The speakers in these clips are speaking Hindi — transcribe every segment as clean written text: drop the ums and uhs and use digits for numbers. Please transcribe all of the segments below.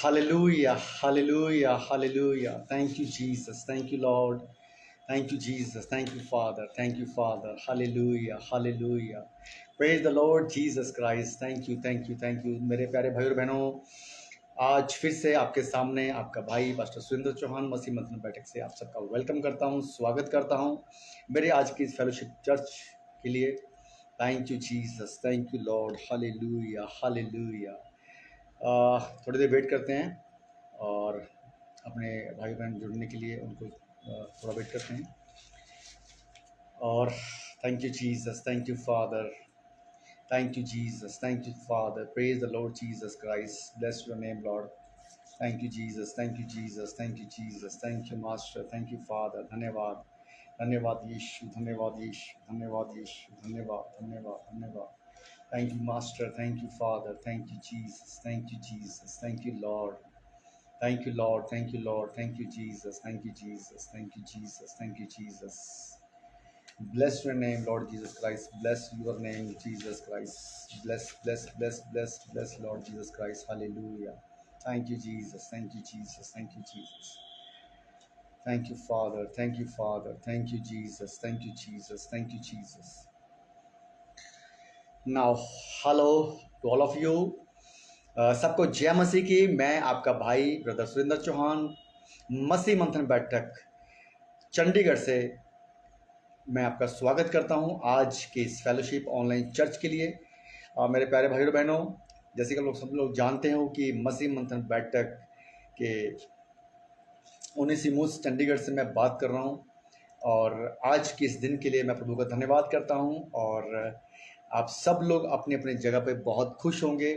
Hallelujah, hallelujah, hallelujah. Thank you, Jesus. Thank you, Lord. Thank you, Jesus. Thank you, Father. Thank you, Father. Hallelujah, hallelujah. Praise the Lord Jesus Christ. Thank you, thank you, thank you. मेरे प्यारे भाई और बहनों, आज फिर से आपके सामने आपका भाई पास्टर सुरेंद्र चौहान मसीह मंथन बैठक से आप सबका वेलकम करता हूं, स्वागत करता हूं मेरे आज की इस फेलोशिप चर्च के लिए। Thank you Jesus, thank you Lord, hallelujah, hallelujah. थोड़ी देर वेट करते हैं और अपने भाई बहन जुड़ने के लिए उनको थोड़ा वेट करते हैं। और thank you Jesus, thank you father, thank you Jesus, thank you father. Praise the Lord Jesus Christ, bless your name Lord. Thank you Jesus, thank you Jesus, thank you Jesus, thank you master, thank you father. धन्यवाद, धन्यवाद यीशु, धन्यवाद यीशु, धन्यवाद यीशु, धन्यवाद, धन्यवाद, धन्यवाद। Thank you, Master. Thank you, Father. Thank you, Jesus. Thank you, Jesus. Thank you, Lord. Thank you, Lord. Thank you, Lord. Thank you, Jesus. Thank you, Jesus. Thank you, Jesus. Thank you, Jesus. Bless your name, Lord Jesus Christ. Bless your name, Jesus Christ. Bless, bless, bless, bless, bless, Lord Jesus Christ. Hallelujah. Thank you, Jesus. Thank you, Jesus. Thank you, Jesus. Thank you, Father. Thank you, Father. Thank you, Jesus. Thank you, Jesus. Thank you, Jesus. Now, hello to all of you. सबको जय मसीह की। मैं आपका भाई ब्रदर सुरेंद्र चौहान मसीह मंथन बैठक चंडीगढ़ से मैं आपका स्वागत करता हूं आज के इस फेलोशिप ऑनलाइन चर्च के लिए। मेरे प्यारे भाइयों बहनों, जैसे कि सब लोग जानते हो कि मसीह मंथन बैठक के 19 चंडीगढ़ से मैं बात कर रहा हूं और आज के इस दिन के लिए मैं प्रभु का धन्यवाद करता हूं। और आप सब लोग अपनी अपनी जगह पे बहुत खुश होंगे,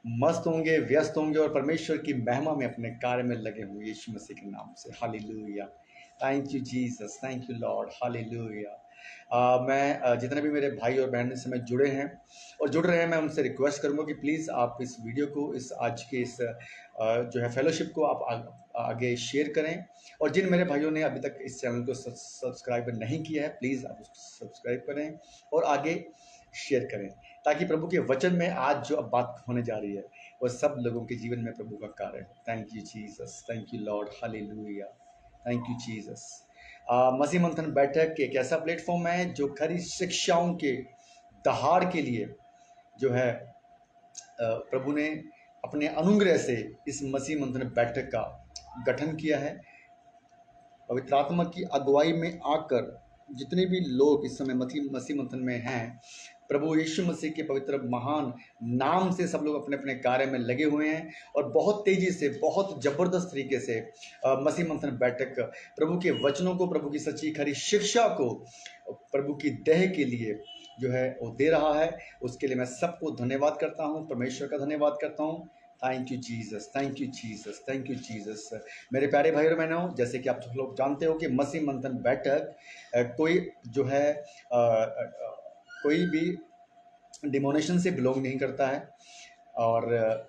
मस्त होंगे, व्यस्त होंगे और परमेश्वर की महिमा में अपने कार्य में लगे होंगे यीशु मसीह के नाम से। हालेलुया। Thank you Jesus, thank you Lord, hallelujah. मैं जितने भी मेरे भाई और बहन से मैं जुड़े हैं और जुड़ रहे हैं, मैं उनसे रिक्वेस्ट करूंगा कि प्लीज़ आप इस वीडियो को, इस आज के इस जो है फेलोशिप को आप आगे शेयर करें। और जिन मेरे भाइयों ने अभी तक इस चैनल को सब्सक्राइब नहीं किया है, प्लीज़ आप उसको सब्सक्राइब करें और आगे शेयर करें, ताकि प्रभु के वचन में आज जो अब बात होने जा रही है वो सब लोगों के जीवन में प्रभु का कार्य हो। Thank you Jesus, thank you Lord, hallelujah. Thank you Jesus. मसीह मंथन बैठक एक ऐसा प्लेटफॉर्म है जो खरी शिक्षाओं के दहाड़ के लिए जो है प्रभु ने अपने अनुग्रह से इस मसीह मंथन बैठक का गठन किया है। पवित्र आत्मा की अगुवाई में आकर जितने भी लोग इस समय मसीह मंथन में हैं, प्रभु यीशु मसीह के पवित्र महान नाम से सब लोग अपने अपने कार्य में लगे हुए हैं और बहुत तेजी से, बहुत जबरदस्त तरीके से मसीह मंथन बैठक प्रभु के वचनों को, प्रभु की सच्ची खरी शिक्षा को प्रभु की देह के लिए जो है वो दे रहा है। उसके लिए मैं सबको धन्यवाद करता हूँ, परमेश्वर का धन्यवाद करता हूँ। Thank you Jesus, thank you Jesus, thank you Jesus. मेरे प्यारे भाई और बहनों, जैसे कि आप सब लोग जानते हो कि मसीह मंथन बैठक कोई जो है कोई भी डिमोनेशन से बिलोंग नहीं करता है और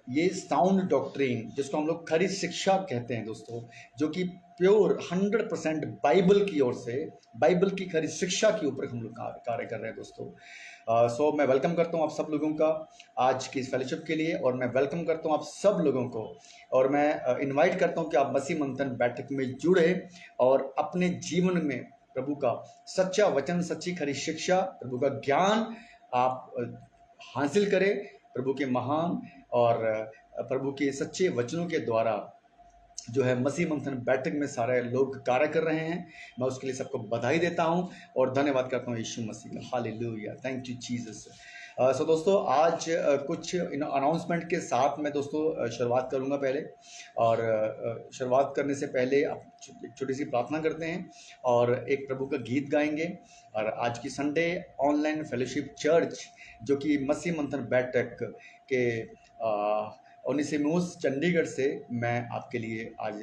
ये साउंड डॉक्ट्रिन, जिसको हम लोग खरी शिक्षा कहते हैं दोस्तों, जो कि प्योर 100% बाइबल की ओर से, बाइबल की खरी शिक्षा के ऊपर हम लोग कार्य कर रहे हैं दोस्तों। सो मैं वेलकम करता हूँ आप सब लोगों का आज की इस फेलोशिप के लिए, और मैं वेलकम करता हूँ आप सब लोगों को, और मैं इनवाइट करता हूँ कि आप मसीह मंथन बैठक में जुड़े और अपने जीवन में प्रभु का सच्चा वचन, सच्ची खरी शिक्षा, प्रभु का ज्ञान आप हासिल करें। प्रभु के महान और प्रभु के सच्चे वचनों के द्वारा जो है मसीह मंथन बैठक में सारे लोग कार्य कर रहे हैं। मैं उसके लिए सबको बधाई देता हूं और धन्यवाद करता हूं यीशु मसीह का। Hallelujah, thank you Jesus. So दोस्तों, आज कुछ अनाउंसमेंट के साथ मैं दोस्तों शुरुआत करूंगा पहले, और शुरुआत करने से पहले आप एक छोटी सी प्रार्थना करते हैं और एक प्रभु का गीत गाएंगे। और आज की संडे ऑनलाइन फेलोशिप चर्च, जो कि मसीह मंथन बैठक के 19 चंडीगढ़ से मैं आपके लिए आज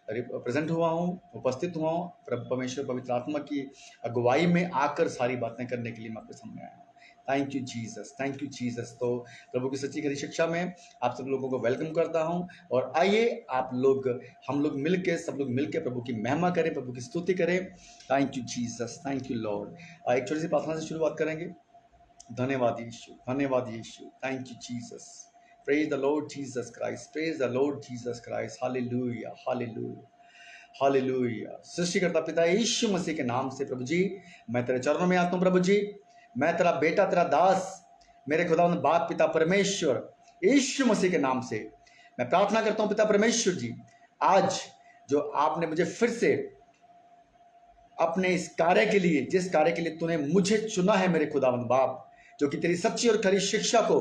प्रेजेंट हुआ हूँ, उपस्थित हुआ हूँ। परमेश्वर पवित्र आत्मा की अगुवाई में आकर सारी बातें करने के लिए मैं आपके सामने आया हूँ। Thank you Jesus, thank you Jesus. तो प्रभु की सच्ची खरी शिक्षा में आप सब लोगों को वेलकम करता हूँ, और आइए आप लोग, हम लोग मिलके, सब लोग मिलके प्रभु की महिमा करें, प्रभु की स्तुति करें। Thank you Jesus, thank you Lord. एक छोटी सी प्रार्थना से शुरुआत करेंगे। धन्यवाद यीशु, धन्यवाद यीशु। Thank you Jesus, praise the Lord Jesus Christ, praise the Lord Jesus Christ, hallelujah hallelujah hallelujah. सृष्टिकर्ता पिता यीशु मसीह के नाम से प्रभु जी मैं तेरे चरणों में आता हूं प्रभु जी। मैं तेरा बेटा, तेरा दास, मेरे खुदावंद बाप पिता परमेश्वर यीशु मसीह के नाम से मैं प्रार्थना करता हूं पिता परमेश्वर जी, आज जो आपने मुझे फिर से अपने इस कार्य के लिए, जिस कार्य के लिए तूने मुझे चुना है मेरे खुदावंद बाप, जो कि तेरी सच्ची और खरी शिक्षा को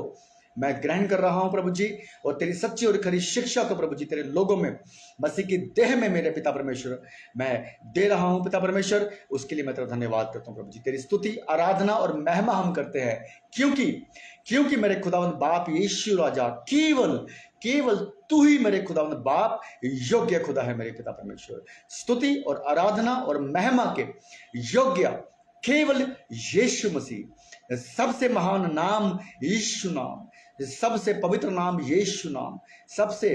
मैं ग्रहण कर रहा हूं प्रभु जी, और तेरी सच्ची और खरी शिक्षा को प्रभु जी तेरे लोगों में, मसीह की देह में मेरे पिता परमेश्वर मैं दे रहा हूं पिता परमेश्वर, उसके लिए मैं तेरा धन्यवाद करता हूं प्रभु जी। तेरी स्तुति, आराधना और महिमा हम करते हैं, क्योंकि मेरे खुदावंद बाप यीशु राजा, केवल केवल तू ही मेरे खुदावंद बाप योग्य खुदा है मेरे पिता परमेश्वर। स्तुति और आराधना और महिमा के योग्य केवल यीशु मसीह, सबसे महान नाम यीशु नाम, सबसे पवित्र नाम यीशु नाम, सबसे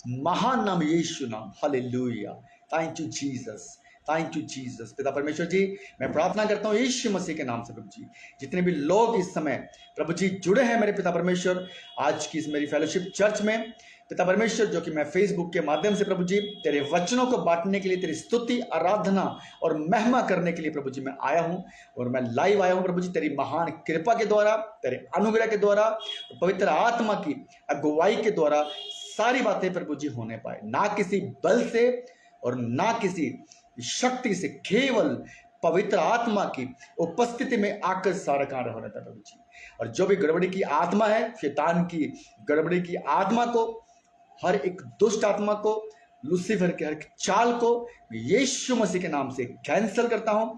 महान नाम यीशु नाम। Hallelujah, thank you Jesus, thank you Jesus. पिता परमेश्वर जी मैं प्रार्थना करता हूँ यीशु मसीह के नाम से प्रभु जी, जितने भी लोग इस समय प्रभु जी जुड़े हैं मेरे पिता परमेश्वर आज की इस मेरी फेलोशिप चर्च में पिता परमेश्वर, जो कि मैं फेसबुक के माध्यम से प्रभु जी तेरे वचनों को बांटने के लिए, तेरी स्तुति, आराधना और महिमा करने के लिए प्रभु जी मैं आया हूं, और मैं लाइव आया हूं प्रभु जी तेरी महान कृपा के द्वारा, तेरे अनुग्रह के द्वारा, पवित्र आत्मा की अगुवाई के द्वारा सारी बातें प्रभु जी होने पाए, ना किसी बल से और ना किसी शक्ति से, केवल पवित्र आत्मा की उपस्थिति में आकर सारा कार्य हो रहा था प्रभु जी। और जो भी गड़बड़ी की आत्मा है, शैतान की गड़बड़ी की आत्मा को, हर एक दुष्ट आत्मा को, लूसीफर के हर एक चाल को यीशु मसीह के नाम से कैंसिल करता हूं,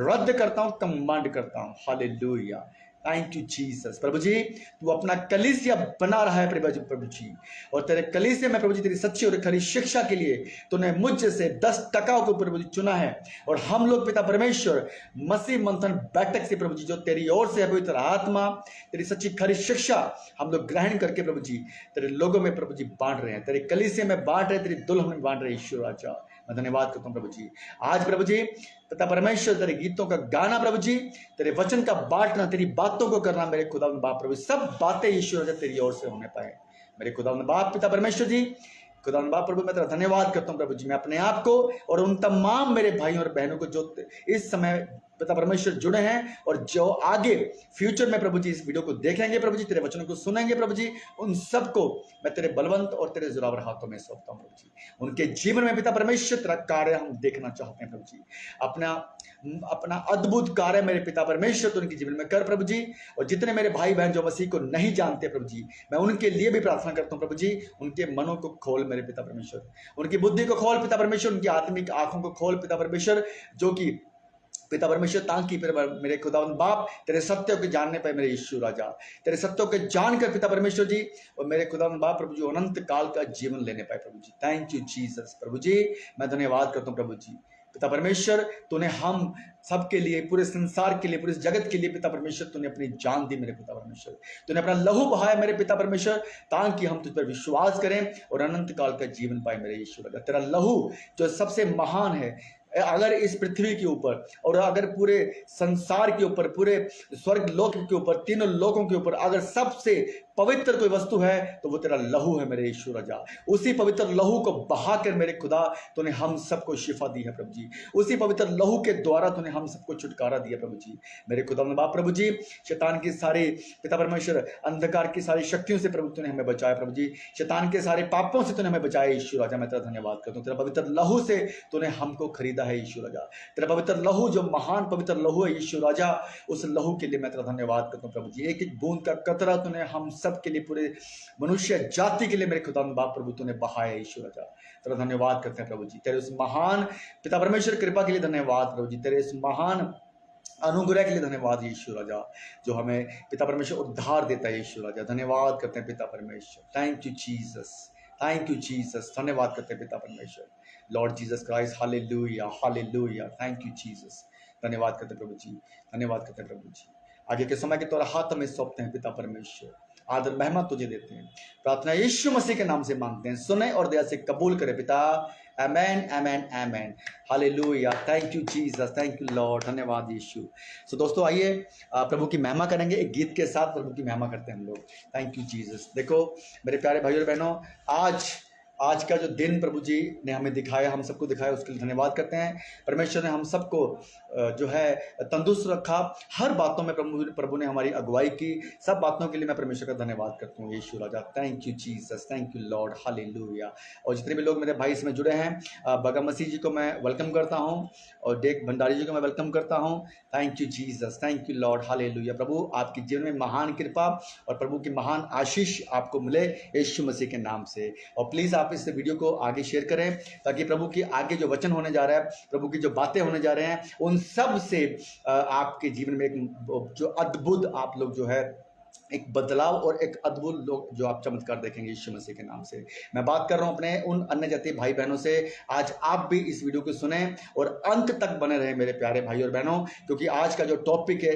रद्द करता हूं, कमांड करता हूं। Hallelujah, thank you Jesus. प्रभु जी तू अपना कलीसिया बना रहा है प्रभु जी, और तेरे कलीसिया में प्रभु जी तेरी सच्ची और खरी शिक्षा के लिए तूने मुझ से 10% को प्रभु जी चुना है, और हम लोग पिता परमेश्वर मसीह मंथन बैठक से प्रभु जी, जो तेरी ओर से है पवित्र आत्मा, तेरी सच्ची खरी शिक्षा हम लोग ग्रहण करके प्रभु जी तेरे लोगों में प्रभु जी बांट रहे हैं, तेरे कलीसिया में बांट रहे हैं, तेरी दुल्हन में बांट रहे हैं। ईश्वर राजा मैं धन्यवाद करता हूँ प्रभु जी। आज प्रभु जी पिता परमेश्वर तेरे गीतों का गाना प्रभु जी, तेरे वचन का बांटना, तेरी बातों को करना मेरे खुदावंद बाप प्रभु, सब बातें ईश्वर राजा तेरी ओर से होने पाए मेरे खुदावंद बाप पिता परमेश्वर जी। खुदावंद बाप प्रभु मैं तेरा धन्यवाद करता हूँ प्रभु जी। मैं अपने आप को और उन तमाम मेरे भाइयों और बहनों को जो इस समय पिता परमेश्वर जुड़े हैं और जो आगे फ्यूचर में प्रभु जी इस वीडियो को देखेंगे प्रभु जी, तेरे वचनों को सुनेंगे प्रभु जी, उन सबको मैं तेरे बलवंत और तेरे जोरावर हाथों में सौंपता हूं प्रभु जी। उनके जीवन में पिता परमेश्वर तेरा कार्य हम देखना चाहते हैं प्रभु जी, अपना अद्भुत कार्य मेरे पिता परमेश्वर तो उनके जीवन में कर प्रभु जी। और जितने मेरे भाई बहन जो मसीह को नहीं जानते प्रभु जी, मैं उनके लिए भी प्रार्थना करता हूँ प्रभु जी, उनके मनों को खोल मेरे पिता परमेश्वर, उनकी बुद्धि को खोल पिता परमेश्वर, उनकी आत्मिक आंखों को खोल पिता परमेश्वर, जो कि पिता परमेश्वर ताकि मेरे खुदावंद बाप तेरे सत्यों के जानने पर मेरे यीशु राजा, तेरे सत्यों के जानकर पिता परमेश्वर जी, और मेरे खुदावंद बाप प्रभु जी अनंत काल का जीवन लेने पाए प्रभु जी। Thank you Jesus. प्रभु जी मैं धन्यवाद करता हूँ प्रभु जी। पिता परमेश्वर तूने हम सबके लिए, पूरे संसार के लिए, पूरे जगत के लिए पिता परमेश्वर तूने अपनी जान दी मेरे पिता परमेश्वर, तूने अपना लहू बहाया मेरे पिता परमेश्वर, ताकि हम तुझ पर विश्वास करें और अनंत काल का जीवन पाए मेरे यीशु राजा। तेरा लहू जो सबसे महान है, अगर इस पृथ्वी के ऊपर और अगर पूरे संसार के ऊपर, पूरे स्वर्ग लोक के ऊपर, तीनों लोकों के ऊपर अगर सबसे पवित्र कोई वस्तु है तो वो तेरा लहू है मेरे यीशु राजा। उसी पवित्र लहू को बहाकर मेरे खुदा तूने हम सबको शिफा दी है प्रभु जी, उसी पवित्र लहू के द्वारा तूने हम सबको छुटकारा दिया प्रभु जी। मेरे खुदा बाप प्रभु जी, शैतान की सारी पिता परमेश्वर अंधकार की सारी शक्तियों से प्रभु तूने हमें बचाया प्रभु जी, शैतान के सारे पापों से तूने हमें बचाया यीशु राजा। मैं तेरा धन्यवाद करता हूँ, तेरा पवित्र लहू से तूने हमको खरीदा है यीशु राजा, तेरा पवित्र लहू जो महान पवित्र लहू है यीशु राजा, उस लहू के लिए मैं तेरा धन्यवाद करता हूँ प्रभु जी। एक एक बूंद का कतरा तूने हम सब के लिए, पूरे मनुष्य जाति के लिए मेरे खुदा बाप प्रभु तूने बहाया यीशु राजा। तेरा धन्यवाद करते हैं प्रभु जी, तेरे उस महान पिता परमेश्वर कृपा के लिए धन्यवाद प्रभु जी, तेरे इस महान अनुग्रह के लिए धन्यवाद यीशु राजा, जो हमें पिता परमेश्वर उद्धार देता है यीशु राजा। धन्यवाद करते हैं पिता परमेश्वर। Thank you Jesus, thank you Jesus. धन्यवाद करते हैं पिता परमेश्वर, लॉर्ड जीसस क्राइस्ट। हालेलुया, हालेलुया। Thank you Jesus. धन्यवाद करते प्रभु जी, धन्यवाद करते प्रभु जी। आगे के समय के तौर हाथ में सौंपते हैं पिता परमेश्वर, आदर महिमा तुझे देते हैं। प्रार्थना यीशु मसीह के नाम से मांगते हैं, सुने और दया से कबूल करे पिता। आमेन आमेन आमेन। हालेलुया। Thank you Jesus, thank you lord, धन्यवाद यीशु। सो दोस्तों आइए प्रभु की महिमा करेंगे, एक गीत के साथ प्रभु की महिमा करते हैं हम लोग। Thank you Jesus. देखो मेरे प्यारे भाइयों और बहनों, आज का जो दिन प्रभु जी ने हमें दिखाया, हम सबको दिखाया, उसके लिए धन्यवाद करते हैं। परमेश्वर ने हम सबको जो है तंदुरुस्त रखा, हर बातों में प्रभु ने हमारी अगुवाई की, सब बातों के लिए मैं परमेश्वर का धन्यवाद करता हूँ यीशु राजा। Thank you Jesus, thank you Lord, हालेलुया। और जितने भी लोग मेरे भाई इसमें जुड़े हैं, बगा मसीह जी को मैं वेलकम करता हूँ और डेक भंडारी जी को मैं वेलकम करता हूँ। Thank you Jesus, thank you Lord, हालेलुया। प्रभु आपके जीवन में महान कृपा और प्रभु की महान आशीष आपको मिले यीशु मसीह के नाम से। और प्लीज़ आप इस वीडियो को आगे शेयर करें, ताकि प्रभु की आगे जो वचन होने जा रहा है, प्रभु की जो बातें होने जा रहे हैं, उन सब से आपके जीवन में एक जो अद्भुत आप लोग जो है एक बदलाव और एक अद्भुत लोग जो आप चमत्कार देखेंगे यीशु मसीह के नाम से। मैं बात कर रहा हूं अपने उन अन्य जातीय भाई बहनों से। आज आप भी इस वीडियो को सुने और अंत तक बने रहे मेरे प्यारे भाई और बहनों, क्योंकि आज का जो टॉपिक है,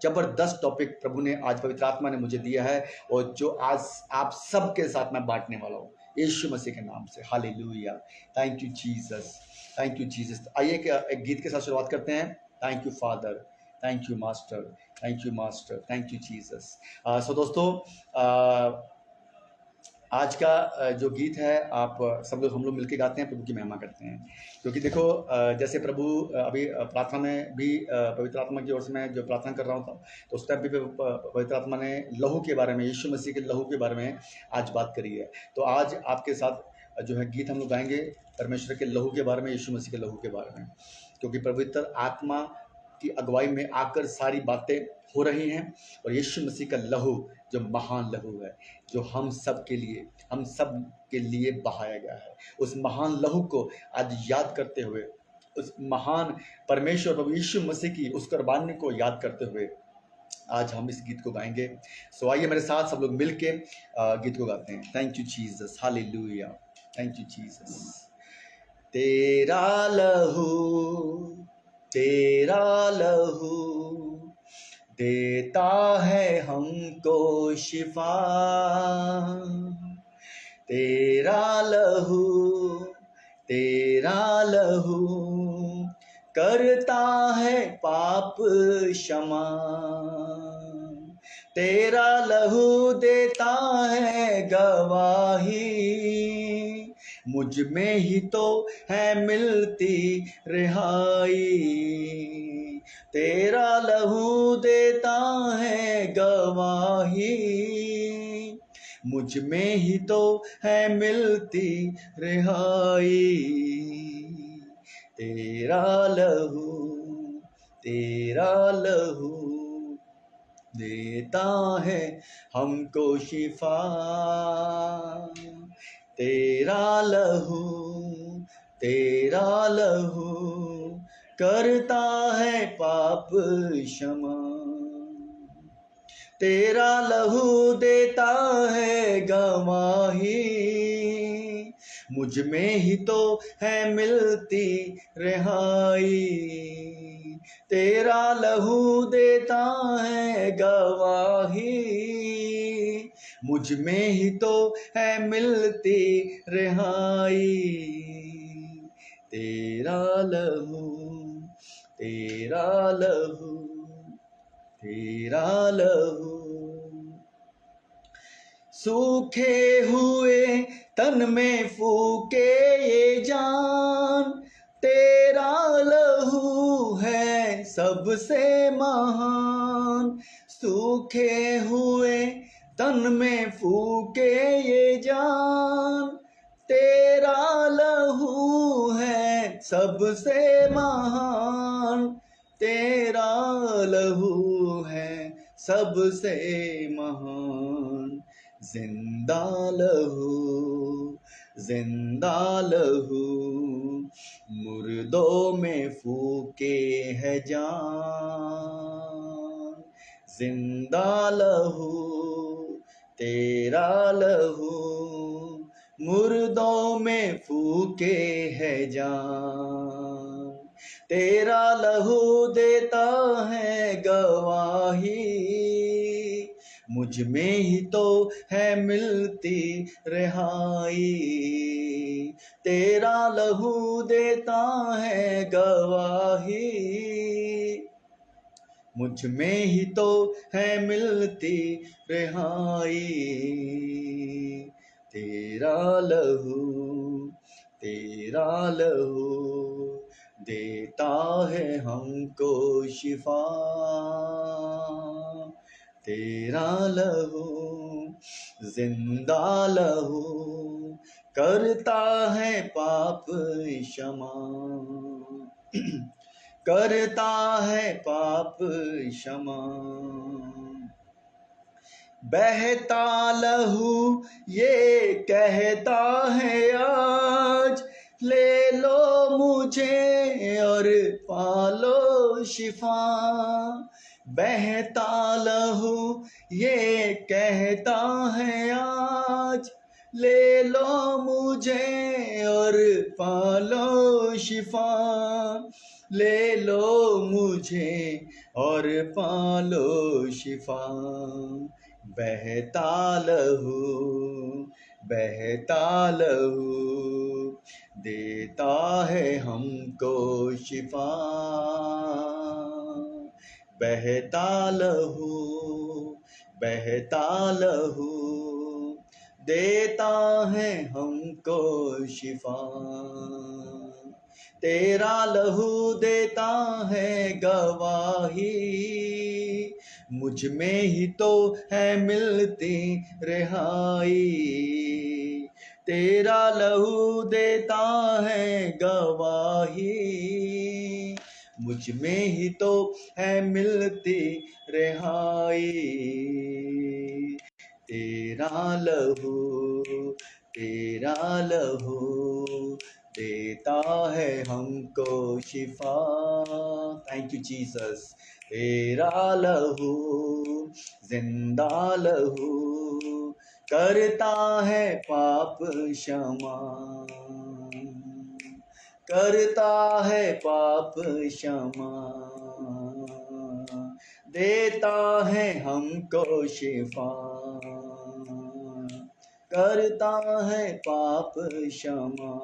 जबरदस्त टॉपिक प्रभु ने आज पवित्र आत्मा ने मुझे दिया है, और जो आज आप सबके साथ मैं बांटने वाला हूँ यीशु मसीह के नाम से। हालेलुया। Thank you Jesus, thank you Jesus. आइए एक गीत के साथ शुरुआत करते हैं। Thank you father, thank you master, thank you master, thank you Jesus. So दोस्तों आज का जो गीत है, आप सब लोग हम लोग मिलकर गाते हैं, प्रभु की महिमा करते हैं। क्योंकि देखो जैसे प्रभु अभी प्रार्थना में भी पवित्र आत्मा की ओर से मैं जो प्रार्थना कर रहा हूँ, तो उस टाइम भी पवित्र आत्मा ने लहू के बारे में, यीशु मसीह के लहू के बारे में आज बात करी है। तो आज आपके साथ जो है गीत हम लोग गाएंगे परमेश्वर के लहू के बारे में, यीशु मसीह के लहू के बारे में, क्योंकि पवित्र आत्मा की अगुवाई में आकर सारी बातें हो रही हैं। और यीशु मसीह का लहू जो महान लहू है, जो हम सब के लिए बहाया गया है, उस महान लहू को आज याद करते हुए, उस महान परमेश्वर प्रभु यीशु मसीह की उस कुर्बानी को याद करते हुए आज हम इस गीत को गाएंगे। सो आइए मेरे साथ सब लोग मिलके गीत को गाते हैं। थैंक यू जीसस, हालेलुया। Thank you Jesus. तेरा लहू, तेरा लहू देता है हमको शिफा, तेरा लहू, तेरा लहू करता है पाप क्षमा, तेरा लहू देता है गवाही, मुझ में ही तो है मिलती रिहाई, तेरा लहू देता है गवाही, मुझ में ही तो है मिलती रिहाई, तेरा लहू, तेरा लहू देता है हमको शिफा, तेरा लहू, तेरा लहू करता है पाप क्षमा, तेरा लहू देता है गवाही, मुझ में ही तो है मिलती रिहाई, तेरा लहू देता है गवाही, मुझ में ही तो है मिलती रिहाई, तेरा लहू, तेरा लहू, तेरा लहू सूखे हुए तन में फूके ये जान, तेरा लहू है सबसे महान, सूखे हुए तन में फूके ये जान, तेरा लहू है सबसे महान, तेरा लहू है सबसे महान, जिंदा लहू, जिंदा लहू मुर्दों में फूके है जान, जिंदा लहू, तेरा लहू मुर्दों में फूके है जान, तेरा लहू देता है गवाही, मुझ में ही तो है मिलती रिहाई, तेरा लहू देता है गवाही, मुझ में ही तो है मिलती रिहाई, तेरा लहू, तेरा लहू देता है हमको शिफा, तेरा लहू जिंदा लहू करता है पाप क्षमा, करता है पाप क्षमा, बहता लहू ये कहता है आज, ले लो मुझे और पालो शिफा, बहता लहू ये कहता है आज, ले लो मुझे और पालो शिफा, ले लो मुझे और पालो शिफा, बहता लहू, बहता लहू देता है हमको शिफा, बहता लहू, बहता लहू देता है हमको शिफा, तेरा लहू देता है गवाही, मुझ में ही तो है मिलती रिहाई, तेरा लहू देता है गवाही, मुझ में ही तो है मिलती रिहाई, तेरा लहू, तेरा लहू देता है हमको शिफा, थैंक यू जीसस, तेरा लहू जिंदा लहू करता है पाप क्षमा, करता है पाप क्षमा, देता है हमको शिफा, करता है पाप क्षमा,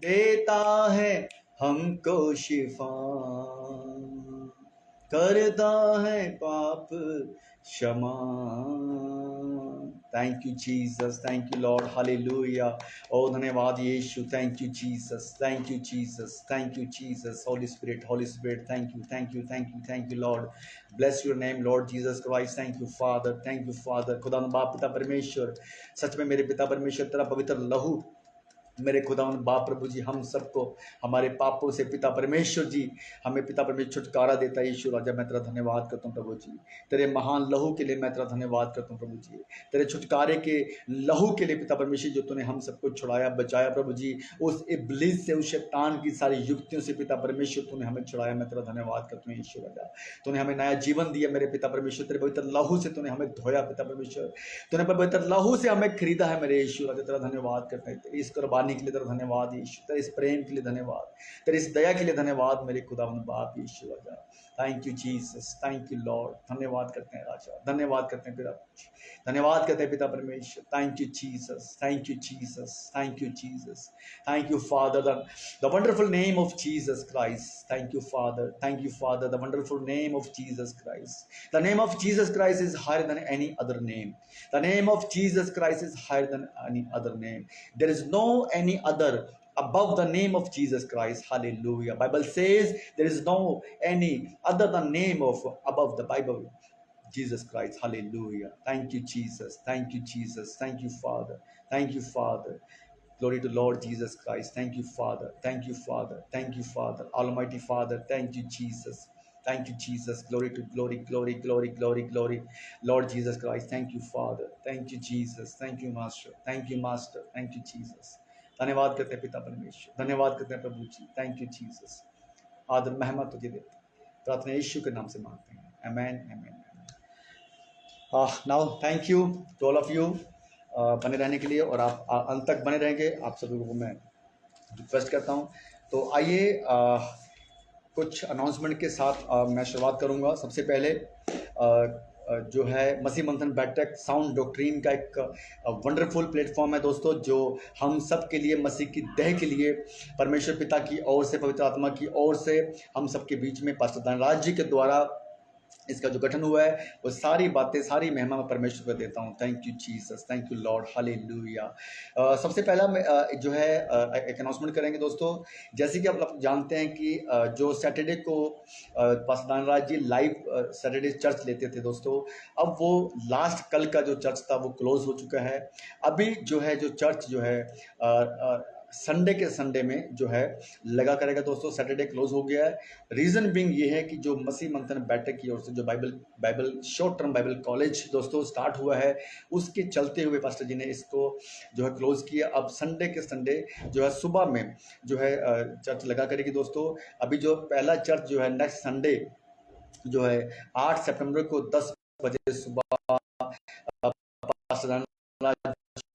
देता है हमको शिफा, करता है पाप क्षमा, thank you Jesus, thank you Lord, हालेलुया, ओ धन्यवाद यीशु, thank you Jesus, thank you Jesus, thank you Jesus, holy spirit, thank you, thank you, thank you, thank you lord, bless your name lord Jesus Christ, thank you father, खुदा बाप पिता परमेश्वर, सच में मेरे पिता परमेश्वर तेरा पवित्र लहू मेरे खुदावन बाप प्रभु जी हम सबको हमारे पापों से पिता परमेश्वर जी हमें पिता परमेश्वर छुटकारा देता है। यीशु राजा मैं तेरा धन्यवाद करता हूँ प्रभु जी, तेरे महान लहू के लिए मैं तेरा धन्यवाद करता हूँ प्रभु जी, तेरे छुटकारे के लहू के लिए पिता परमेश्वर जो तूने हम सबको छुड़ाया बचाया प्रभु जी, उस इब्लीस से उस शैतान की सारी युक्तियों से पिता परमेश्वर तूने हमें छुड़ाया, मैं तेरा धन्यवाद करता हूँ। यीशु राजा तूने हमें नया जीवन दिया मेरे पिता परमेश्वर, तेरे पवित्र लहू से तूने हमें धोया पिता परमेश्वर, तूने पवित्र लहू से हमें खरीदा है मेरे यीशु राजा, तेरा धन्यवाद करते हैं। इस कुर्बानी के लिए तेरा धन्यवाद यीशु, तेरे इस प्रेम के लिए धन्यवाद, तेरे इस दया के लिए धन्यवाद मेरे खुदावन बाप यीशु राजा, thank you Jesus, thank you lord, धन्यवाद करते हैं राजा, धन्यवाद करते हैं पिता, धन्यवाद करते हैं पिता परमेश्वर, thank you Jesus, thank you Jesus, thank you Jesus, thank you father, the wonderful name of Jesus Christ, thank you father, the wonderful name of Jesus Christ, the name of Jesus Christ is higher than any other name, the name of Jesus Christ is higher than any other name, there is no any other above the name of Jesus Christ, hallelujah. Bible says there is no any other the name of above the Bible, Jesus Christ, hallelujah. Thank you Jesus, thank you Jesus, thank you Father, thank you Father, glory to Lord Jesus Christ, thank you Father, thank you Father, thank you Father, Almighty Father, thank you Jesus, thank you Jesus, glory to glory, glory, glory, glory, glory, Lord Jesus Christ, thank you Father, thank you Jesus, thank you Master, thank you Jesus, धन्यवाद करते हैं पिता परमेश्वर, धन्यवाद करते हैं प्रभु जी, थैंक यू जीसस, आदर महिमा तुझे देते हैं, प्रार्थना यीशु के नाम से मांगते हैं, आमेन आमेन। Now thank you to all of you बने रहने के लिए, और आप अंत तक बने रहेंगे, आप सभी को मैं रिक्वेस्ट करता हूँ। तो आइए कुछ अनाउंसमेंट के साथ मैं शुरुआत करूँगा। सबसे पहले जो है मसीह मंथन बैठक साउंड डॉक्ट्रीन का एक वंडरफुल प्लेटफॉर्म है दोस्तों, जो हम सब के लिए मसीह की देह के लिए परमेश्वर पिता की ओर से, पवित्र आत्मा की ओर से हम सबके बीच में पास्टर धनराज जी के द्वारा इसका जो गठन हुआ है, वो सारी बातें, सारी महिमा मैं परमेश्वर को देता हूँ। Thank you Jesus, thank you Lord, hallelujah. सबसे पहला जो है एक अनाउंसमेंट करेंगे दोस्तों। जैसे कि आप लोग जानते हैं कि जो सैटरडे को पास्टर दानराज जी लाइव सैटरडे चर्च लेते थे दोस्तों, अब वो लास्ट कल का जो चर्च था वो क्लोज हो चुका है। अभी जो है जो चर्च जो है संडे के संडे में जो है लगा करेगा दोस्तों। सैटरडे क्लोज हो गया है। रीज़न बिंग ये है कि जो मसीह मंथन बैठक की ओर से जो Bible short term Bible college दोस्तों स्टार्ट हुआ है, उसके चलते हुए पास्टर जी ने इसको जो है क्लोज किया। अब संडे के संडे जो है सुबह में जो है चर्च लगा करेगी दोस्तों। अभी जो पहला चर्च जो है नेक्स्ट संडे जो है 8 सितंबर को 10 बजे सुबह पास्टर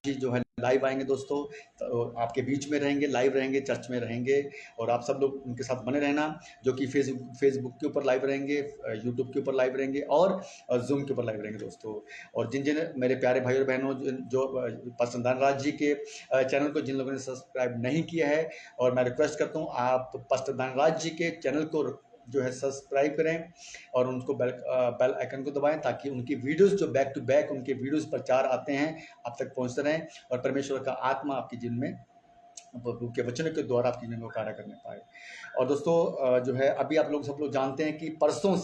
जी जो है लाइव आएंगे दोस्तों, तो आपके बीच में रहेंगे, लाइव रहेंगे, चर्च में रहेंगे, और आप सब लोग उनके साथ बने रहना, जो कि फेसबुक के ऊपर लाइव रहेंगे, यूट्यूब के ऊपर लाइव रहेंगे और जूम के ऊपर लाइव रहेंगे दोस्तों। और जिन जिन मेरे प्यारे भाई और बहनों जो पास्टर दानराज जी के चैनल को जिन लोगों ने सब्सक्राइब नहीं किया है, और मैं रिक्वेस्ट करता हूँ आप पास्टर दानराज जी के चैनल को जो है सब्सक्राइब करें और उनको बेल आइकन को दबाएं, ताकि उनकी वीडियोस जो बैक टू बैक उनके वीडियोस प्रचार आते हैं आप तक पहुंचते रहें, और परमेश्वर का आत्मा आपके जीवन में प्रभु के वचनों के द्वारा आपके जीवन में कार्य करने पाए। और दोस्तों जो है अभी आप लोग सब लोग जानते हैं कि परसों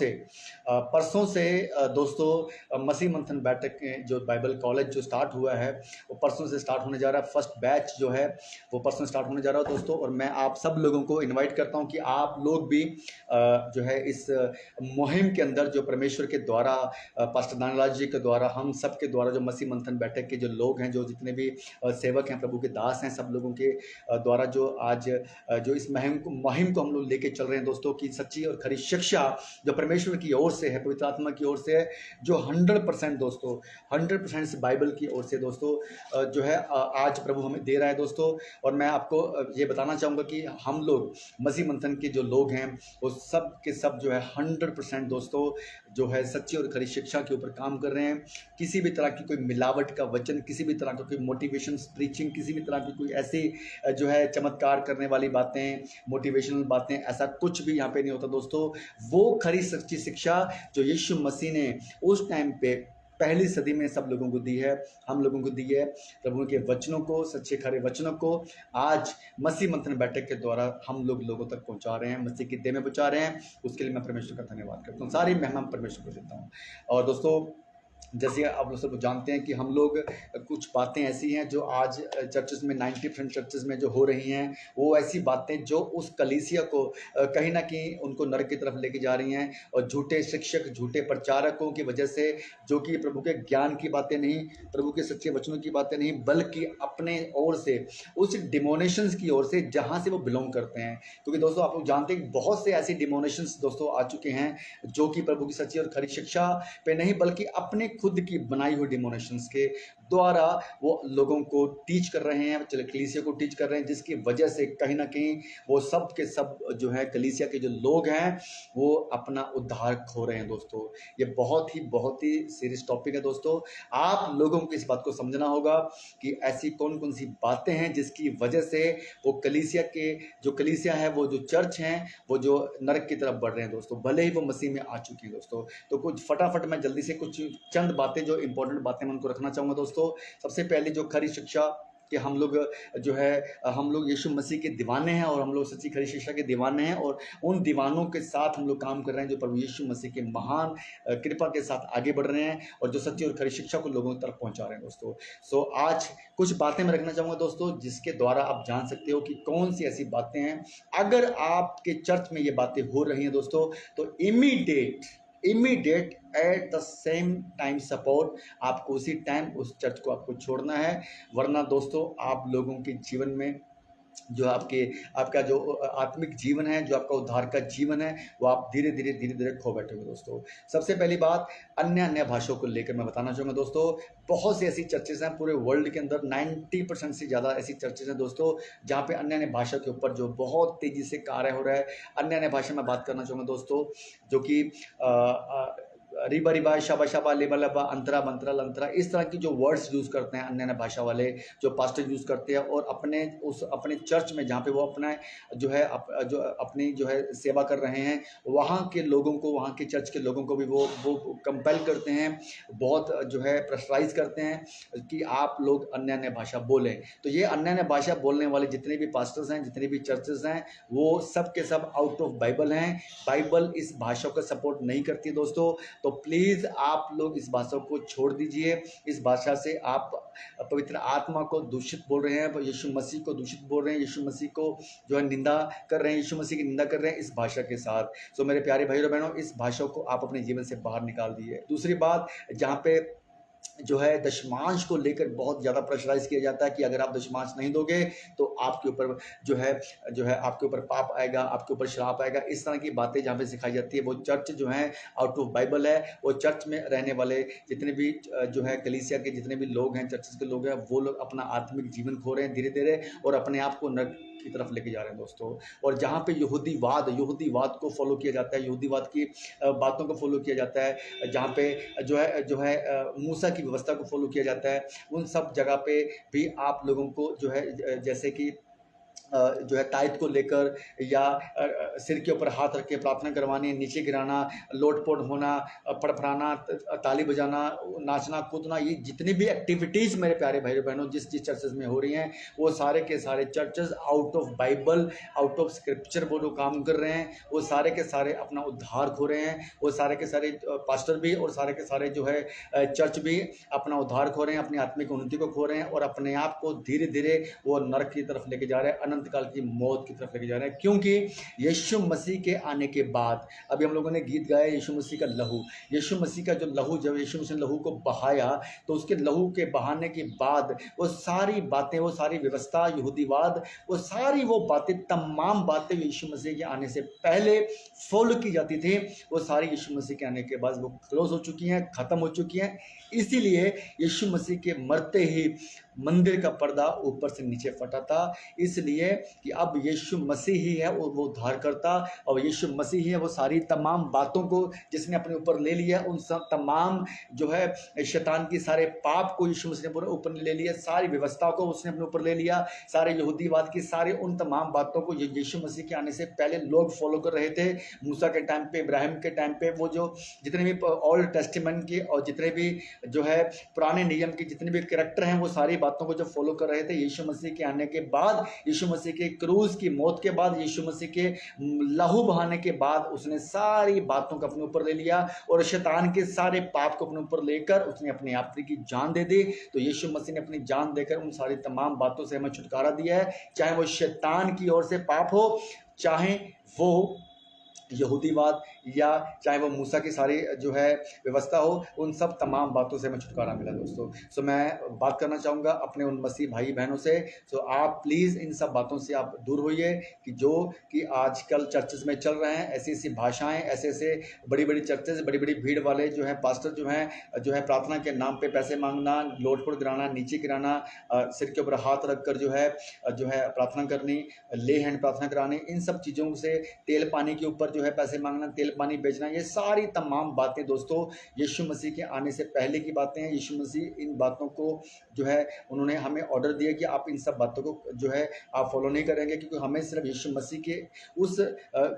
से दोस्तों मसीह मंथन बैठक जो बाइबल कॉलेज जो स्टार्ट हुआ है वो परसों से स्टार्ट होने जा रहा है। फर्स्ट बैच जो है वो परसों स्टार्ट होने जा रहा है दोस्तों। और मैं आप सब लोगों को इन्वाइट करता हूं कि आप लोग भी जो है इस मुहिम के अंदर जो परमेश्वर के द्वारा पास्टर दानराज जी के द्वारा, हम सब के द्वारा, जो मसीह मंथन बैठक के जो लोग हैं, जो जितने भी सेवक हैं, प्रभु के दास हैं, सब लोगों के द्वारा जो आज जो इस मुहिम को हम लोग लेके चल रहे हैं दोस्तों, की सच्ची और खरी शिक्षा जो परमेश्वर की ओर से है, पवित्र आत्मा की ओर से है, जो 100% दोस्तों 100% इस बाइबल की ओर से दोस्तों जो है आज प्रभु हमें दे रहा है दोस्तों। और मैं आपको ये बताना चाहूँगा कि हम लोग मसीह मंथन के जो लोग हैं वो सब के सब जो है 100% दोस्तों जो है सच्ची और खरी शिक्षा के ऊपर काम कर रहे हैं। किसी भी तरह की कोई मिलावट का वचन, किसी भी तरह का कोई मोटिवेशन प्रीचिंग, किसी भी तरह की कोई ऐसी जो है चमत्कार करने वाली बातें, मोटिवेशनल बातें, ऐसा कुछ भी यहाँ पे नहीं होता दोस्तों। वो खरी सच्ची शिक्षा जो यीशु मसीह ने उस टाइम पे पहली सदी में सब लोगों को दी है, हम लोगों को दी है, प्रभु के वचनों को, सच्चे खरे वचनों को आज मसीह मंथन बैठक के द्वारा हम लोगों तक पहुंचा रहे हैं, मसीह की देह में पहुंचा रहे हैं। उसके लिए मैं परमेश्वर का धन्यवाद करता हूँ, सारी महिमा परमेश्वर को देता हूँ। और दोस्तों जैसे आप लोग सब जानते हैं कि हम लोग कुछ बातें ऐसी हैं जो आज चर्चेस में 90% चर्चेस में जो हो रही हैं, वो ऐसी बातें जो उस कलीसिया को कहीं ना कहीं उनको नरक की तरफ लेके जा रही हैं, और झूठे शिक्षक, झूठे प्रचारकों की वजह से, जो कि प्रभु के ज्ञान की बातें नहीं, प्रभु के सच्चे वचनों की बातें नहीं, बल्कि अपने ओर से उस डिमोनेशंस की ओर से जहाँ से वो बिलोंग करते हैं। क्योंकि दोस्तों आप लोग जानते हैं बहुत से ऐसे डिमोनेशंस दोस्तों आ चुके हैं जो कि प्रभु की सच्ची और खरी शिक्षा पे नहीं, बल्कि अपने खुद की बनाई हुई डिमोनेशंस के द्वारा वो लोगों को टीच कर रहे हैं, कलीसिया को टीच कर रहे हैं, जिसकी वजह से कहीं ना कहीं वो सब के सब जो है कलीसिया के जो लोग हैं वो अपना उद्धार खो रहे हैं दोस्तों। ये बहुत ही सीरियस टॉपिक है दोस्तों। आप लोगों को इस बात को समझना होगा कि ऐसी कौन कौन सी बातें हैं जिसकी वजह से वो कलीसिया के जो कलीसिया है, वो जो चर्च हैं, वो जो नरक की तरफ बढ़ रहे हैं दोस्तों, भले ही वो मसीह में आ चुकी है दोस्तों। तो कुछ फटाफट मैं जल्दी से कुछ चंद बातें, जो इंपॉर्टेंट बातें मैं उनको रखना चाहूँगा दोस्तों। सबसे पहले जो खरी शिक्षा कि हम लोग जो है हम लोग यीशु मसीह के दीवाने हैं, और हम लोग सच्ची खरी शिक्षा के दीवाने हैं, और उन दीवानों के साथ हम लोग काम कर रहे हैं जो प्रभु यीशु मसीह के महान कृपा के साथ आगे बढ़ रहे हैं, और जो सच्ची और खरी शिक्षा को लोगों तक पहुंचा रहे हैं दोस्तों। सो आज कुछ बातें मैं रखना चाहूँगा दोस्तों, जिसके द्वारा आप जान सकते हो कि कौन सी ऐसी बातें हैं। अगर आपके चर्च में ये बातें हो रही हैं दोस्तों, तो immediate at the same time support, आपको उसी टाइम उस चर्च को आपको छोड़ना है, वरना दोस्तों आप लोगों के जीवन में जो आपका जो आत्मिक जीवन है, जो आपका उद्धार का जीवन है, वो आप धीरे धीरे खो बैठोगे दोस्तों। सबसे पहली बात, अन्य भाषाओं को लेकर मैं बताना चाहूँगा दोस्तों। बहुत सी ऐसी चर्चेज हैं पूरे वर्ल्ड के अंदर, 90% से ज़्यादा ऐसी चर्चेज हैं दोस्तों जहाँ पे अन्य भाषा के ऊपर जो बहुत तेज़ी से कार्य हो रहा है। अन्य भाषा में बात करना चाहूँगा दोस्तों, जो कि रिबा रिबा शाबा शाबा लेबा लबा अंतरा मंत्रा लंतरा, इस तरह की जो वर्ड्स यूज़ करते हैं अन्य अन्य भाषा वाले जो पास्टर यूज़ करते हैं, और अपने चर्च में जहाँ पे वो अपना जो अपनी जो है सेवा कर रहे हैं, वहाँ के लोगों को, वहाँ के चर्च के लोगों को भी वो कंपेल करते हैं, बहुत जो है प्रेशराइज करते हैं कि आप लोग अन्य अन्य भाषा बोलें। तो ये अन्य अन्य भाषा बोलने वाले जितने भी पास्टर्स हैं, जितने भी चर्चेस हैं, वो सब के सब आउट ऑफ बाइबल हैं। बाइबल इस भाषा को सपोर्ट नहीं करती दोस्तों। तो प्लीज़ आप लोग इस भाषा को छोड़ दीजिए। इस भाषा से आप पवित्र आत्मा को दूषित बोल रहे हैं, यीशु मसीह को दूषित बोल रहे हैं, यीशु मसीह को जो है निंदा कर रहे हैं, यीशु मसीह की निंदा कर रहे हैं इस भाषा के साथ। सो मेरे प्यारे भाइयों और बहनों, इस भाषा को आप अपने जीवन से बाहर निकाल दिए। दूसरी बात, जहाँ पे जो है दशमांश को लेकर बहुत ज़्यादा प्रेशराइज किया जाता है कि अगर आप दशमांश नहीं दोगे तो आपके ऊपर जो है आपके ऊपर पाप आएगा, आपके ऊपर श्राप आएगा। इस तरह की बातें जहाँ पे सिखाई जाती है, वो चर्च जो है आउट ऑफ बाइबल है। वो चर्च में रहने वाले जितने भी जो है कलीसिया के जितने भी लोग हैं, चर्चेस के लोग हैं, वो लोग अपना आत्मिक जीवन खो रहे हैं धीरे धीरे, और अपने आप को नरक की तरफ लेके जा रहे हैं दोस्तों। और जहाँ पे यहूदीवाद को फॉलो किया जाता है, यहूदीवाद की बातों को फॉलो किया जाता है, जहाँ पे जो है मूसा की व्यवस्था को फॉलो किया जाता है, उन सब जगह पे भी आप लोगों को जो है जैसे कि जो है तायत को लेकर, या सिर के ऊपर हाथ रख के प्रार्थना करवानी, नीचे गिराना, लोटपोट होना, फड़फड़ाना, ताली बजाना, नाचना कूदना, ये जितनी भी एक्टिविटीज़ मेरे प्यारे भाई बहनों जिस चर्चेस में हो रही हैं, वो सारे के सारे churches out of Bible, out of scripture वो जो काम कर रहे हैं, वो सारे के सारे अपना उद्धार खो रहे हैं। वो सारे के सारे पास्टर भी और सारे के सारे जो है चर्च भी अपना उद्धार खो रहे हैं, अपनी आत्मिक उन्नति को खो रहे हैं, और अपने आप को धीरे धीरे वो नरक की तरफ लेके जा रहे हैं, अनंत काल की मौत की तरफ लेके जा रहे हैं। क्योंकि यीशु मसीह के आने के बाद, अभी हम लोगों ने गीत गाया यीशु मसीह का लहू, यीशु मसीह का जो लहू, जब यीशु मसीह ने लहू को बहाया, तो उसके लहू के बहाने के बाद वो सारी बातें, वो सारी व्यवस्था, यहूदीवाद, वो सारी वो बातें, तमाम बातें यीशु मसीह के आने से पहले फॉलो की जाती थी, वो सारी यीशु मसीह के आने के बाद वो क्लोज हो चुकी हैं, खत्म हो चुकी हैं। इसीलिए यीशु मसीह के मरते ही मंदिर का पर्दा ऊपर से नीचे फटा था, इसलिए कि अब यीशु मसीह ही है वो उद्धार करता, और यीशु मसीह ही है वो सारी तमाम बातों को जिसने अपने ऊपर ले लिया, उन सब तमाम जो है शैतान की सारे पाप को यीशु मसीह ने पूरे ऊपर ले लिया, सारी व्यवस्था को उसने अपने ऊपर ले लिया, सारे यहूदीवाद की सारे उन तमाम बातों को यीशु मसीह के आने से पहले लोग फॉलो कर रहे थे। मूसा के टाइम पे, इब्राहिम के टाइम पे, वो जो जितने भी ओल्ड टेस्टामेंट के और जितने भी जो है पुराने नियम के जितने भी कैरेक्टर हैं, वो सारी बातों को जो फॉलो कर रहे थे, यीशु मसीह के आने के बाद, यीशु मसीह के क्रूज की मौत के बाद, यीशु मसीह के लहू बहाने के बाद, उसने सारी बातों को अपने ऊपर ले लिया, और शैतान के सारे पाप को अपने ऊपर लेकर उसने अपने आप की जान दे दी। तो यीशु मसीह ने अपनी जान देकर उन सारी तमाम बातों से हमें छुटकारा दिया है, चाहे वो शैतान की ओर से पाप हो, चाहे वो यहूदीवाद, या चाहे वो मूसा की सारी जो है व्यवस्था हो, उन सब तमाम बातों से हमें छुटकारा मिला दोस्तों। सो मैं बात करना चाहूँगा अपने उन मसीह भाई बहनों से। सो आप प्लीज़ इन सब बातों से आप दूर होइए कि जो कि आजकल चर्चेस में चल रहे हैं, ऐसी ऐसी भाषाएं, ऐसे ऐसे बड़ी बड़ी चर्चेस, बड़ी बड़ी भीड़ वाले जो है पास्टर जो है प्रार्थना के नाम पे पैसे मांगना, लोटपोट गिराना, नीचे गिराना, सिर के ऊपर हाथ रख कर जो है प्रार्थना करनी, ले हैंड प्रार्थना करानी, इन सब चीज़ों से तेल पानी के ऊपर जो है पैसे मांगना, तेल पानी बेचना, ये सारी तमाम बातें दोस्तों यीशु मसीह के आने से पहले की बातें हैं। यीशु मसीह इन बातों को जो है उन्होंने हमें ऑर्डर दिया कि आप इन सब बातों को जो है आप फॉलो नहीं करेंगे, क्योंकि हमें सिर्फ यीशु मसीह के उस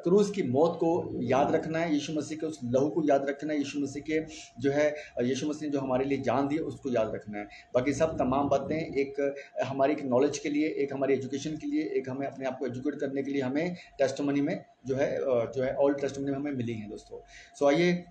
क्रूज की मौत को याद रखना है, यीशु मसीह के उस लहू को याद रखना है, यीशु मसीह के जो है यीशु मसीह ने जो हमारे लिए जान दी उसको याद रखना है। बाकी सब तमाम बातें एक हमारी एक नॉलेज के लिए, एक हमारी एजुकेशन के लिए, एक हमें अपने आप को एजुकेट करने के लिए हमें टेस्टिमनी में जो है ओल्ड टेस्टिमनी में हमें मिली हैं दोस्तों। सो आइए,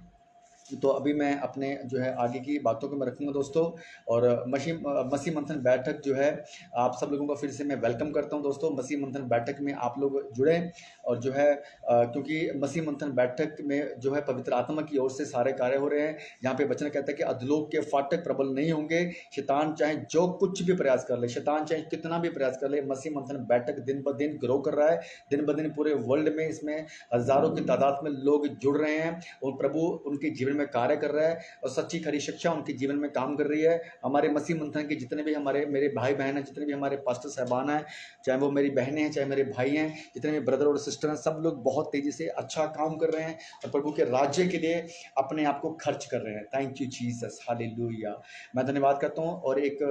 तो अभी मैं अपने जो है आगे की बातों को मैं रखूँगा दोस्तों। और मसीह मंथन बैठक जो है आप सब लोगों का फिर से मैं वेलकम करता हूं दोस्तों। मसीह मंथन बैठक में आप लोग जुड़ें, और जो है क्योंकि मसीह मंथन बैठक में जो है पवित्र आत्मा की ओर से सारे कार्य हो रहे हैं। यहाँ पे वचन कहता है कि अधलोक के फाटक प्रबल नहीं होंगे। शैतान चाहे जो कुछ भी प्रयास कर ले, शैतान चाहे कितना भी प्रयास कर ले, मसीह मंथन बैठक दिन ब दिन ग्रो कर रहा है। दिन ब दिन पूरे वर्ल्ड में इसमें हज़ारों की तादाद में लोग जुड़ रहे हैं, और प्रभु उनके जीवन में कार्य कर रहा है और सच्ची खरी शिक्षा उनके जीवन में काम कर रही है। हमारे मसीह मंथन के जितने भी मेरे भाई बहन हैं, जितने भी हमारे पास्टर साहबान हैं, चाहे वो मेरी बहनें हैं, चाहे मेरे भाई हैं, जितने भी ब्रदर और सिस्टर हैं, सब लोग बहुत तेज़ी से अच्छा काम कर रहे हैं और प्रभु के राज्य के लिए अपने आप को खर्च कर रहे हैं। Thank you Jesus, hallelujah. मैं धन्यवाद करता हूँ। और एक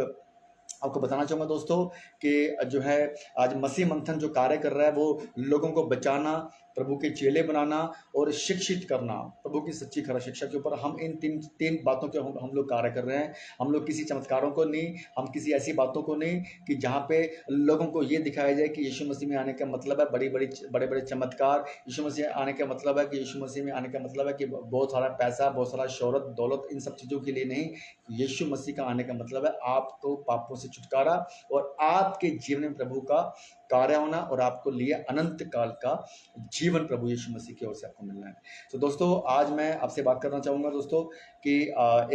आपको बताना चाहूँगा दोस्तों कि जो है आज मसीह मंथन जो कार्य कर रहा है वो लोगों को बचाना, प्रभु के चेले बनाना और शिक्षित करना, प्रभु की सच्ची खरा शिक्षा के ऊपर हम इन तीन बातों के हम लोग कार्य कर रहे हैं। हम लोग किसी चमत्कारों को नहीं, हम किसी ऐसी बातों को नहीं कि जहाँ पे लोगों को ये दिखाया जाए कि यीशु मसीह में आने का मतलब है बड़े बड़े चमत्कार, यीशु मसीह आने का मतलब है कि यीशु मसीह में आने का मतलब है कि बहुत सारा पैसा, बहुत सारा शोहरत, दौलत, इन सब चीज़ों के लिए नहीं। यीशु मसीह का आने का मतलब है आपको पापों से छुटकारा और आपके जीवन में प्रभु का कार्य होना और आपको लिए अनंत काल का जीवन प्रभु यीशु मसीह की ओर से आपको मिलना है। तो दोस्तों आज मैं आपसे बात करना चाहूँगा दोस्तों कि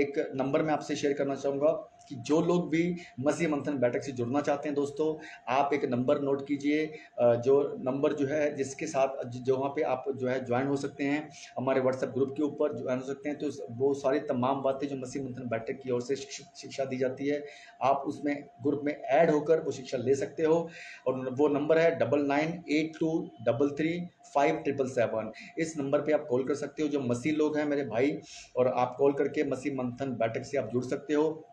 एक नंबर मैं आपसे शेयर करना चाहूँगा कि जो लोग भी मसीह मंथन बैठक से जुड़ना चाहते हैं दोस्तों, आप एक नंबर नोट कीजिए, जो नंबर जो है जिसके साथ जो वहाँ पे आप जो है ज्वाइन हो सकते हैं, हमारे व्हाट्सएप ग्रुप के ऊपर ज्वाइन हो सकते हैं। तो वो सारी तमाम बातें जो मसीह मंथन बैठक की ओर से शिक्षा दी जाती है, आप उसमें ग्रुप में ऐड होकर वो शिक्षा ले सकते हो। और वो नंबर है 9982335777। इस नंबर पे आप कॉल कर सकते हो। जो मसीह लोग हैं मेरे भाई, और आप कॉल करके मसीह मंथन बैठक से आप जुड़ सकते हो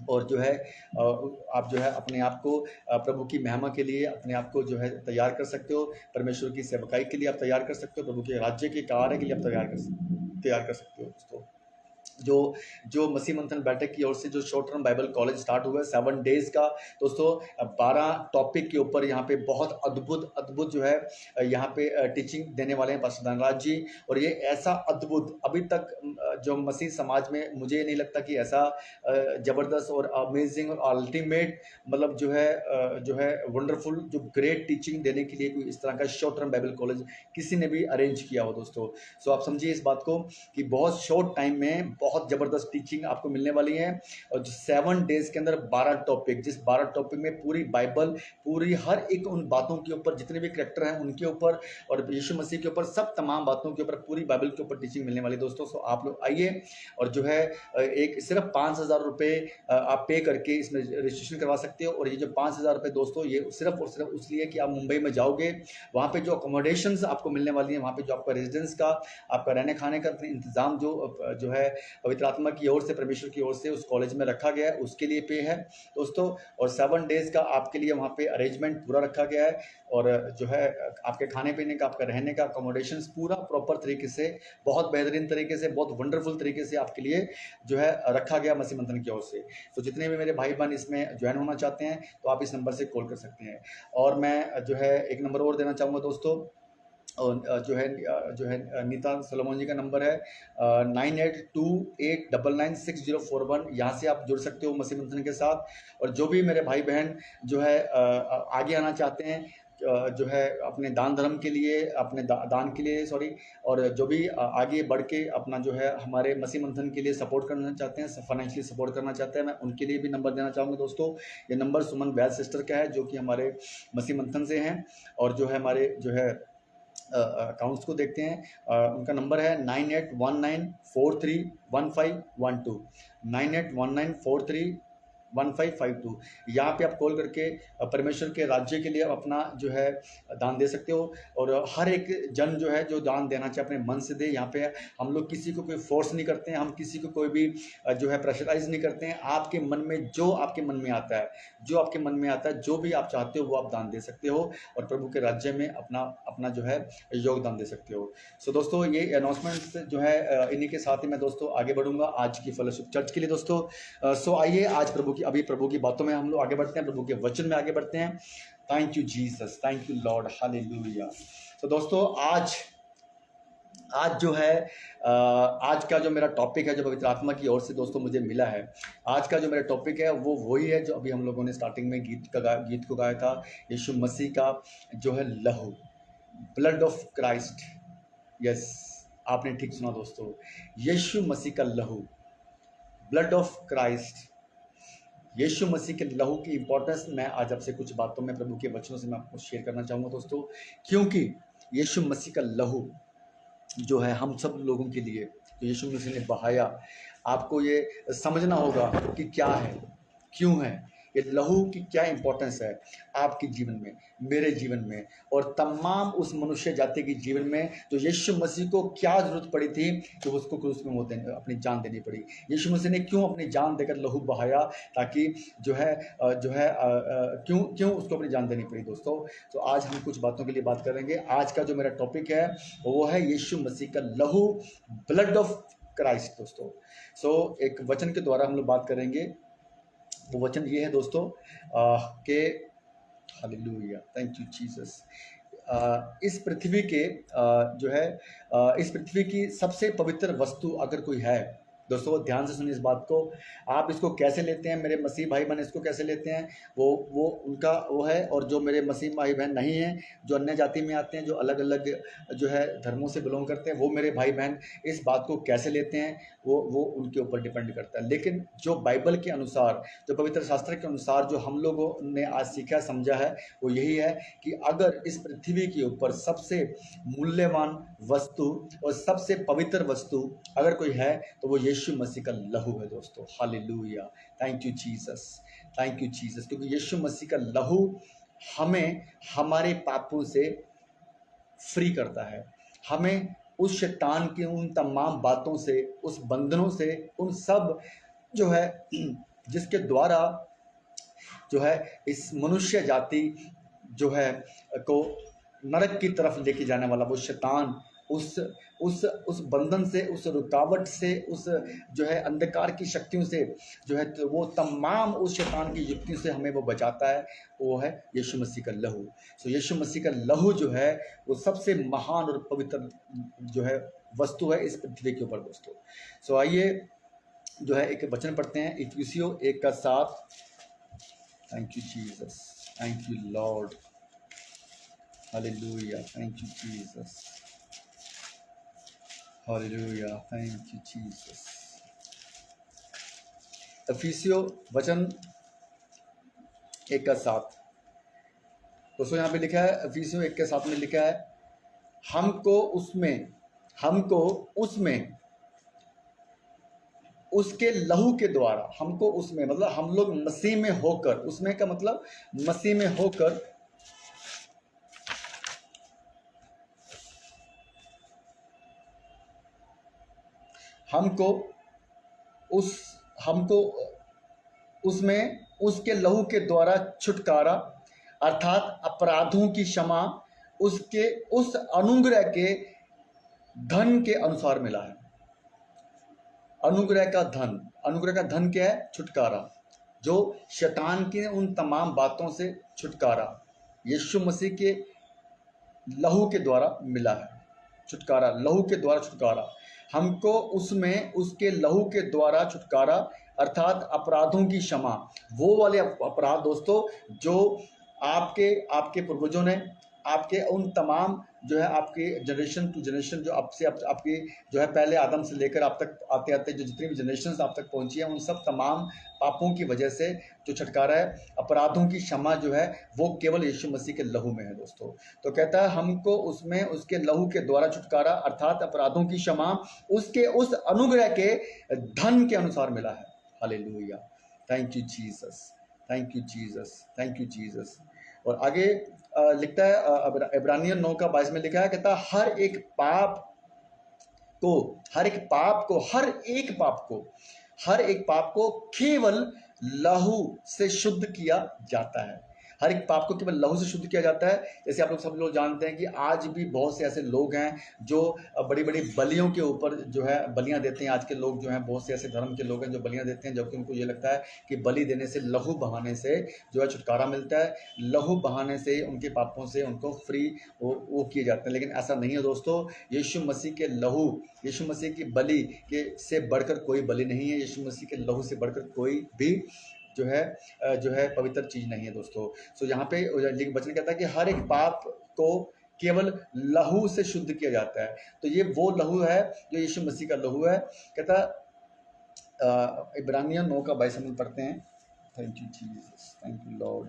और जो है आप जो है अपने आप को प्रभु की महिमा के लिए अपने आप को जो है तैयार कर सकते हो। परमेश्वर की सेवकाई के लिए आप तैयार कर सकते हो। प्रभु के राज्य के कार्य के लिए आप तैयार कर सकते हो दोस्तों। जो मसीह मंथन बैठक की ओर से जो short term Bible college start हुआ है 7 डेज का दोस्तों, 12 टॉपिक के ऊपर यहाँ पे बहुत अद्भुत जो है यहाँ पे टीचिंग देने वाले हैं पास्टर धनराज जी। और ये ऐसा अद्भुत अभी तक जो मसीह समाज में मुझे नहीं लगता कि ऐसा ज़बरदस्त और अमेजिंग और अल्टीमेट मतलब जो है वंडरफुल जो ग्रेट टीचिंग देने के लिए कोई इस तरह का शॉर्ट टर्म बाइबल कॉलेज किसी ने भी अरेंज किया हो दोस्तों। सो आप समझिए इस बात को कि बहुत शॉर्ट टाइम में बहुत ज़बरदस्त टीचिंग आपको मिलने वाली है। और जो 7 डेज के अंदर 12 टॉपिक, जिस 12 टॉपिक में पूरी बाइबल, पूरी हर एक उन बातों के ऊपर, जितने भी करैक्टर हैं उनके ऊपर और यीशु मसीह के ऊपर, सब तमाम बातों के ऊपर पूरी बाइबल के ऊपर टीचिंग मिलने वाली दोस्तों। सो आप लोग आइए और जो है एक सिर्फ 5,000 रुपये आप पे करके इसमें रजिस्ट्रेशन करवा सकते हो। और ये जो 5,000 रुपये दोस्तों, ये सिर्फ और सिर्फ इसलिए कि आप मुंबई में जाओगे, वहाँ पे जो अकोमोडेशंस आपको मिलने वाली है, वहाँ पे जो आपका रेजिडेंस का, आपका रहने खाने का इंतज़ाम जो है पवित्र आत्मा की ओर से, परमेश्वर की ओर से उस कॉलेज में रखा गया है, उसके लिए पे है दोस्तों। और 7 डेज का आपके लिए वहाँ पे अरेंजमेंट पूरा रखा गया है। और जो है आपके खाने पीने का, आपका रहने का अकोमोडेशंस पूरा प्रॉपर तरीके से, बहुत बेहतरीन तरीके से, बहुत वंडरफुल तरीके से आपके लिए जो है रखा गया मसीह मंथन की ओर से। तो जितने भी मेरे भाई बहन इसमें ज्वाइन होना चाहते हैं तो आप इस नंबर से कॉल कर सकते हैं। और मैं जो है एक नंबर और देना चाहूँगा दोस्तों, और जो है नीता सलोमन जी का नंबर है 9828996041। यहाँ से आप जुड़ सकते हो मसीह मंथन के साथ। और जो भी मेरे भाई बहन जो है आगे आना चाहते हैं, जो है अपने दान धर्म के लिए, अपने दान के लिए सॉरी, और जो भी आगे बढ़ के अपना जो है हमारे मसीह मंथन के लिए सपोर्ट करना चाहते हैं, फाइनेंशियली सपोर्ट करना चाहते हैं, मैं उनके लिए भी नंबर देना चाहूँगा दोस्तों। ये नंबर सुमन वैद सिस्टर का है, जो कि हमारे मसीह मंथन से हैं और जो है हमारे जो है अकाउंट्स को देखते हैं। उनका नंबर है 9819431512, 9819431552। यहाँ पे आप कॉल करके परमेश्वर के राज्य के लिए अपना जो है दान दे सकते हो। और हर एक जन जो है जो दान देना चाहे अपने मन से दे। यहाँ पे हम लोग किसी को कोई फोर्स नहीं करते हैं, हम किसी को कोई भी जो है प्रेशराइज नहीं करते हैं। आपके मन में जो आपके मन में आता है, जो आपके मन में आता है, जो भी आप चाहते हो वो आप दान दे सकते हो और प्रभु के राज्य में अपना जो है योगदान दे सकते हो। सो दोस्तों ये अनाउंसमेंट जो है इन्हीं के साथ ही मैं दोस्तों आगे बढ़ूंगा आज की फेलोशिप चर्च के लिए दोस्तों। सो आइए आज प्रभु की बातों में हम लोग आगे बढ़ते हैं, प्रभु के वचन में आगे बढ़ते हैं। Thank you Jesus, thank you Lord, hallelujah. तो दोस्तों आज जो है आज का जो मेरा टॉपिक है, जो पवित्र आत्मा की ओर से दोस्तों मुझे मिला है, आज का जो मेरा टॉपिक है वो वही है जो अभी हम लोगों ने स्टार्टिंग में गीत को गाया था। यीशु मसीह का जो है लहू, ब्लड ऑफ क्राइस्ट। यस, आपने ठीक सुना दोस्तों, यीशु मसीह का लहू, ब्लड ऑफ क्राइस्ट। यीशु मसीह के लहू की इंपॉर्टेंस मैं आज आपसे कुछ बातों में प्रभु के वचनों से मैं आपको शेयर करना चाहूँगा दोस्तों। क्योंकि यीशु मसीह का लहू जो है हम सब लोगों के लिए जो यीशु मसीह ने बहाया, आपको ये समझना होगा कि क्या है, क्यों है, ये लहू की क्या इंपॉर्टेंस है आपके जीवन में, मेरे जीवन में, और तमाम उस मनुष्य जाति के जीवन में जो यीशु मसीह को क्या जरूरत पड़ी थी कि उसको क्रूस में अपनी जान देनी पड़ी। यीशु मसीह ने क्यों अपनी जान देकर लहू बहाया, ताकि क्यों क्यों उसको अपनी जान देनी पड़ी दोस्तों। तो आज हम कुछ बातों के लिए बात करेंगे। आज का जो मेरा टॉपिक है वो है यीशु मसीह का लहू, ब्लड ऑफ क्राइस्ट दोस्तों। एक वचन के द्वारा हम लोग बात करेंगे। वो वचन ये है दोस्तों कि हालेलुया, थैंक यू जीसस। इस पृथ्वी के इस पृथ्वी की सबसे पवित्र वस्तु अगर कोई है दोस्तों, ध्यान से सुनिए इस बात को। आप इसको कैसे लेते हैं, मेरे मसीह भाई बहन इसको कैसे लेते हैं, वो उनका वो है। और जो मेरे मसीह भाई बहन नहीं हैं, जो अन्य जाति में आते हैं, जो अलग अलग धर्मों से बिलोंग करते हैं, वो मेरे भाई बहन इस बात को कैसे लेते हैं, वो उनके ऊपर डिपेंड करता है। लेकिन जो बाइबल के अनुसार, जो पवित्र शास्त्र के अनुसार जो हम लोगों ने आज सीखा समझा है, वो यही है कि अगर इस पृथ्वी के ऊपर सबसे मूल्यवान वस्तु और सबसे पवित्र वस्तु अगर कोई है तो वो यीशु मसीह का लहू है दोस्तों। Hallelujah, thank you Jesus, thank you Jesus. क्योंकि यीशु मसीह का लहू हमें हमारे पापों से फ्री करता है, हमें उस शैतान की उन तमाम बातों से, उस बंधनों से, उन सब जिसके द्वारा इस मनुष्य जाति को नरक की तरफ लेके जाने वाला वो शैतान, उस बंधन से, उस रुकावट से, उस अंधकार की शक्तियों से तो वो तमाम उस शैतान की युक्तियों से हमें वो बचाता है, वो है यीशु मसीह का लहू। यीशु मसीह का लहू वो सबसे महान और पवित्र वस्तु है इस पृथ्वी के ऊपर दोस्तों। आइए एक वचन पढ़ते हैं, इफिसियों 1:7। Thank you Jesus, thank you Lord, hallelujah, thank you Jesus, हालेलुया, थैंक यू जीसस। इफिसियों वचन 1:7 दोस्तों, यहाँ पे लिखा है, इफिसियों 1:7 में लिखा है, हमको उसमें उसके लहू के द्वारा, हमको उसमें मतलब हम लोग मसीह में होकर, उसमें का मतलब मसीह में होकर हमको उसमें उसके लहू के द्वारा छुटकारा अर्थात अपराधों की क्षमा उसके उस अनुग्रह के धन के अनुसार मिला है। अनुग्रह का धन क्या है? छुटकारा, जो शैतान की उन तमाम बातों से छुटकारा यीशु मसीह के लहू के द्वारा मिला है। छुटकारा, लहू के द्वारा छुटकारा, हमको उसमें उसके लहू के द्वारा छुटकारा अर्थात अपराधों की क्षमा। वो वाले अपराध दोस्तों जो आपके पूर्वजों ने, आपके उन तमाम आपके जनरेशन टू जनरेशन जो आपके पहले आदम से लेकर आप तक आते आते जो जितनी भी जनरेशन आप तक पहुंची है, उन सब तमाम पापों की वजह से जो छुटकारा है, अपराधों की क्षमा वो केवल यीशु मसीह के लहू में है दोस्तों। तो कहता है हमको उसमें उसके लहू के द्वारा छुटकारा अर्थात अपराधों की क्षमा उसके उस अनुग्रह के धन के अनुसार मिला है। हालेलुया, thank you Jesus, thank you Jesus, thank you Jesus. और आगे लिखता है, इब्रानियों 9:22 में लिखा है, कहता हर एक पाप को केवल लहू से शुद्ध किया जाता है। हर एक पाप को केवल लहू से शुद्ध किया जाता है। जैसे आप लोग सब लोग जानते हैं कि आज भी बहुत से ऐसे लोग हैं जो बड़ी बड़ी बलियों के ऊपर बलियां देते हैं। आज के लोग बहुत से ऐसे धर्म के लोग हैं जो बलियां देते हैं, जबकि उनको ये लगता है कि बलि देने से, लहू बहाने से छुटकारा मिलता है, लहू बहाने से उनके पापों से उनको फ्री वो किए जाते हैं। लेकिन ऐसा नहीं है दोस्तों। यीशु मसीह के लहू, यीशु मसीह की बलि से बढ़कर कोई बलि नहीं है। यीशु मसीह के लहू से बढ़कर कोई भी पवित्र चीज नहीं है दोस्तों। यहाँ पे वचन कहता है कि हर एक पाप को केवल लहू से शुद्ध किया जाता है। तो ये वो लहू है जो यीशु मसीह का लहू है। कहता इब्रानियों 9:22 में पढ़ते हैं। Thank you Jesus, thank you lord,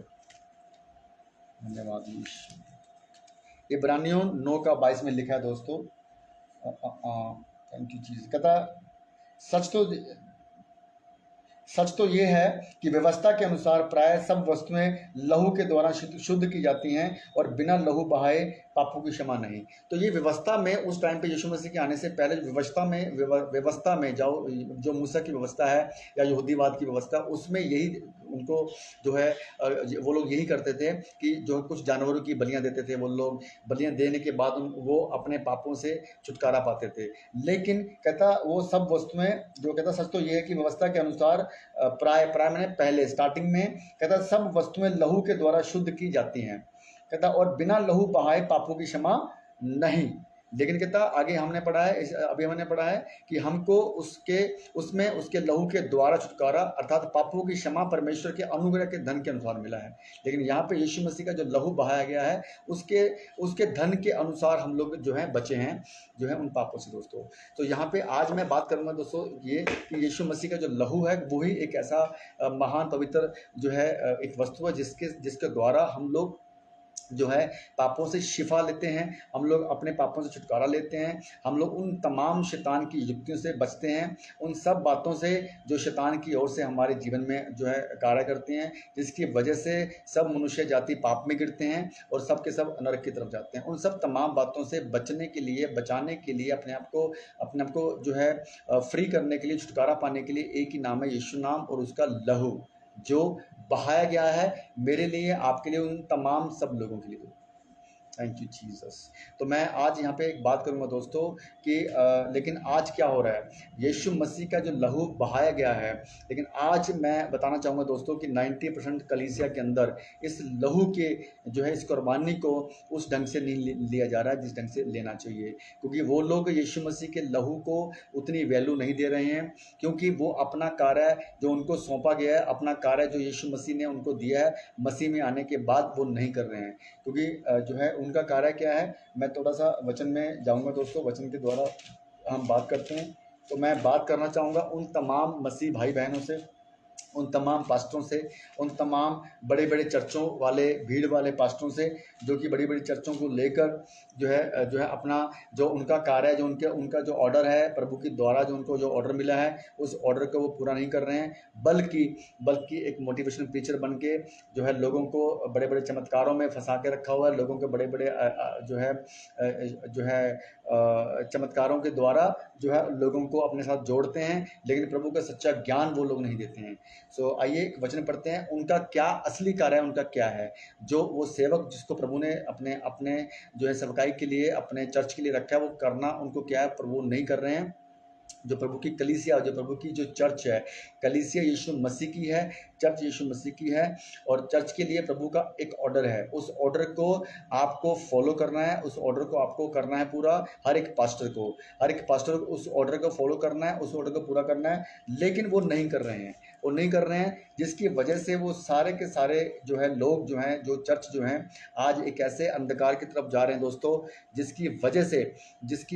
धन्यवाद यीशु। इब्रानियों 9:22 में लिखा है दोस्तों, थैंक यू चीज कहता सच तो सच तो ये है कि व्यवस्था के अनुसार प्राय सब वस्तुएं लहू के द्वारा शुद्ध की जाती हैं और बिना लहू बहाए पापों की क्षमा नहीं। तो ये व्यवस्था में उस टाइम पे यीशु मसीह के आने से पहले व्यवस्था में जाओ, जो मूसा की व्यवस्था है या यहूदीवाद की व्यवस्था, उसमें यही उनको जो है वो लोग यही करते थे कि जो कुछ जानवरों की बलियां देते थे, वो लोग बलियां देने के बाद वो अपने पापों से छुटकारा पाते थे। लेकिन कहता वो सब वस्तुएं जो कहता सच तो ये है कि व्यवस्था के अनुसार प्राय प्राय मैंने पहले स्टार्टिंग में कहता सब वस्तुएं लहू के द्वारा शुद्ध की जाती हैं, कहता और बिना लहू बहाए पापों की क्षमा नहीं। लेकिन कहता आगे हमने पढ़ा है, अभी हमने पढ़ा है कि हमको उसमें उसके लहू के द्वारा छुटकारा अर्थात पापों की क्षमा परमेश्वर के अनुग्रह के धन के अनुसार मिला है। लेकिन यहाँ पे यीशु मसीह का जो लहू बहाया गया है उसके धन के अनुसार हम लोग जो है बचे हैं जो है उन पापों से दोस्तों। तो यहाँ पे आज मैं बात करूंगा दोस्तों ये कि यीशु मसीह का जो लहू है वो ही एक ऐसा महान पवित्र जो है एक वस्तु है जिसके द्वारा हम लोग जो है पापों से शिफा लेते हैं, हम लोग अपने पापों से छुटकारा लेते हैं, हम लोग उन तमाम शैतान की युक्तियों से बचते हैं, उन सब बातों से जो शैतान की ओर से हमारे जीवन में जो है कार्य करते हैं, जिसकी वजह से सब मनुष्य जाति पाप में गिरते हैं और सब के सब नरक की तरफ जाते हैं। उन सब तमाम बातों से बचने के लिए, बचाने के लिए, अपने आप को जो है फ्री करने के लिए, छुटकारा पाने के लिए एक ही नाम है यीशु नाम, और उसका लहू जो बहाया गया है मेरे लिए, आपके लिए, उन तमाम सब लोगों के लिए। Thank you Jesus. तो मैं आज यहाँ पे एक बात करूँगा दोस्तों कि लेकिन आज क्या हो रहा है, यीशु मसीह का जो लहू बहाया गया है, लेकिन आज मैं बताना चाहूँगा दोस्तों कि 90% कलीसिया के अंदर इस लहू के जो है इस कुर्बानी को उस ढंग से नहीं लिया जा रहा है जिस ढंग से लेना चाहिए, क्योंकि वो लोग यीशु मसीह के लहू को उतनी वैल्यू नहीं दे रहे हैं, क्योंकि वो अपना कार्य जो उनको सौंपा गया है, अपना कार्य जो यीशु मसीह ने उनको दिया है मसीह में आने के बाद, वो नहीं कर रहे हैं। क्योंकि जो है उनका कार्य क्या है, मैं थोड़ा सा वचन में जाऊंगा दोस्तों, वचन के द्वारा हम बात करते हैं। तो मैं बात करना चाहूँगा उन तमाम मसीह भाई बहनों से, उन तमाम पास्टरों से, उन तमाम बड़े बड़े चर्चों वाले, भीड़ वाले पास्टरों से, जो कि बड़ी बड़ी चर्चों को लेकर जो है अपना जो उनका कार्य है, जो उनका जो ऑर्डर है प्रभु के द्वारा, जो उनको जो ऑर्डर मिला है उस ऑर्डर को वो पूरा नहीं कर रहे हैं, बल्कि एक मोटिवेशनल टीचर बन के जो है लोगों को बड़े बड़े चमत्कारों में फंसा के रखा हुआ है, लोगों के बड़े बड़े जो है चमत्कारों के द्वारा जो है लोगों को अपने साथ जोड़ते हैं, लेकिन प्रभु का सच्चा ज्ञान वो लोग नहीं देते हैं। सो आइए एक वचन पढ़ते हैं, उनका क्या असली कार्य है, उनका क्या है, जो वो सेवक जिसको प्रभु ने अपने जो है सेवकाई के लिए, अपने चर्च के लिए रखा है, वो करना उनको क्या है, प्रभु नहीं कर रहे हैं। जो प्रभु की कलीसिया, जो प्रभु की जो चर्च है, कलीसिया यीशु मसीह की है, चर्च यीशु मसीह की है, और चर्च के लिए प्रभु का एक ऑर्डर है, उस ऑर्डर को आपको फॉलो करना है, उस ऑर्डर को आपको करना है पूरा, हर एक पास्टर को उस ऑर्डर को फॉलो करना है, उस ऑर्डर को पूरा करना है, लेकिन वो नहीं कर रहे हैं, जिसकी वजह से वो सारे के सारे जो है लोग जो हैं, जो चर्च जो हैं, आज एक ऐसे अंधकार की तरफ जा रहे हैं दोस्तों, जिसकी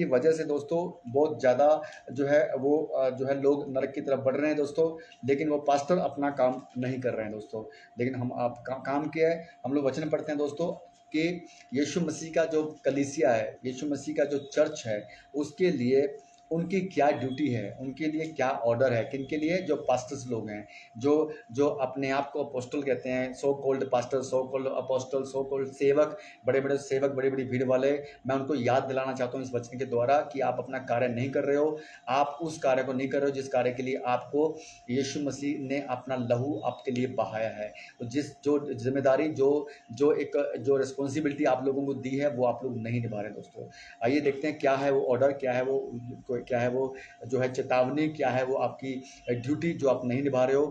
वजह से दोस्तों बहुत ज़्यादा जो है वो जो है लोग नरक की तरफ बढ़ रहे हैं दोस्तों, लेकिन वो पास्टर अपना काम नहीं कर रहे हैं दोस्तों। लेकिन हम आप काम किया है, हम लोग वचन पढ़ते हैं दोस्तों कि यीशु मसीह का जो कलीसिया है, यीशु मसीह का जो चर्च है, उसके लिए उनकी क्या ड्यूटी है, उनके लिए क्या ऑर्डर है, किन के लिए, जो पास्टर्स लोग हैं, जो अपने आप को अपोस्टल कहते हैं, so called pastor, so called apostle, so called सेवक, बड़े बड़े सेवक, बड़ी बड़ी भीड़ वाले, मैं उनको याद दिलाना चाहता हूँ इस वचन के द्वारा कि आप अपना कार्य नहीं कर रहे हो, आप उस कार्य को नहीं कर रहे हो जिस कार्य के लिए आपको यीशु मसीह ने अपना लहू आपके लिए बहाया है। तो जो जिम्मेदारी, जो रिस्पॉन्सिबिलिटी आप लोगों को दी है, वो आप लोग नहीं निभा रहे दोस्तों। आइए देखते हैं क्या है वो ऑर्डर, क्या है वो जो है चेतावनी, क्या है वो आपकी ड्यूटी जो आप नहीं निभा रहे हो,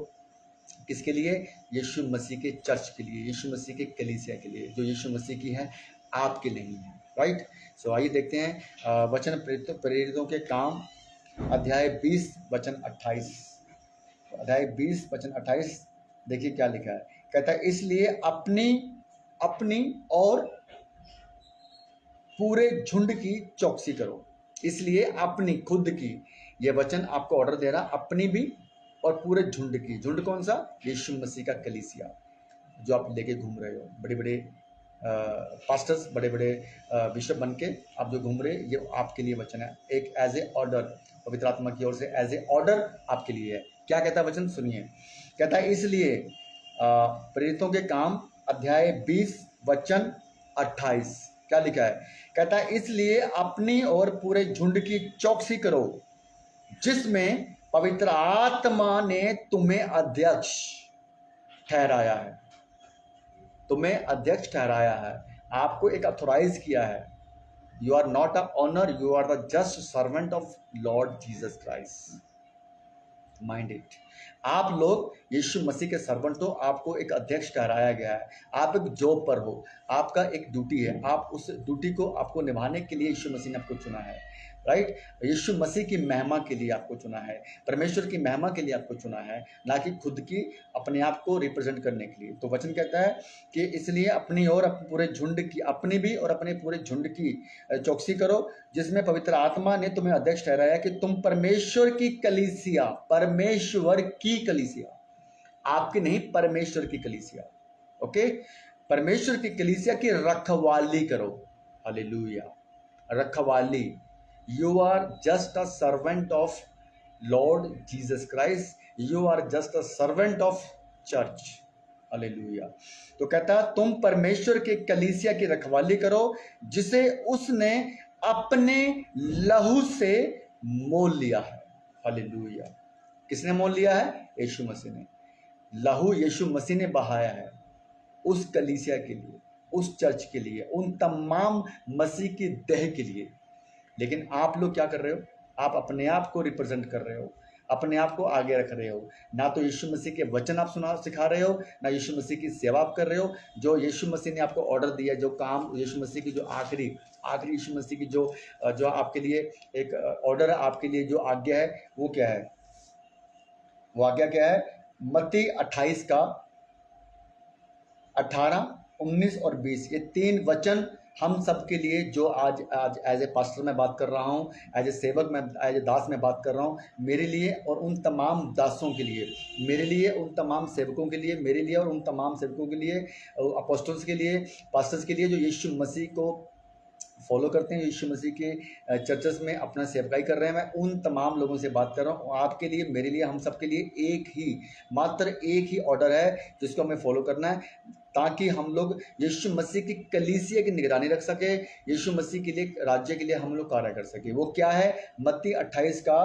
किसके लिए, यीशु मसीह के चर्च के लिए, यीशु मसीह के कलीसिया के लिए, जो यीशु मसीह की है, आपके नहीं है। राइट। सो आइए देखते हैं वचन प्रेरितों के काम, अध्याय 20 वचन 28, अध्याय 20 वचन 28, देखिए क्या लिखा है। कहता है इसलिए अपनी और पूरे झुंड की चौकसी करो। इसलिए अपनी खुद की, ये वचन आपको ऑर्डर दे रहा, अपनी भी और पूरे झुंड की। झुंड कौन सा, यीशु मसीह का कलीसिया जो आप लेके घूम रहे हो, बड़े बड़े पास्टर्स, बड़े बड़े बिशप बन के आप जो घूम रहे, ये आपके लिए वचन है, एक एज ए ऑर्डर पवित्र आत्मा की ओर से एज ए ऑर्डर आपके लिए है। क्या कहता है वचन, सुनिए। कहता है इसलिए प्रेरितों के काम अध्याय 20 वचन 28 क्या लिखा है? कहता है इसलिए अपनी और पूरे झुंड की चौकसी करो, जिसमें पवित्र आत्मा ने तुम्हें अध्यक्ष ठहराया है। तुम्हें अध्यक्ष ठहराया है, आपको एक अथोराइज किया है। You are not a owner, you are the just servant of lord Jesus Christ. Mind it. आप लोग यीशु मसीह के सर्वेंट हो, आपको एक अध्यक्ष ठहराया गया है। आप एक जॉब पर हो, आपका एक ड्यूटी है, आप उस ड्यूटी को आपको निभाने के लिए यीशु मसीह ने आपको चुना है। राइट, यीशु मसीह की महिमा के लिए आपको चुना है, परमेश्वर की महिमा के लिए आपको चुना है, ना कि खुद की अपने आप को रिप्रेजेंट करने के लिए। तो वचन कहता है कि इसलिए अपनी और पूरे झुंड की, अपनी भी और अपने पूरे झुंड की चौकसी करो, जिसमें पवित्र आत्मा ने तुम्हें अध्यक्ष ठहराया कि तुम परमेश्वर की कलीसिया, परमेश्वर की कलीसिया, आपकी नहीं, परमेश्वर की कलीसिया, ओके, परमेश्वर की कलीसिया की रखवाली करो। हालेलुया, रखवाली। You are just a servant of lord Jesus Christ, you are just a servant of church. हालेलुया। तो कहता है तुम परमेश्वर के कलीसिया की रखवाली करो, जिसे उसने अपने लहू से मोल लिया है। हालेलुया। किसने मोल लिया है? यीशु मसीह ने। लहू यीशु मसीह ने बहाया है उस कलीसिया के लिए, उस चर्च के लिए, उन तमाम मसीह की देह के लिए। लेकिन आप लोग क्या कर रहे हो? आप अपने आप को रिप्रेजेंट कर रहे हो, अपने आप को आगे रख रहे हो। ना तो यीशु मसीह के वचन आप सिखा रहे हो, ना यीशु मसीह की सेवा आप कर रहे हो। जो यीशु मसीह ने आपको ऑर्डर दिया, जो काम यीशु मसीह की, जो आखिरी यीशु मसीह की जो आपके लिए एक ऑर्डर है, आपके लिए जो आज्ञा है, वो क्या है? वो आज्ञा क्या है? मत्ती 28 का 18, 19 और 20, ये 3 वचन हम सब के लिए, जो आज एज ए पास्टर मैं बात कर रहा हूँ, एज ए सेवक मैं, एज ए दास मैं बात कर रहा हूँ, मेरे लिए और उन तमाम दासों के लिए, मेरे लिए, उन तमाम सेवकों के लिए, मेरे लिए और उन तमाम सेवकों के लिए, अपोस्टल्स के लिए, पास्टर्स के लिए, जो यीशु मसीह को फॉलो करते हैं, यीशु मसीह के चर्चेस में अपना सेवकाई कर रहे हैं। मैं उन तमाम लोगों से बात कर रहा हूँ। आपके लिए, मेरे लिए, हम सब के लिए एक ही, मात्र एक ही ऑर्डर है जिसको हमें फॉलो करना है, ताकि हम लोग यीशु मसीह की कलीसिया की निगरानी रख सके, यीशु मसीह के लिए, राज्य के लिए हम लोग कार्य कर सके। वो क्या है? मत्ती 28 का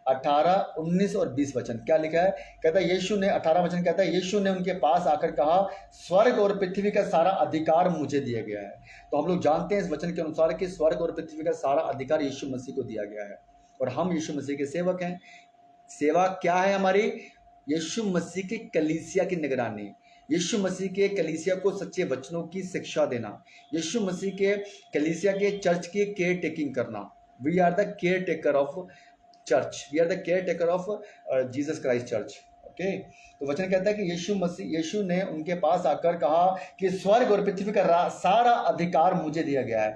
18, 19 और 20 वचन क्या लिखा है? कहता है यीशु ने, 18 वचन कहता है, यीशु ने उनके पास आकर कहा, स्वर्ग और पृथ्वी का सारा अधिकार मुझे दिया गया है। तो हम लोग जानते हैं इस वचन के अनुसार कि स्वर्ग और पृथ्वी का सारा अधिकार यीशु मसीह को दिया गया है, और हम यीशु मसीह के सेवक हैं। सेवा क्या है हमारी? यीशु मसीह की कलीसिया की निगरानी, यीशु मसीह के कलीसिया को सच्चे वचनों की शिक्षा देना, यीशु मसीह के कलीसिया के चर्च की केयर टेकिंग करना। We are the care taker of church, we are the care taker of Jesus Christ church. Okay, तो वचन कहता है कि यीशु ने उनके पास आकर कहा कि स्वर्ग और पृथ्वी का सारा अधिकार मुझे दिया गया है।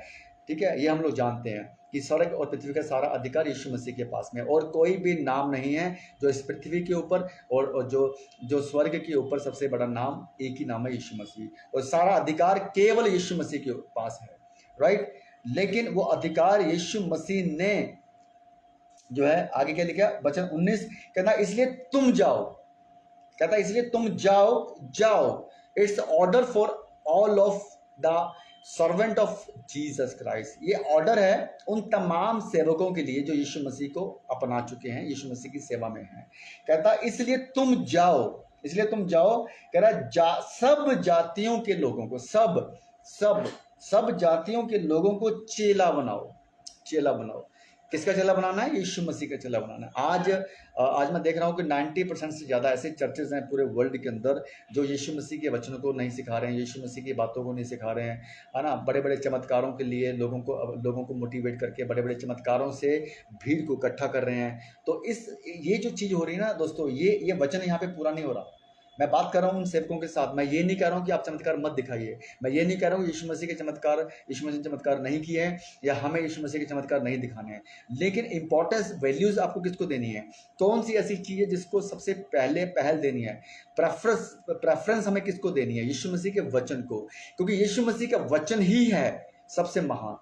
ठीक है, ये हम लोग जानते हैं कि स्वर्ग और पृथ्वी का सारा अधिकार यीशु मसीह के पास में, और कोई भी नाम नहीं है जो इस पृथ्वी के ऊपर और जो स्वर्ग के ऊपर सबसे बड़ा नाम एक ही नाम है, यीशु मसीह, और सारा अधिकार केवल यीशु मसीह के पास है। राइट, लेकिन वो अधिकार यीशु मसीह ने जो है, आगे क्या लिखा? वचन 19 कहता इसलिए तुम जाओ, कहता इसलिए तुम जाओ। It's order for all of the servant of Jesus Christ. ये ऑर्डर है उन तमाम सेवकों के लिए जो यीशु मसीह को अपना चुके हैं, यीशु मसीह की सेवा में हैं। कहता इसलिए तुम जाओ, इसलिए तुम जाओ। कह रहा सब जातियों के लोगों को, सब जातियों के लोगों को चेला बनाओ। चेला बनाओ, किसका चेला बनाना है? यीशु मसीह का चेला बनाना है। आज मैं देख रहा हूँ कि 90% से ज़्यादा ऐसे चर्चेज हैं पूरे वर्ल्ड के अंदर जो यीशु मसीह के वचनों को नहीं सिखा रहे हैं, यीशु मसीह की बातों को नहीं सिखा रहे हैं, है ना। बड़े बड़े चमत्कारों के लिए लोगों को मोटिवेट करके बड़े बड़े चमत्कारों से भीड़ को इकट्ठा कर रहे हैं। तो ये जो चीज़ हो रही है ना दोस्तों, ये वचन यहाँ पे पूरा नहीं हो रहा। मैं बात कर रहा हूँ उन सेवकों के साथ। मैं ये नहीं कह रहा हूँ कि आप चमत्कार मत दिखाइए, मैं ये नहीं कह रहा हूँ यीशु मसीह के चमत्कार, यीशु मसीह ने चमत्कार नहीं किए हैं या हमें यीशु मसीह के चमत्कार नहीं दिखाने हैं, लेकिन इंपॉर्टेंस वैल्यूज आपको किसको देनी है, कौन सी ऐसी चीज है जिसको सबसे पहले पहल देनी है, प्रेफरेंस हमें किसको देनी है, यीशु मसीह के वचन को, क्योंकि यीशु मसीह का वचन ही है सबसे महान।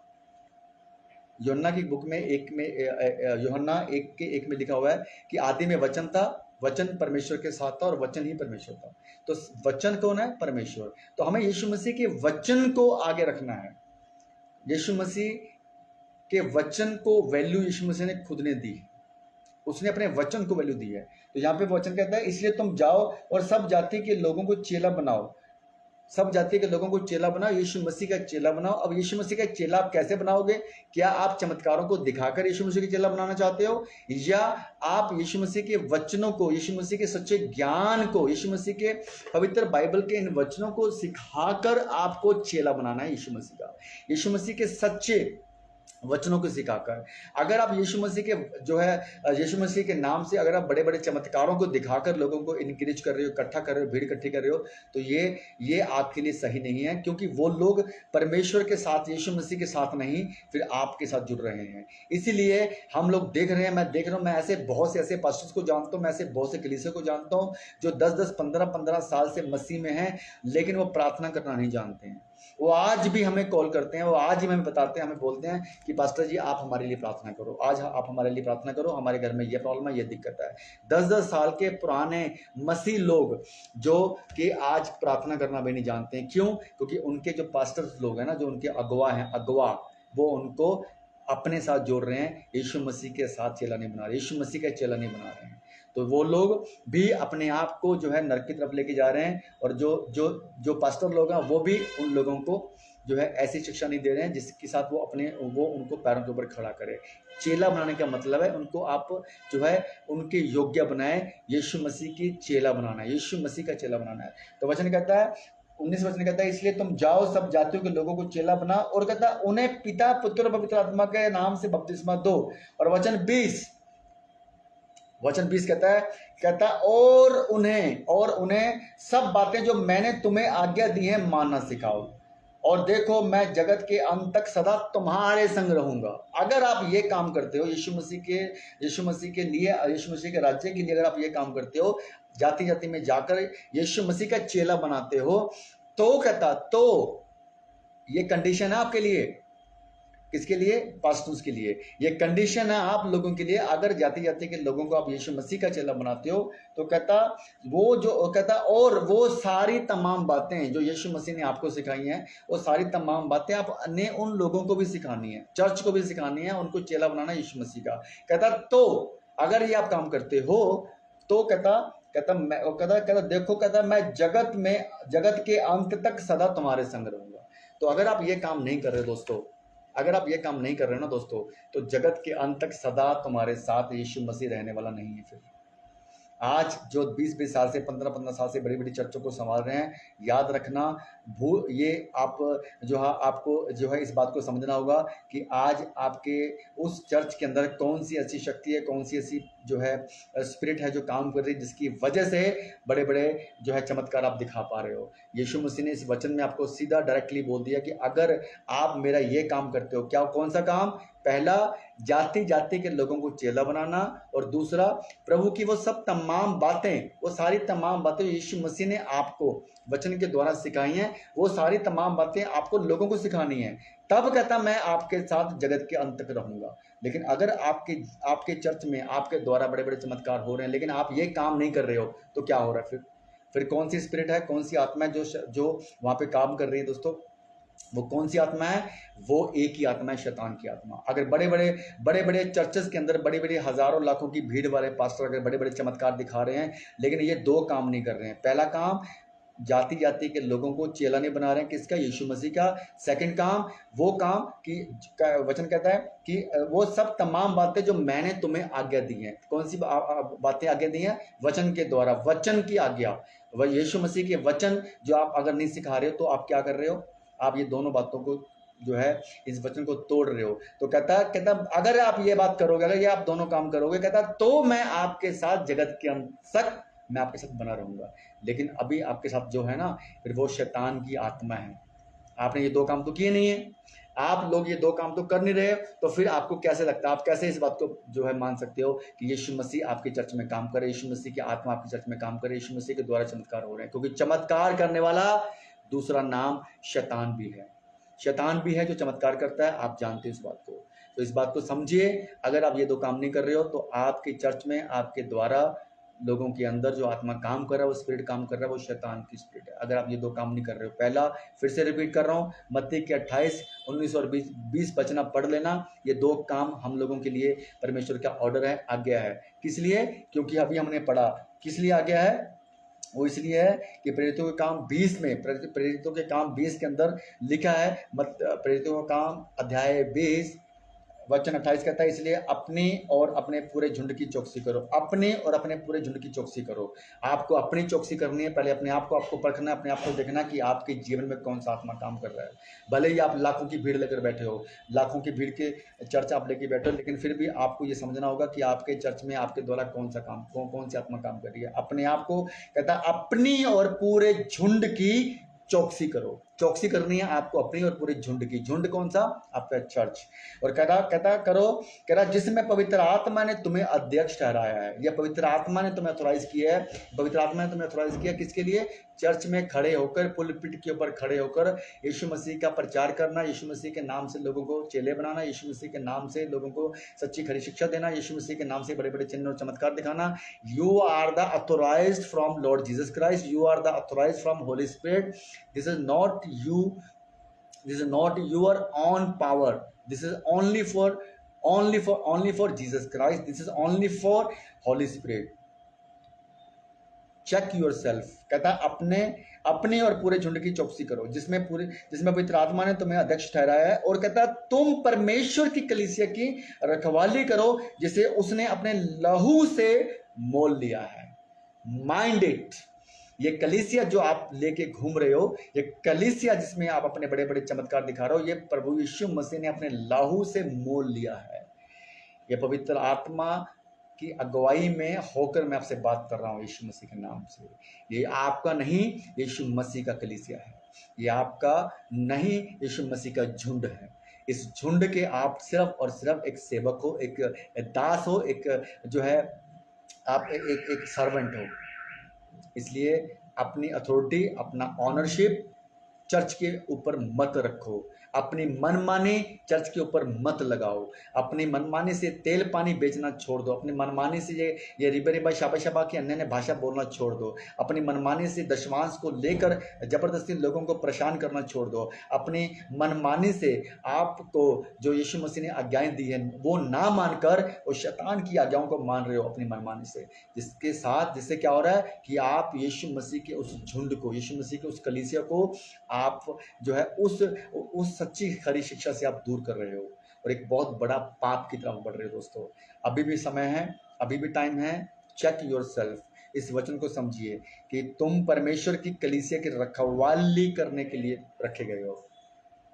यूहन्ना की बुक में यूहन्ना 1:1 में लिखा हुआ है कि आदि में वचन था, वचन परमेश्वर के साथ था और वचन ही परमेश्वर था। तो वचन कौन है? परमेश्वर। तो हमें यीशु मसीह के वचन को आगे रखना है। यीशु मसीह के वचन को वैल्यू यीशु मसीह ने खुद ने दी, उसने अपने वचन को वैल्यू दी है। तो यहाँ पे वचन कहता है इसलिए तुम जाओ और सब जाति के लोगों को चेला बनाओ, सब जाति के लोगों को चेला बनाओ, यीशु मसीह का चेला बनाओ। अब यीशु मसीह का चेला आप कैसे बनाओगे? क्या आप चमत्कारों को दिखाकर यीशु मसीह का चेला बनाना चाहते हो, या आप यीशु मसीह के वचनों को, यीशु मसीह के सच्चे ज्ञान को, यीशु मसीह के पवित्र बाइबल के इन वचनों को सिखाकर आपको चेला बनाना है यीशु मसीह का, यीशु मसीह के सच्चे वचनों को सिखाकर। अगर आप यीशु मसीह के जो है यीशु मसीह के नाम से अगर आप बड़े बड़े चमत्कारों को दिखाकर लोगों को इनक्रेज कर रहे हो, इकट्ठा कर रहे हो, भीड़ इकट्ठी कर रहे हो, तो ये आपके लिए सही नहीं है, क्योंकि वो लोग परमेश्वर के साथ, यीशु मसीह के साथ नहीं, फिर आपके साथ जुड़ रहे हैं। इसीलिए हम लोग देख रहे हैं, मैं देख रहा हूँ, मैं ऐसे बहुत से ऐसे पास्टर्स को जानता हूँ, मैं ऐसे बहुत से कलीसिया को जानता हूँ जो 10-10, 15-15 साल से मसीह में हैं, लेकिन वो प्रार्थना करना नहीं जानते हैं। वो आज भी हमें कॉल करते हैं, वो आज ही हमें बताते हैं, हमें बोलते हैं कि पास्टर जी आप हमारे लिए प्रार्थना करो, आज आप हमारे लिए प्रार्थना करो, हमारे घर में ये प्रॉब्लम है, ये दिक्कत है। 10-10 साल के पुराने मसीह लोग जो कि आज प्रार्थना करना भी नहीं जानते हैं। क्यों? क्योंकि उनके जो पास्टर्स लोग हैं ना, जो उनके अगवा हैं, वो उनको अपने साथ जोड़ रहे हैं, यीशु मसीह के साथ चेला नहीं बना रहे, यीशु मसीह का चेला नहीं बना रहे हैं। तो वो लोग भी अपने आप को जो है नरक की तरफ लेके जा रहे हैं, और जो पास्टर लोग हैं वो भी उन लोगों को जो है ऐसी शिक्षा नहीं दे रहे हैं जिसके साथ वो उनको पैरों के ऊपर खड़ा करे। चेला बनाने का मतलब है उनको आप जो है उनके योग्य बनाए, यीशु मसीह की चेला बनाना है, यीशु मसीह का चेला बनाना है। तो वचन कहता है 19 वचन कहता है इसलिए तुम जाओ सब जातियों के लोगों को चेला बनाओ, और कहता है उन्हें पिता पुत्र पवित्र आत्मा के नाम से बपतिस्मा दो। और वचन 20 कहता है और उन्हें सब बातें जो मैंने तुम्हें आज्ञा दी हैं मानना सिखाओ, और देखो मैं जगत के अंत तक सदा तुम्हारे संग रहूंगा। अगर आप ये काम करते हो यीशु मसीह के लिए, यीशु मसीह के राज्य के लिए, अगर आप ये काम करते हो, जाति जाति में जाकर यीशु मसीह का चेला बनाते हो, तो कहता तो ये कंडीशन है आपके लिए। किसके लिए? पास्टर्स के लिए ये कंडीशन है आप लोगों के लिए। अगर जाति जाति के लोगों को आप यीशु मसीह का चेला बनाते हो, तो कहता और वो सारी तमाम बातें जो यीशु मसीह ने आपको सिखाई हैं, वो सारी तमाम बातें आपने उन लोगों को भी सिखानी है, चर्च को भी सिखानी है, उनको चेला बनाना यीशु मसीह का। कहता तो अगर ये आप काम करते हो, तो कहता देखो, कहता मैं जगत के अंत तक सदा तुम्हारे संग रहूंगा। तो अगर आप ये काम नहीं कर रहे दोस्तों, अगर आप ये काम नहीं कर रहे ना दोस्तों, तो जगत के अंत तक सदा तुम्हारे साथ यीशु मसीह रहने वाला नहीं है। फिर आज जो 20-20 साल से 15-15 साल से बड़ी बड़ी चर्चों को संभाल रहे हैं, याद रखना ये आप आपको जो है इस बात को समझना होगा कि आज आपके उस चर्च के अंदर कौन सी ऐसी शक्ति है, कौन सी ऐसी जो है स्पिरिट है जो काम कर रही है, जिसकी वजह से बड़े बड़े जो है चमत्कार आप दिखा पा रहे हो। यीशु मसीह ने इस वचन में आपको सीधा डायरेक्टली बोल दिया कि अगर आप मेरा ये काम करते हो, क्या कौन सा काम? पहला, जाति जाति के लोगों को चेला बनाना, और दूसरा, प्रभु की वो सब तमाम बातें, वो सारी तमाम बातें यीशु मसीह ने आपको वचन के द्वारा सिखाई हैं, वो सारी तमाम बातें आपको लोगों को सिखानी है। तब कहता मैं आपके साथ जगत के अंत तक रहूंगा। लेकिन अगर आपके चर्च में आपके द्वारा बड़े बड़े चमत्कार हो रहे हैं, लेकिन आप ये काम नहीं कर रहे हो, तो क्या हो रहा है? फिर कौन सी स्पिरिट है, कौन सी आत्मा है जो वहां पे काम कर रही है दोस्तों? वो कौन सी आत्मा है? वो एक ही आत्मा है, शैतान की आत्मा। अगर बड़े बड़े चर्चेस के अंदर बड़ी बड़ी हजारों लाखों की भीड़ वाले पास्टर अगर बड़े बड़े चमत्कार दिखा रहे हैं, लेकिन ये दो काम नहीं कर रहे हैं। पहला काम, जाति जाति के लोगों को चेला नहीं बना रहे हैं, किसका? यीशु मसीह का। सेकंड काम, वो काम कि वचन कहता है कि वो सब तमाम बातें जो मैंने तुम्हें आज्ञा दी हैं। कौन सी बातें आज्ञा दी हैं? वचन के द्वारा, वचन की आज्ञा, वह यीशु मसीह के वचन जो आप अगर नहीं सिखा रहे हो, तो आप क्या कर रहे हो? आप ये दोनों बातों को जो है इस वचन को तोड़ रहे हो। तो कहता अगर आप ये बात करोगे, अगर ये आप दोनों काम करोगे, कहता तो मैं आपके साथ जगत के अंत तक मैं आपके साथ बना रहूँगा। लेकिन अभी आपके साथ जो है ना, फिर वो शैतान की आत्मा है। आपने ये 2 काम तो किए नहीं है, आप लोग ये 2 काम तो कर नहीं रहे, तो फिर आपको कैसे लगता है, आप कैसे इस बात को जो है मान सकते हो कि यीशु मसीह आपके चर्च में काम करे, यीशु मसीह की आत्मा आपके चर्च में काम करे, यीशु मसीह के द्वारा चमत्कार हो रहे हैं? क्योंकि चमत्कार करने वाला दूसरा नाम शैतान भी है। शैतान भी है जो चमत्कार करता है, आप जानते हैं इस बात को। तो इस बात को समझिए, अगर आप ये 2 काम नहीं कर रहे हो तो आपके चर्च में आपके द्वारा लोगों के अंदर जो आत्मा काम कर रहा है, वो स्पिरिट काम कर रहा है, वो शैतान की स्पिरिट है। अगर आप ये 2 काम नहीं कर रहे हो, पहला फिर से रिपीट कर रहा हूँ, मत्ती के 28, 19 और 20 वचन पढ़ लेना। ये 2 काम हम लोगों के लिए परमेश्वर का ऑर्डर है, आज्ञा है। किस लिए? क्योंकि अभी हमने पढ़ा किस लिए आज्ञा है। वो इसलिए है कि प्रेरितों के काम 20 में, प्रेरितों के काम 20 के अंदर लिखा है, प्रेरितों का काम अध्याय 20 वचन 28 कहता है, इसलिए अपनी और अपने पूरे झुंड की चौकसी करो। अपने और अपने पूरे झुंड की चौकसी करो। आपको अपनी चौकसी करनी है, पहले अपने आप को आपको परखना है, अपने आप को देखना कि आपके जीवन में कौन सा आत्मा काम कर रहा है। भले ही आप लाखों की भीड़ लेकर बैठे हो, लाखों की भीड़ के चर्च आप लेकर बैठे हो, लेकिन फिर भी आपको ये समझना होगा कि आपके चर्च में आपके द्वारा कौन सा काम, कौन सी आत्मा काम कर रही है। अपने आप को कहता है अपनी और पूरे झुंड की चौकसी करो। चौकसी करनी है आपको अपनी और पूरे झुंड की। झुंड कौन सा? आपका चर्च। और कह रहा जिसमें पवित्र आत्मा ने तुम्हें अध्यक्ष ठहराया है, या पवित्र आत्मा ने तुम्हें अथोराइज किया है। पवित्र आत्मा ने तुम्हें अथोराइज किया किसके लिए? चर्च में खड़े होकर, पुलपिट के ऊपर खड़े होकर यीशु मसीह का प्रचार करना, यीशु मसीह के नाम से लोगों को चेले बनाना, यीशु मसीह के नाम से लोगों को सच्ची खरी शिक्षा देना, यीशु मसीह के नाम से बड़े बड़े चिन्ह और चमत्कार दिखाना। You are the authorised from lord Jesus Christ, you are the authorised from holy spirit. This is not you, this is not your own power, this is only for Jesus Christ, this is only for Holy Spirit. Check yourself। कहता है अपने और पूरे झुंड की चौकसी करो, जिसमें पवित्र आत्मा ने तुम्हें अध्यक्ष ठहराया है। और कहता है तुम परमेश्वर की कलीसिया की रखवाली करो, जिसे उसने अपने लहू से मोल लिया है। माइंड इट, ये कलीसिया जो आप लेके घूम रहे हो, ये कलीसिया जिसमें आप अपने बड़े बड़े चमत्कार दिखा रहे हो, ये प्रभु यीशु मसीह ने अपने लाहू से मोल लिया है। ये पवित्र आत्मा की अगुवाई में होकर मैं आपसे बात कर रहा हूँ यीशु मसीह के नाम से। ये आपका नहीं, यीशु मसीह का कलीसिया है। ये आपका नहीं, यीशु मसीह का झुंड है। इस झुंड के आप सिर्फ और सिर्फ एक सेवक हो, एक दास हो, एक जो है आप एक सर्वेंट हो। इसलिए अपनी अथॉरिटी, अपना ऑनरशिप चर्च के ऊपर मत रखो। अपनी मनमानी चर्च के ऊपर मत लगाओ। अपनी मनमानी से तेल पानी बेचना छोड़ दो। अपनी मनमानी से ये रिबा रिबा शाबा शाबा की अन्य भाषा बोलना छोड़ दो। अपनी मनमानी से दशमांश को लेकर जबरदस्ती लोगों को परेशान करना छोड़ दो। अपनी मनमानी से आपको जो यीशु मसीह ने आज्ञाएं दी है वो ना मानकर वो शैतान की आज्ञाओं को मान रहे हो अपनी मनमानी से, जिससे क्या हो रहा है कि आप यीशु मसीह के उस झुंड को, यीशु मसीह के उस कलीसिया को आप जो है उस सच्ची खरी शिक्षा से आप दूर कर रहे हो और एक बहुत बड़ा पाप की तरफ बढ़ रहे हो। दोस्तों, अभी भी समय है, अभी भी टाइम है। Check yourself. इस वचन को समझिए कि तुम परमेश्वर की कलीसिया की रखवाली करने के लिए रखे गए हो।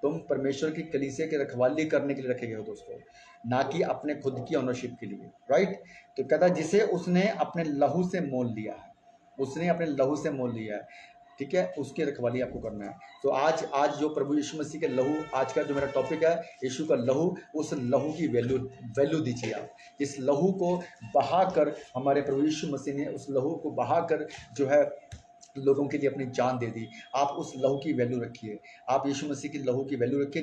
तुम परमेश्वर की कलीसिया की रखवाली करने के लिए रखे गए हो दोस्तों, ना कि अपने खुद की ओनरशिप के लिए। राइट? तो कहता है जिसे उसने अपने लहू से मोल लिया है, उसने अपने लहू से मोल लिया है। ठीक है, उसकी रखवाली आपको करना है। तो आज जो प्रभु यीशु मसीह के लहू, आज का जो मेरा टॉपिक है यीशु का लहू, उस लहू की वैल्यू दीजिए आप। इस लहू को बहाकर, हमारे प्रभु यीशु मसीह ने उस लहू को बहाकर जो है लोगों के लिए अपनी जान दे दी। आप उस लहू की वैल्यू रखिए, आप यीशु मसीह की लहू की वैल्यू रखिए।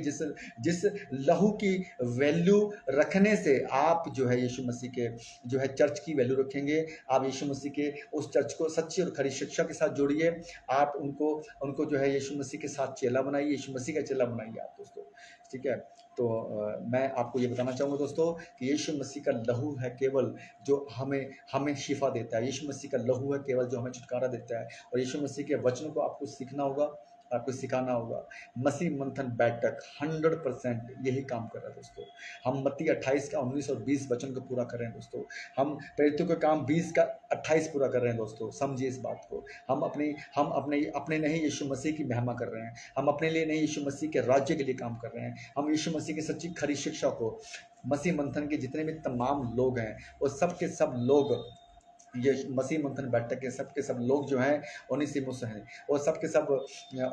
जिस लहू की वैल्यू रखने से आप जो है यीशु मसीह के जो है चर्च की वैल्यू रखेंगे। आप यीशु मसीह के उस चर्च को सच्ची और खरी शिक्षा के साथ जोड़िए। आप उनको जो है यीशु मसीह के साथ चेला बनाइए, यीशु मसीह का चेला बनाइए आप दोस्तों। ठीक है, तो मैं आपको ये बताना चाहूँगा दोस्तों कि यीशु मसीह का लहू है केवल जो हमें शिफा देता है। यीशु मसीह का लहू है केवल जो हमें छुटकारा देता है। और यीशु मसीह के वचनों को आपको सीखना होगा, आपको सिखाना होगा। मसीह मंथन बैठक 100% यही काम कर रहा है दोस्तों। हम मत्ती 28 का 19 और 20 वचन को पूरा कर रहे हैं दोस्तों। हम प्रेरितों का काम 20 का 28 पूरा कर रहे हैं दोस्तों। समझिए इस बात को। हम अपने नहीं यीशु मसीह की महिमा कर रहे हैं। हम अपने लिए नहीं, यीशु मसीह के राज्य के लिए काम कर रहे हैं। हम यीशु मसीह की सच्ची खरी शिक्षा को, मसीह मंथन के जितने भी तमाम लोग हैं वो सब के सब लोग ये मसीह मंथन बैठक के सब लोग जो हैं ओनेसिमुस हैं, और सब के सब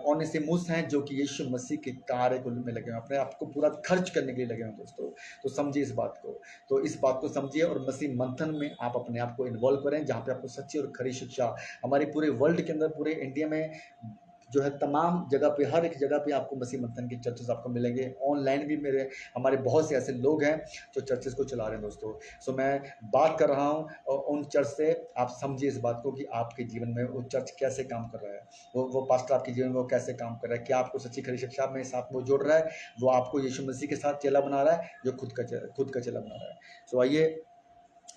ओनेसिमुस हैं जो कि यीशु मसीह के कार्य को में लगे हैं, अपने आप को पूरा खर्च करने के लिए लगे हैं दोस्तों। तो समझिए इस बात को, तो इस बात को समझिए और मसीह मंथन में आप अपने आप को इन्वॉल्व करें, जहाँ पे आपको सच्ची और खरी शिक्षा हमारे पूरे वर्ल्ड के अंदर, पूरे इंडिया में जो है तमाम जगह पे, हर एक जगह पे आपको मसीह मंथन की चर्चेस आपको मिलेंगे। ऑनलाइन भी हमारे बहुत से ऐसे लोग हैं जो चर्चेस को चला रहे हैं दोस्तों। सो मैं बात कर रहा हूँ उन चर्च से, आप समझिए इस बात को कि आपके जीवन में वो चर्च कैसे काम कर रहा है, वो पास्टर आपके जीवन में वो कैसे काम कर रहा है, क्या आपको सच्ची खरी शिक्षा में साथ में जोड़ रहा है, वो आपको यीशु मसीह के साथ चेला बना रहा है, जो खुद का चेला बना रहा है। सो आइए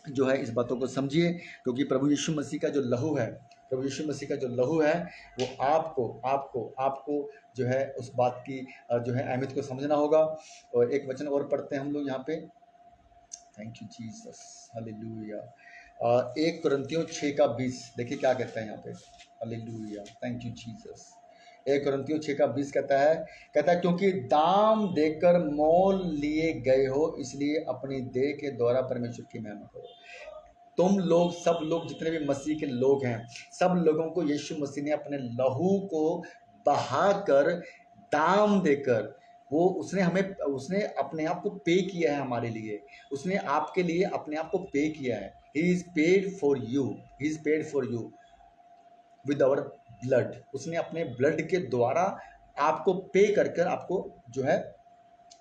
जो है इस बातों को समझिए, क्योंकि प्रभु यीशु मसीह का जो लहू है, प्रभु यीशु मसीह का जो लहू है, वो आपको जो है उस बात की जो है अहमियत को समझना होगा। और एक वचन और पढ़ते हैं हम लोग यहाँ पे, थैंक यू जीसस, हालेलुया। 1 कुरिन्थियों 6:20, देखिए क्या कहता है यहाँ पे, हालेलुया, थैंक यू जीसस। 1 कुरिन्थियों 6:20 कहता है क्योंकि दाम देकर मोल लिए गए हो, इसलिए अपनी देह के द्वारा परमेश्वर की महिमा करो। तुम लोग, सब लोग जितने भी मसीह के लोग हैं, सब लोगों को यीशु मसीह ने अपने लहू को बहाकर, दाम देकर, उसने अपने आप को पे किया है हमारे लिए, उसने आपके लिए अपने आप को पे किया है। He is paid for you with our blood. उसने अपने ब्लड के द्वारा आपको पे कर आपको जो है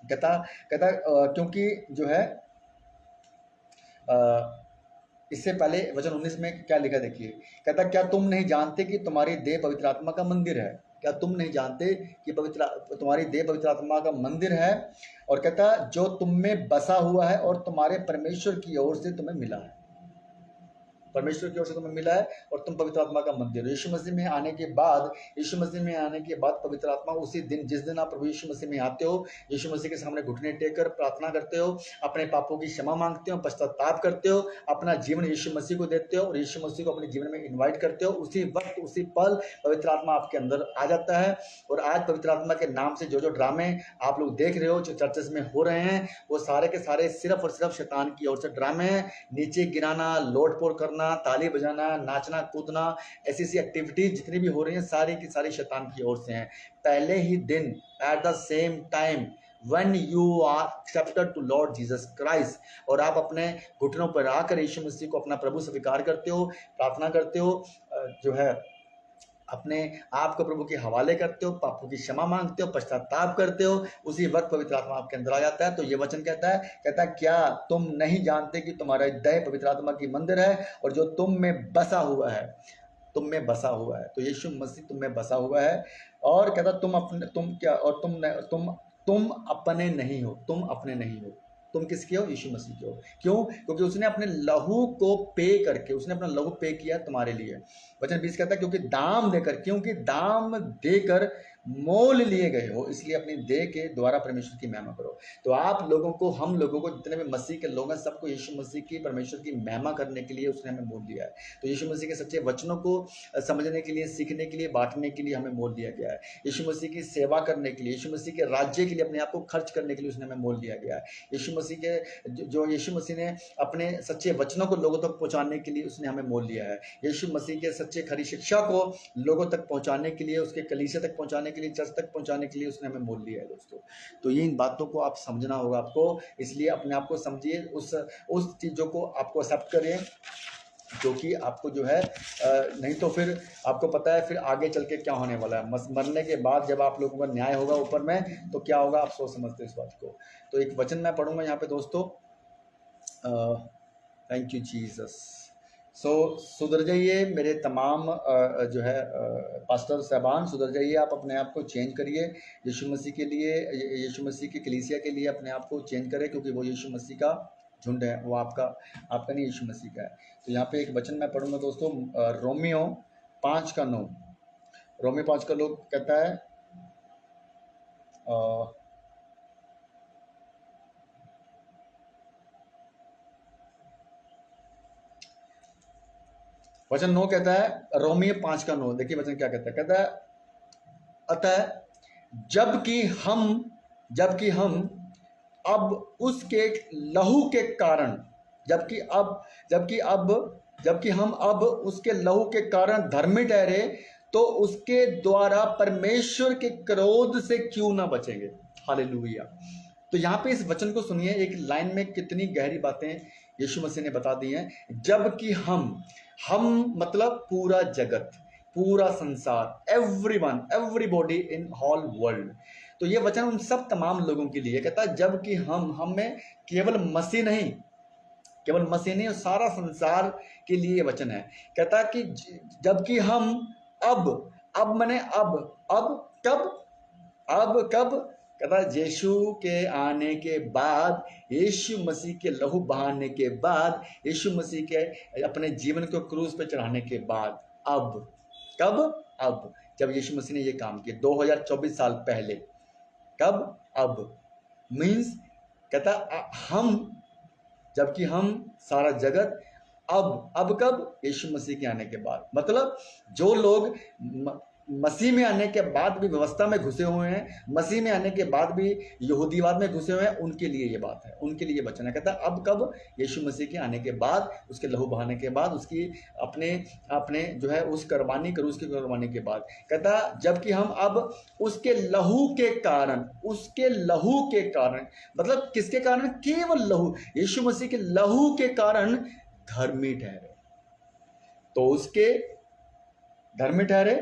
कहता क्योंकि जो है इससे पहले वचन 19 में क्या लिखा देखिए, कहता क्या तुम नहीं जानते कि तुम्हारी देह पवित्र आत्मा का मंदिर है? क्या तुम नहीं जानते कि तुम्हारी देह पवित्र आत्मा का मंदिर है? और कहता जो तुम में बसा हुआ है और तुम्हारे परमेश्वर की ओर से तुम्हें मिला है, परमेश्वर की ओर से तुम्हें मिला है, और तुम पवित्र आत्मा का मंदिर हो। यीशु मसीह में आने के बाद पवित्र आत्मा उसी दिन, जिस दिन आप प्रभु यीशु मसीह में आते हो, यीशु मसीह के सामने घुटने टेक कर प्रार्थना करते हो, अपने पापों की क्षमा मांगते हो, पश्चाताप करते हो, अपना जीवन यीशु मसीह को देते हो और यीशु मसीह को अपने जीवन में इन्वाइट करते हो, उसी वक्त उसी पल पवित्र आत्मा आपके अंदर आ जाता है। और आज पवित्र आत्मा के नाम से जो ड्रामे आप लोग देख रहे हो, जो चर्चेस में हो रहे हैं, वो सारे के सारे सिर्फ और सिर्फ शैतान की ओर से ड्रामे हैं। नीचे गिराना, लोटपोट करना, ताली बजाना, नाचना कूदना, ऐसी एक्टिविटीज जितनी भी हो रही हैं, सारी की सारी शैतान की ओर से हैं। पहले ही दिन, at the same time when you are accepted to Lord Jesus Christ, और आप अपने घुटनों पर आकर यीशु मसीह को अपना प्रभु स्वीकार करते हो, प्रार्थना करते हो, जो है अपने आप को प्रभु के हवाले करते हो, पापों की क्षमा मांगते हो, पश्चाताप करते हो, उसी वक्त पवित्र आत्मा आपके अंदर आ जाता है। तो ये वचन कहता है क्या तुम नहीं जानते कि तुम्हारा देह पवित्र आत्मा की मंदिर है और जो तुम में बसा हुआ है, तुम में बसा हुआ है। तो यीशु मसीह तुम में बसा हुआ है। और कहता तुम अपने नहीं हो, तुम किसके हो? यीशु मसीह के हो। क्यों? क्योंकि उसने अपने लहू को पे करके, उसने अपना लहू पे किया तुम्हारे लिए। वचन 20 कहता है क्योंकि दाम देकर मोल लिए गए हो, इसलिए अपनी देह के द्वारा परमेश्वर की महिमा करो। तो आप लोगों को, हम लोगों को, जितने भी मसीह के लोग हैं, सबको यीशु मसीह की, परमेश्वर की महिमा करने के लिए उसने हमें मोल दिया है। तो यीशु मसीह के सच्चे वचनों को समझने के लिए, सीखने के लिए, बांटने के लिए हमें मोल दिया गया है। यीशु मसीह की सेवा करने के लिए, यीशु मसीह के राज्य के लिए अपने आप को खर्च करने के लिए उसने हमें मोल दिया गया है। यीशु मसीह ने अपने सच्चे वचनों को लोगों तक पहुंचाने के लिए उसने हमें मोल दिया है। यीशु मसीह के सच्चे खरी शिक्षा को लोगों तक पहुंचाने के लिए, उसके कलीसिया तक पहुंचाने के लिए, चर्च तक पहुंचाने के लिए उसने हमें मोल दिया है दोस्तों। तो ये इन बातों को आप समझना होगा आपको, इसलिए अपने आप को समझिए, उस चीज़ों को आपको एक्सेप्ट करिए, क्योंकि आपको जो है नहीं तो फिर आपको पता है फिर आगे चल के क्या होने वाला है। मरने के बाद जब आप लोगों का न्याय होगा ऊपर में, तो क्या होगा आप सोच समझते इस बात को। तो एक वचन मैं पढ़ूंगा यहाँ पे दोस्तों, थैंक यू जीसस। सुधर जाइए मेरे तमाम जो है पास्टर साहबान, सुधर जाइए, आप अपने आप को चेंज करिए यीशु मसीह के लिए, यीशु मसीह की कलीसिया के लिए अपने आप को चेंज करें, क्योंकि वो यीशु मसीह का झुंड है, वो आपका नहीं, यीशु मसीह का है। तो यहाँ पे एक वचन मैं पढ़ूंगा दोस्तों, रोमियो 5:9। रोमियो 5:9 कहता है, वचन 9 कहता है, रोमियो 5:9, देखिए वचन क्या कहता है, अतः जबकि हम अब उसके लहू के कारण, जबकि अब जबकि हम अब उसके लहू के कारण धर्मी ठहरे, तो उसके द्वारा परमेश्वर के क्रोध से क्यों ना बचेंगे। हालेलुया। तो यहाँ पे इस वचन को सुनिए, एक लाइन में कितनी गहरी बातें यीशु मसीह ने बता दी हैं। जबकि हम मतलब पूरा जगत, पूरा संसार, everyone, everybody in whole world. तो ये वचन उन सब तमाम लोगों के लिए कहता है, जबकि हम में केवल मसीह नहीं, केवल मसीह नहीं, सारा संसार के लिए वचन है। कहता कि जबकि हम अब मैंने अब कब कहता यीशु के आने के बाद, यीशु मसीह के लहू बहाने के बाद, यीशु मसीह के अपने जीवन को क्रूस पे चढ़ाने के बाद, अब जब यीशु मसीह ने ये काम किया 2024 साल पहले, अब मीन्स कहता हम, जबकि हम सारा जगत, अब कब, यीशु मसीह के आने के बाद। मतलब जो लोग मसीह में आने के बाद भी व्यवस्था में घुसे हुए हैं, मसीह में आने के बाद भी यहूदीवाद में घुसे हुए हैं, उनके लिए ये बात है, उनके लिए वचन है। कहता है अब कब, यीशु मसीह के आने के बाद, उसके लहू बहाने के बाद, उसकी अपने जो है उस कुर्बानी, क्रूस की कुर्बानी के बाद। कहता जबकि हम अब उसके लहू के कारण, मतलब किसके कारण, केवल लहू, यीशु मसीह के लहू के कारण धर्मी ठहरे। तो उसके धर्मी ठहरे,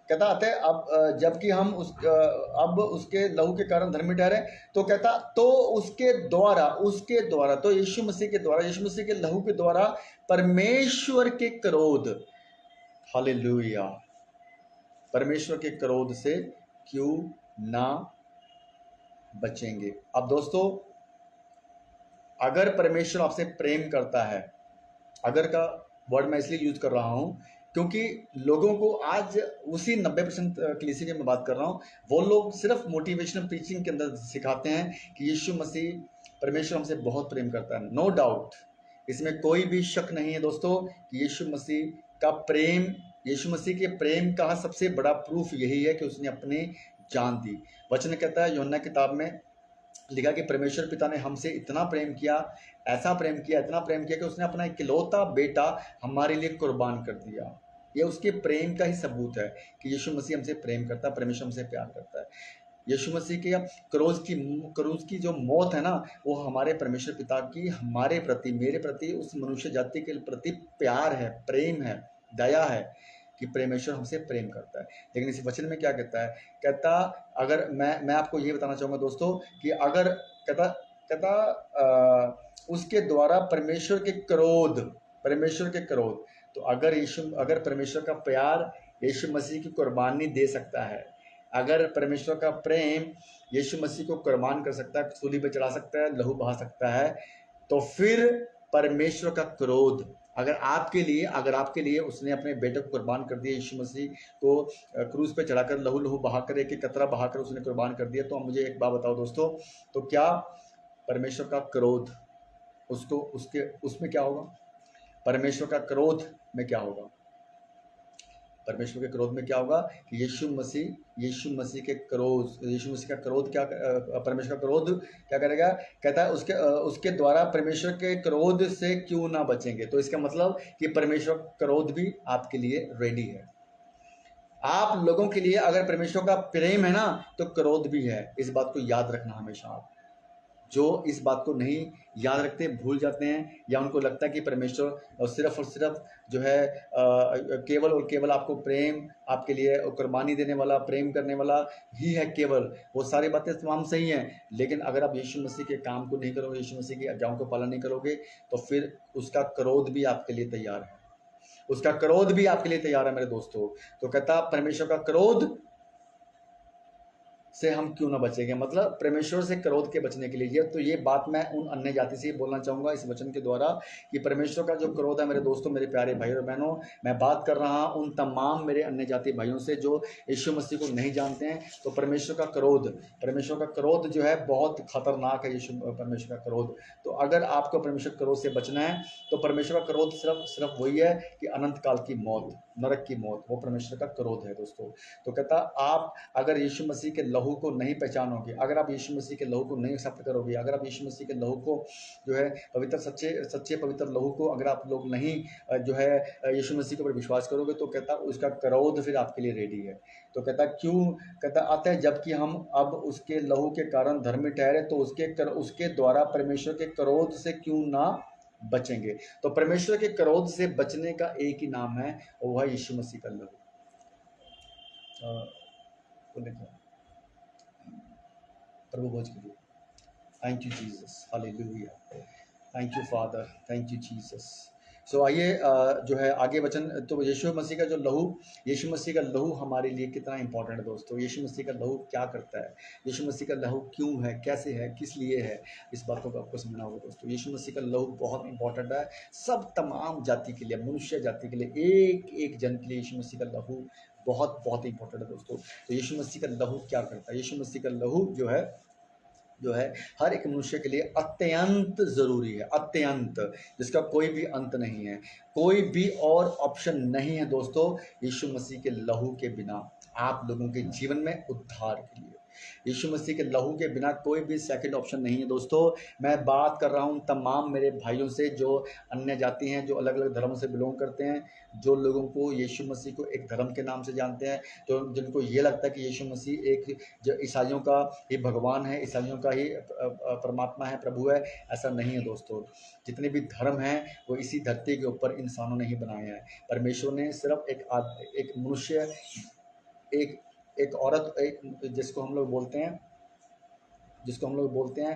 कहता आते अब जबकि हम अब उसके लहू के कारण धर्मी ठहरे, तो कहता तो उसके द्वारा, तो यीशु मसीह के द्वारा, यीशु मसीह के लहू के द्वारा परमेश्वर के क्रोध, हालेलुया, परमेश्वर के क्रोध से क्यों ना बचेंगे। अब दोस्तों, अगर परमेश्वर आपसे प्रेम करता है, अगर का वर्ड मैं इसलिए यूज कर रहा हूं क्योंकि लोगों को आज उसी 90% कलीसिया की मैं बात कर रहा हूँ, वो लोग सिर्फ मोटिवेशनल प्रीचिंग के अंदर सिखाते हैं कि यीशु मसीह, परमेश्वर हमसे बहुत प्रेम करता है। नो डाउट, इसमें कोई भी शक नहीं है दोस्तों कि यीशु मसीह का प्रेम, यीशु मसीह के प्रेम का सबसे बड़ा प्रूफ यही है कि उसने अपनी जान दी। वचन कहता है यूहन्ना किताब में लिखा कि परमेश्वर पिता ने हमसे इतना प्रेम किया, ऐसा प्रेम किया, इतना प्रेम किया कि उसने अपना इकलौता बेटा हमारे लिए कुर्बान कर दिया। ये उसके प्रेम का ही सबूत है कि यीशु मसीह हमसे प्रेम करता है, परमेश्वर हमसे प्यार करता है। यीशु मसीह के क्रूस की जो मौत है ना, वो हमारे परमेश्वर पिता की हमारे प्रति, मेरे प्रति, उस मनुष्य जाति के प्रति प्यार है, प्रेम है, दया है कि परमेश्वर हमसे प्रेम करता है। लेकिन इस वचन में क्या कहता है, कहता अगर मैं आपको ये बताना चाहूँगा दोस्तों कि अगर कहता उसके द्वारा परमेश्वर के क्रोध, तो अगर परमेश्वर का प्यार यीशु मसीह की कुर्बानी दे सकता है, अगर परमेश्वर का प्रेम यीशु मसीह को कुर्बान कर सकता है, सूली पे चढ़ा सकता है, लहू बहा सकता है, तो फिर परमेश्वर का क्रोध अगर आपके लिए उसने अपने बेटे को कुर्बान कर दिया, यीशु मसीह को क्रूस पे चढ़ाकर लहू बहाकर, एक कतरा बहाकर उसने कुर्बान कर दिया, तो मुझे एक बात बताओ दोस्तों, तो क्या परमेश्वर का क्रोध उसमें क्या होगा? परमेश्वर का क्रोध में क्या होगा? परमेश्वर के क्रोध में क्या होगा कि यीशु मसीह का क्रोध क्या, परमेश्वर का क्रोध क्या करेगा? कहता है उसके द्वारा परमेश्वर के क्रोध से क्यों ना बचेंगे। तो इसका मतलब कि परमेश्वर का क्रोध भी आपके लिए रेडी है। आप लोगों के लिए अगर परमेश्वर का प्रेम है ना, तो क्रोध भी है। इस बात को याद रखना हमेशा। आप जो इस बात को नहीं याद रखते, भूल जाते हैं, या उनको लगता है कि परमेश्वर सिर्फ और सिर्फ जो है केवल और केवल आपको प्रेम, आपके लिए कुर्बानी देने वाला, प्रेम करने वाला ही है केवल, वो सारी बातें तमाम सही हैं, लेकिन अगर आप यीशु मसीह के काम को नहीं करोगे, यीशु मसीह की आज्ञाओं को पालन नहीं करोगे, तो फिर उसका क्रोध भी आपके लिए तैयार है। उसका क्रोध भी आपके लिए तैयार है मेरे दोस्तों। तो कहता परमेश्वर का क्रोध से हम क्यों ना बचेंगे, मतलब परमेश्वर से क्रोध के बचने के लिए। तो ये बात मैं उन अन्य जाति से बोलना चाहूँगा इस वचन के द्वारा कि परमेश्वर का जो क्रोध है मेरे दोस्तों, मेरे प्यारे भाई और बहनों, मैं बात कर रहा हूँ उन तमाम मेरे अन्य जाति भाइयों से जो यीशु मसीह को नहीं जानते हैं। तो परमेश्वर का क्रोध जो है बहुत खतरनाक है, परमेश्वर का क्रोध। तो अगर आपको परमेश्वर क्रोध से बचना है, तो परमेश्वर का क्रोध सिर्फ वही है कि अनंत काल की मौत। नरक की मौत, वो परमेश्वर का क्रोध है दोस्तों। तो कहता आप अगर यीशु मसीह के लहू को नहीं पहचानोगे, अगर आप यीशु मसीह के लहू को नहीं एक्सेप्ट करोगे, अगर आप यीशु मसीह के लहू को जो है पवित्र सच्चे सच्चे पवित्र लहू को अगर आप लोग नहीं जो है यीशु मसीह के ऊपर विश्वास करोगे, तो कहता उसका क्रोध फिर आपके लिए रेडी है। तो कहता क्यों, कहता अतः जबकि हम अब उसके लहू के कारण धर्मी ठहरे, तो उसके द्वारा परमेश्वर के क्रोध से क्यों ना बचेंगे। तो परमेश्वर के क्रोध से बचने का एक ही नाम है, और वह यीशु मसीह का लहू। प्रभु बोझ कीजिए। थैंक यू जीसस, हालेलुया, thank you father, thank you Jesus. So आइए जो है आगे वचन, तो यीशु मसीह का जो लहू, यीशु मसीह का लहू हमारे लिए कितना इंपॉर्टेंट है दोस्तों। यीशु मसीह का लहू क्या करता है, यीशु मसीह का लहू क्यों है, कैसे है, किस लिए है, इस बातों को आपको समझना होगा दोस्तों। यीशु मसीह का लहू बहुत इंपॉर्टेंट है सब तमाम जाति के लिए, मनुष्य जाति के लिए, एक एक जन के लिए यीशु मसीह का लहू बहुत बहुत इंपॉर्टेंट है दोस्तों। तो यीशु मसीह का लहू क्या करता है, यीशु मसीह का लहू जो है हर एक मनुष्य के लिए अत्यंत जरूरी है, अत्यंत, जिसका कोई भी अंत नहीं है, कोई भी और ऑप्शन नहीं है दोस्तों यीशु मसीह के लहू के बिना आप लोगों के जीवन में उद्धार के लिए। यीशु मसीह के लहू के बिना कोई भी सेकंड ऑप्शन नहीं है दोस्तों। मैं बात कर रहा हूँ तमाम मेरे भाइयों से जो अन्य जाति हैं, जो अलग अलग धर्मों से बिलोंग करते हैं, जो लोगों को यीशु मसीह को एक धर्म के नाम से जानते हैं, जो जिनको ये लगता है कि यीशु मसीह एक जो ईसाइयों का ही भगवान है, ईसाइयों का ही परमात्मा है, प्रभु है। ऐसा नहीं है दोस्तों। जितने भी धर्म हैं वो इसी धरती के ऊपर इंसानों ने ही बनाए हैं। परमेश्वर ने सिर्फ एक मनुष्य, एक एक औरत, एक जिसको हम लोग बोलते हैं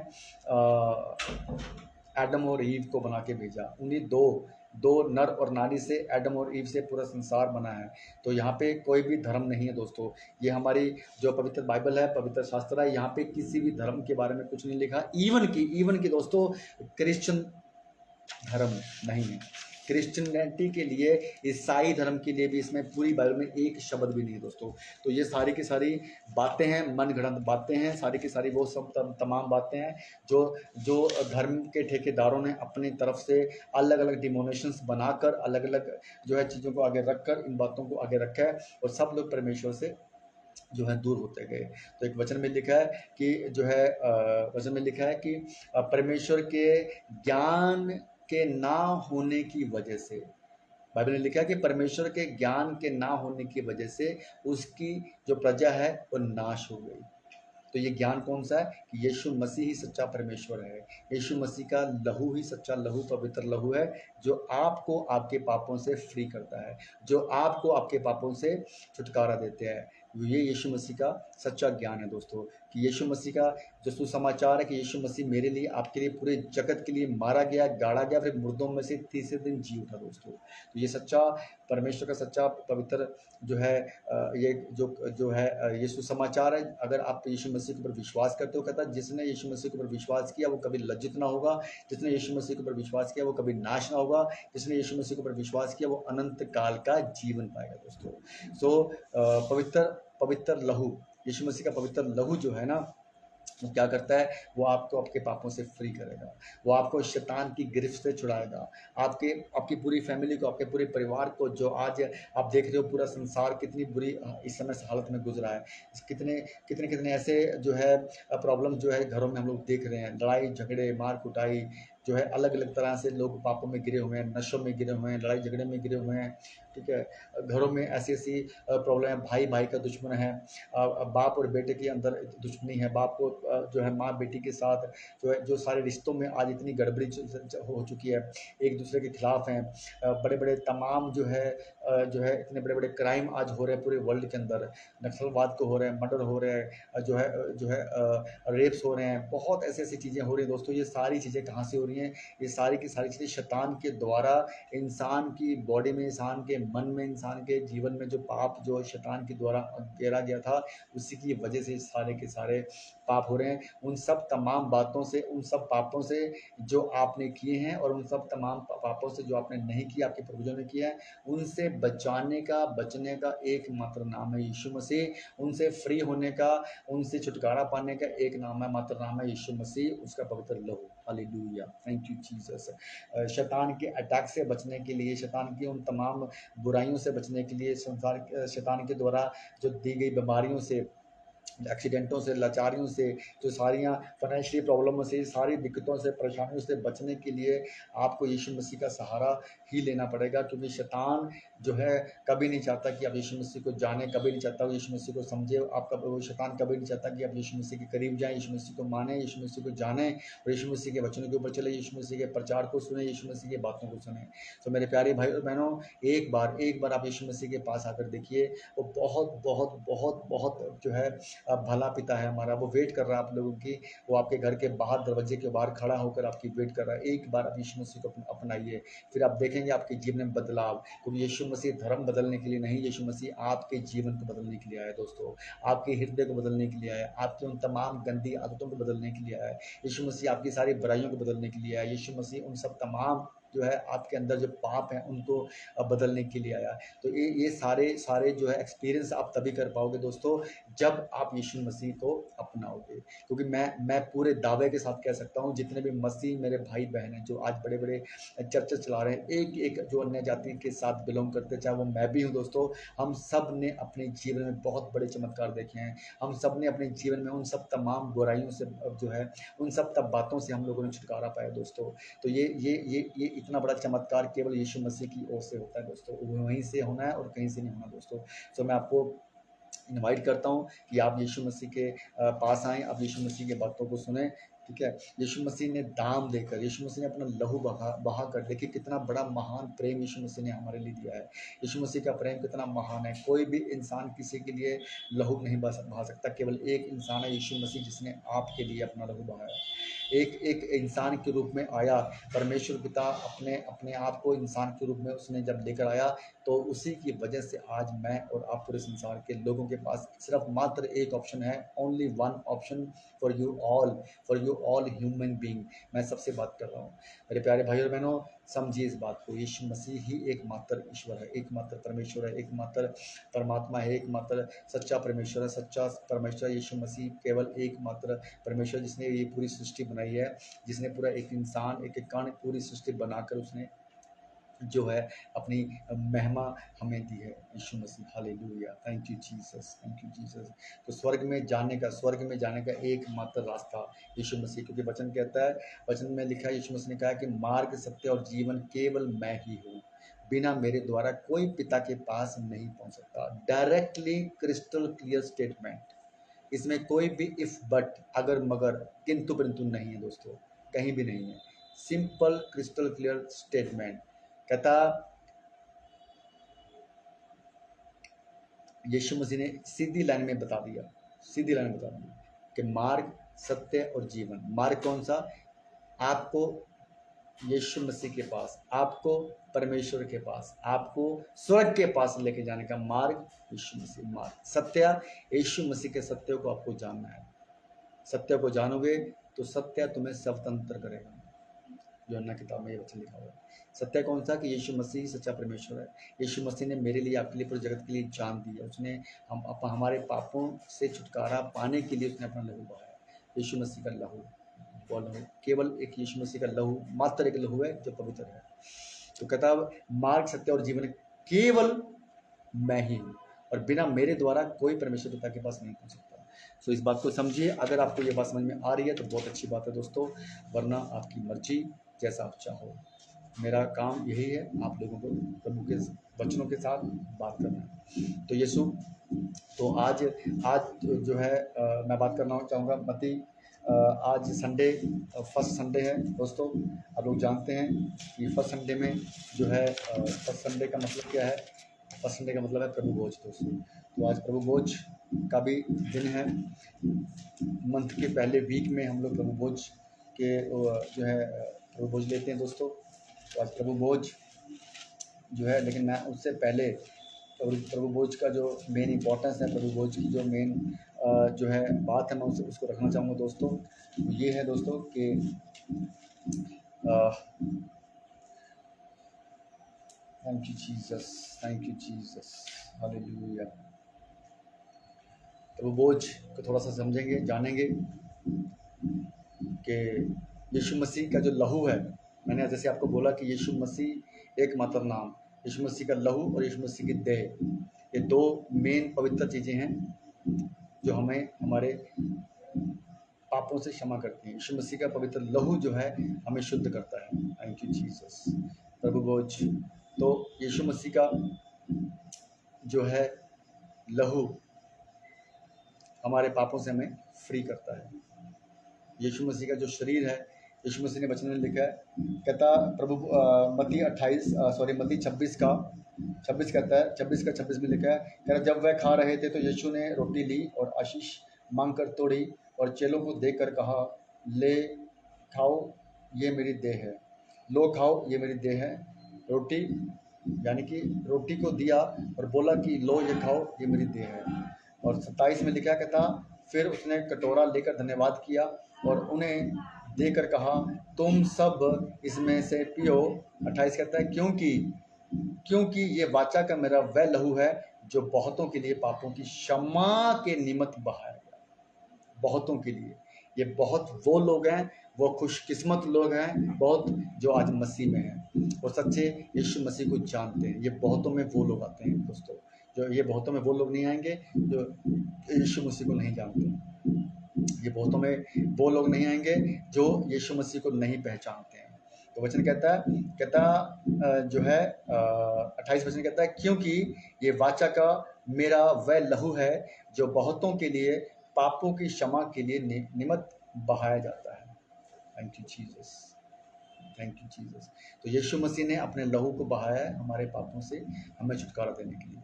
एडम और ईव को बना के भेजा। उन्हीं दो नर और नारी से, एडम और ईव से पूरा संसार बना है। तो यहाँ पे कोई भी धर्म नहीं है दोस्तों। ये हमारी जो पवित्र बाइबल है, पवित्र शास्त्र है, यहाँ पे किसी भी धर्म के बारे में कुछ नहीं लिखा। इवन की दोस्तों क्रिश्चियन धर्म नहीं है, क्रिश्चियनिटी के लिए, ईसाई धर्म के लिए भी इसमें पूरी बाइबल में एक शब्द भी नहीं है दोस्तों। तो ये सारी की सारी बातें हैं, मनगढ़ंत बातें हैं, सारी की सारी वो सब तमाम बातें हैं जो जो धर्म के ठेकेदारों ने अपनी तरफ से अलग अलग डिमोनेशंस बनाकर, अलग अलग जो है चीज़ों को आगे रखकर, इन बातों को आगे रखा है, और सब लोग परमेश्वर से जो है दूर होते गए। तो एक वचन में लिखा है कि जो है वचन में लिखा है कि परमेश्वर के ज्ञान के ना होने की वजह से, बाइबल ने लिखा है कि परमेश्वर के ज्ञान के ना होने की वजह से उसकी जो प्रजा है वो नाश हो गई। तो ये ज्ञान कौन सा है कि यीशु मसीह ही सच्चा परमेश्वर है। यीशु मसीह का लहू ही सच्चा लहू, पवित्र लहू है, जो आपको आपके पापों से फ्री करता है, जो आपको आपके पापों से छुटकारा देते हैं। ये यीशु मसीह का सच्चा ज्ञान है दोस्तों, कि यीशु मसीह का जो सुसमाचार है कि यीशु मसीह मेरे लिए, आपके लिए, पूरे जगत के लिए मारा गया, गाड़ा गया, फिर मुर्दों में से तीसरे दिन जी उठा दोस्तों। तो ये सच्चा परमेश्वर का सच्चा पवित्र जो है ये जो है ये सुसमाचार है। अगर आप यीशु मसीह के ऊपर विश्वास करते हो, कहता है जिसने यीशु मसीह के ऊपर विश्वास किया वो कभी लज्जित ना होगा, जिसने यीशु मसीह के ऊपर विश्वास किया वो कभी नाश ना होगा, जिसने यीशु मसीह के ऊपर विश्वास किया वो अनंत काल का जीवन पाएगा दोस्तों। सो पवित्र लहू, यीशु मसीह का पवित्र लहू जो है ना, वो क्या करता है, वो आपको आपके पापों से फ्री करेगा, वो आपको शैतान की गिरफ्त से छुड़ाएगा, आपकी पूरी फैमिली को, आपके पूरे परिवार को। जो आज आप देख रहे हो पूरा संसार कितनी बुरी इस समय हालत में गुजरा है, कितने कितने कितने ऐसे जो है प्रॉब्लम जो है घरों में हम लोग देख रहे हैं, लड़ाई झगड़े, मार कुटाई, जो है अलग अलग तरह से लोग पापों में गिरे हुए हैं, नशों में गिरे हुए हैं, लड़ाई झगड़े में गिरे हुए हैं। ठीक है, घरों में ऐसी ऐसी प्रॉब्लम है, भाई भाई का दुश्मन है, बाप और बेटे के अंदर दुश्मनी है, बाप को जो है माँ बेटी के साथ जो है, जो सारे रिश्तों में आज इतनी गड़बड़ी हो चुकी है, एक दूसरे के खिलाफ हैं। बड़े बड़े तमाम जो है इतने बड़े बड़े क्राइम आज हो रहे हैं पूरे वर्ल्ड के अंदर, नक्सलवाद को हो रहे हैं, मर्डर हो रहे हैं, जो है रेप्स हो रहे हैं, बहुत ऐसी ऐसी चीज़ें हो रही हैं दोस्तों। ये सारी चीज़ें कहाँ से हो रही हैं, ये सारी की सारी चीज़ें शैतान के द्वारा इंसान की बॉडी में, इंसान के मन में, इंसान के जीवन में जो पाप जो शैतान के द्वारा गेरा गया था, उसी की वजह से सारे के सारे पाप हो रहे हैं। उन सब तमाम बातों से, उन सब पापों से जो आपने किए हैं, और उन सब तमाम पापों से जो आपने नहीं किया, आपके पूर्वजों ने किया है, उनसे बचाने का, बचने का एकमात्र नाम है यीशु मसीह। उनसे फ्री होने का, उनसे छुटकारा पाने का एक नाम है, मात्र नाम है यीशु मसीह, उसका पवित्र लहू। Hallelujah, thank you Jesus. शैतान के अटैक से बचने के लिए, शैतान की उन तमाम बुराइयों से बचने के लिए, शैतान के द्वारा जो दी गई बीमारियों से, एक्सीडेंटों से, लाचारियों से, जो सारियाँ फाइनेंशियल प्रॉब्लमों से, सारी दिक्कतों से, परेशानियों से बचने के लिए आपको यीशु मसीह का सहारा ही लेना पड़ेगा, क्योंकि शैतान जो है कभी नहीं चाहता कि आप यीशु मसीह को जानें, कभी नहीं चाहता यीशु मसीह को समझे। आपका वो शैतान कभी नहीं चाहता कि आप यीशु मसीह के करीब जाएं, यीशु मसीह को मानें, यीशु मसीह को जानें और यीशु मसीह के वचनों के ऊपर चले, यीशु मसीह के प्रचार को सुने, यीशु मसीह की बातों को सुने। तो मेरे प्यारे भाई और बहनों, एक बार आप यीशु मसीह के पास आकर देखिए, वो बहुत बहुत बहुत बहुत जो है भला पिता है हमारा, वो वेट कर रहा है आप लोगों की। वो आपके घर के बाहर, दरवाजे के बाहर खड़ा होकर आपकी वेट कर रहा है। एक बार आप यीशु मसीह को अपनाइए, फिर आप देखेंगे आपके जीवन में बदलाव। क्योंकि यीशु मसीह धर्म बदलने के लिए नहीं, यीशु मसीह आपके जीवन को बदलने के लिए आया दोस्तों, आपके हृदय को बदलने के लिए आया, आपकी उन तमाम गंदी आदतों को बदलने के लिए आया। यीशु मसीह आपकी सारी बुराइयों को बदलने के लिए आया। यीशु मसीह उन सब तमाम जो है आपके अंदर जो पाप हैं उनको बदलने के लिए आया। तो ये सारे सारे जो है एक्सपीरियंस आप तभी कर पाओगे दोस्तों, जब आप यीशु मसीह को अपनाओगे। क्योंकि मैं पूरे दावे के साथ कह सकता हूँ, जितने भी मसीह मेरे भाई बहन हैं जो आज बड़े बड़े चर्चेस चला रहे हैं, एक एक जो अन्य जाति के साथ बिलोंग करते हैं, चाहे वो मैं भी हूँ दोस्तों, हम सब ने अपने जीवन में बहुत बड़े चमत्कार देखे हैं। हम सब ने अपने जीवन में उन सब तमाम बुराइयों से जो है, उन सब तब बातों से हम लोगों ने छुटकारा पाया दोस्तों। तो ये इतना बड़ा चमत्कार केवल यीशु मसीह की ओर से होता है दोस्तों, वहीं से होना है और कहीं से नहीं होना दोस्तों। तो मैं आपको इनवाइट करता हूँ कि आप यीशु मसीह के पास आएँ, आप यीशु मसीह की बातों को सुने, ठीक है। यीशु मसीह ने दाम देकर, यीशु मसीह ने अपना लहू बहा कर, देखिए कितना बड़ा महान प्रेम यीशु मसीह ने हमारे लिए दिया है। यीशु मसीह का प्रेम कितना महान है। कोई भी इंसान किसी के लिए लहू नहीं बहा सकता, केवल एक इंसान है यीशु मसीह, जिसने आपके लिए अपना लहू बहाया। एक इंसान के रूप में आया, परमेश्वर पिता अपने अपने आप को इंसान के रूप में उसने जब लेकर आया, तो उसी की वजह से आज मैं और आप पूरे संसार के लोगों के पास सिर्फ मात्र एक ऑप्शन है, only one option for you all human being. मैं सबसे बात कर रहा हूँ मेरे प्यारे भाई और बहनों, समझिए इस बात को, यीशु मसीह ही एकमात्र ईश्वर है, एकमात्र परमेश्वर है, एकमात्र परमात्मा है, एकमात्र सच्चा परमेश्वर है। सच्चा परमेश्वर यीशु मसीह केवल एकमात्र परमेश्वर, जिसने ये पूरी सृष्टि बनाई है, जिसने पूरा एक इंसान, एक एक कण, पूरी सृष्टि बनाकर उसने जो है अपनी महिमा हमें दी है, यीशु मसीह। हालेलुया, thank you Jesus, thank you Jesus. तो स्वर्ग में जाने का एकमात्र रास्ता यीशु मसीह, क्योंकि वचन कहता है, वचन में लिखा है, यीशु मसीह ने कहा कि मार्ग, सत्य और जीवन केवल मैं ही हूँ, बिना मेरे द्वारा कोई पिता के पास नहीं पहुँच सकता। डायरेक्टली क्रिस्टल क्लियर स्टेटमेंट, इसमें कोई भी इफ बट, अगर मगर, किंतु परंतु नहीं है दोस्तों, कहीं भी नहीं है। सिंपल क्रिस्टल क्लियर स्टेटमेंट कहता, यीशु मसीह ने सीधी लाइन में बता दिया, सीधी लाइन में बता दिया कि मार्ग, सत्य और जीवन। मार्ग कौन सा? आपको यीशु मसीह के पास, आपको परमेश्वर के पास, आपको स्वर्ग के पास लेके जाने का मार्ग यीशु मसीह। मार्ग, सत्य, यीशु मसीह के सत्य को आपको जानना है। सत्य को जानोगे तो सत्य तुम्हें स्वतंत्र करेगा। यूहन्ना किताब में ये वचन लिखा हुआ है। सत्य कौन सा? कि यीशु मसीह सच्चा परमेश्वर है। यीशु मसीह ने मेरे लिए, आपके लिए, पूरे जगत के लिए जान दी है। उसने हमारे पापों से छुटकारा पाने के लिए उसने अपना लहू बहाया। यीशु मसीह का लहू, वो लहू, केवल एक यीशु मसीह का लहू, मात्र एक लहू है जो पवित्र है। तो कहता मार्ग, सत्य और जीवन केवल मैं ही हूँ, और बिना मेरे द्वारा कोई परमेश्वर पिता के पास नहीं पहुँच सकता। सो इस बात को समझिए। अगर आपको ये बात समझ में आ रही है तो बहुत अच्छी बात है दोस्तों, वरना आपकी मर्जी, जैसा आप चाहो। मेरा काम यही है, आप लोगों को प्रभु के वचनों के साथ बात करना। तो यीशु, तो आज जो है मैं बात करना चाहूँगा मती, आज संडे, फर्स्ट संडे है दोस्तों। आप लोग जानते हैं कि फर्स्ट संडे में जो है, फर्स्ट संडे का मतलब क्या है? फर्स्ट संडे का मतलब है प्रभु भोज दोस्तों। तो आज प्रभु भोज का भी दिन है। मंथ के पहले वीक में हम लोग प्रभु भोज के जो है प्रभु भोज लेते हैं दोस्तों। तो आज प्रभु भोज जो है, लेकिन मैं उससे पहले प्रभु भोज का जो मेन इम्पोर्टेंस है, प्रभु भोज की जो मेन जो है बात है, मैं उसको रखना चाहूँगा दोस्तों। ये है दोस्तों कि thank you Jesus, thank you Jesus, hallelujah. तो वो बोझ को थोड़ा सा समझेंगे, जानेंगे कि यीशु मसीह का जो लहू है, मैंने जैसे आपको बोला कि यीशु मसीह एक मात्र नाम, यीशु मसीह का लहू और यीशु मसीह की देह, ये दो मेन पवित्र चीज़ें हैं जो हमें हमारे पापों से क्षमा करती हैं। यीशु मसीह का पवित्र लहू जो है हमें शुद्ध करता है। Thank you Jesus. प्रभु बोझ, तो यीशु मसीह का जो है लहू हमारे पापों से हमें फ्री करता है। यीशु मसीह का जो शरीर है, यीशु मसीह ने वचन में लिखा है, कहता प्रभु मत्ती 26 का 26 कहता है, 26 का 26 में लिखा है, कहता जब वह खा रहे थे तो यीशु ने रोटी ली और आशीष मांगकर तोड़ी और चेलों को देकर कहा, ले खाओ, ये मेरी देह है। लो खाओ, ये मेरी देह है। रोटी यानी कि रोटी को दिया और बोला कि लो ये खाओ, ये मेरी देह है। और 27 में लिखा, कहता फिर उसने कटोरा लेकर धन्यवाद किया और उन्हें देकर कहा, तुम सब इसमें से पियो। 28 कहता है, क्योंकि ये वाचा का मेरा वह लहू है जो बहुतों के लिए पापों की क्षमा के निमित्त बहाया गया। बहुतों के लिए, ये बहुत वो लोग हैं, वो खुशकिस्मत लोग हैं बहुत जो आज मसीह में हैं और सच्चे यीशु मसीह को जानते हैं। ये बहुतों में वो लोग आते हैं दोस्तों, जो ये बहुतों में वो लोग नहीं आएंगे जो यीशु मसीह को नहीं जानते। ये बहुतों में वो लोग नहीं आएंगे जो यीशु मसीह को नहीं पहचानते हैं। तो वचन कहता जो है 28 वचन कहता है, क्योंकि ये वाचा का मेरा वह लहू है जो बहुतों के लिए पापों की क्षमा के लिए निमित्त बहाया जाता है। Thank you Jesus, thank you Jesus. तो यीशु मसीह ने अपने लहू को बहाया है हमारे पापों से हमें छुटकारा देने के लिए।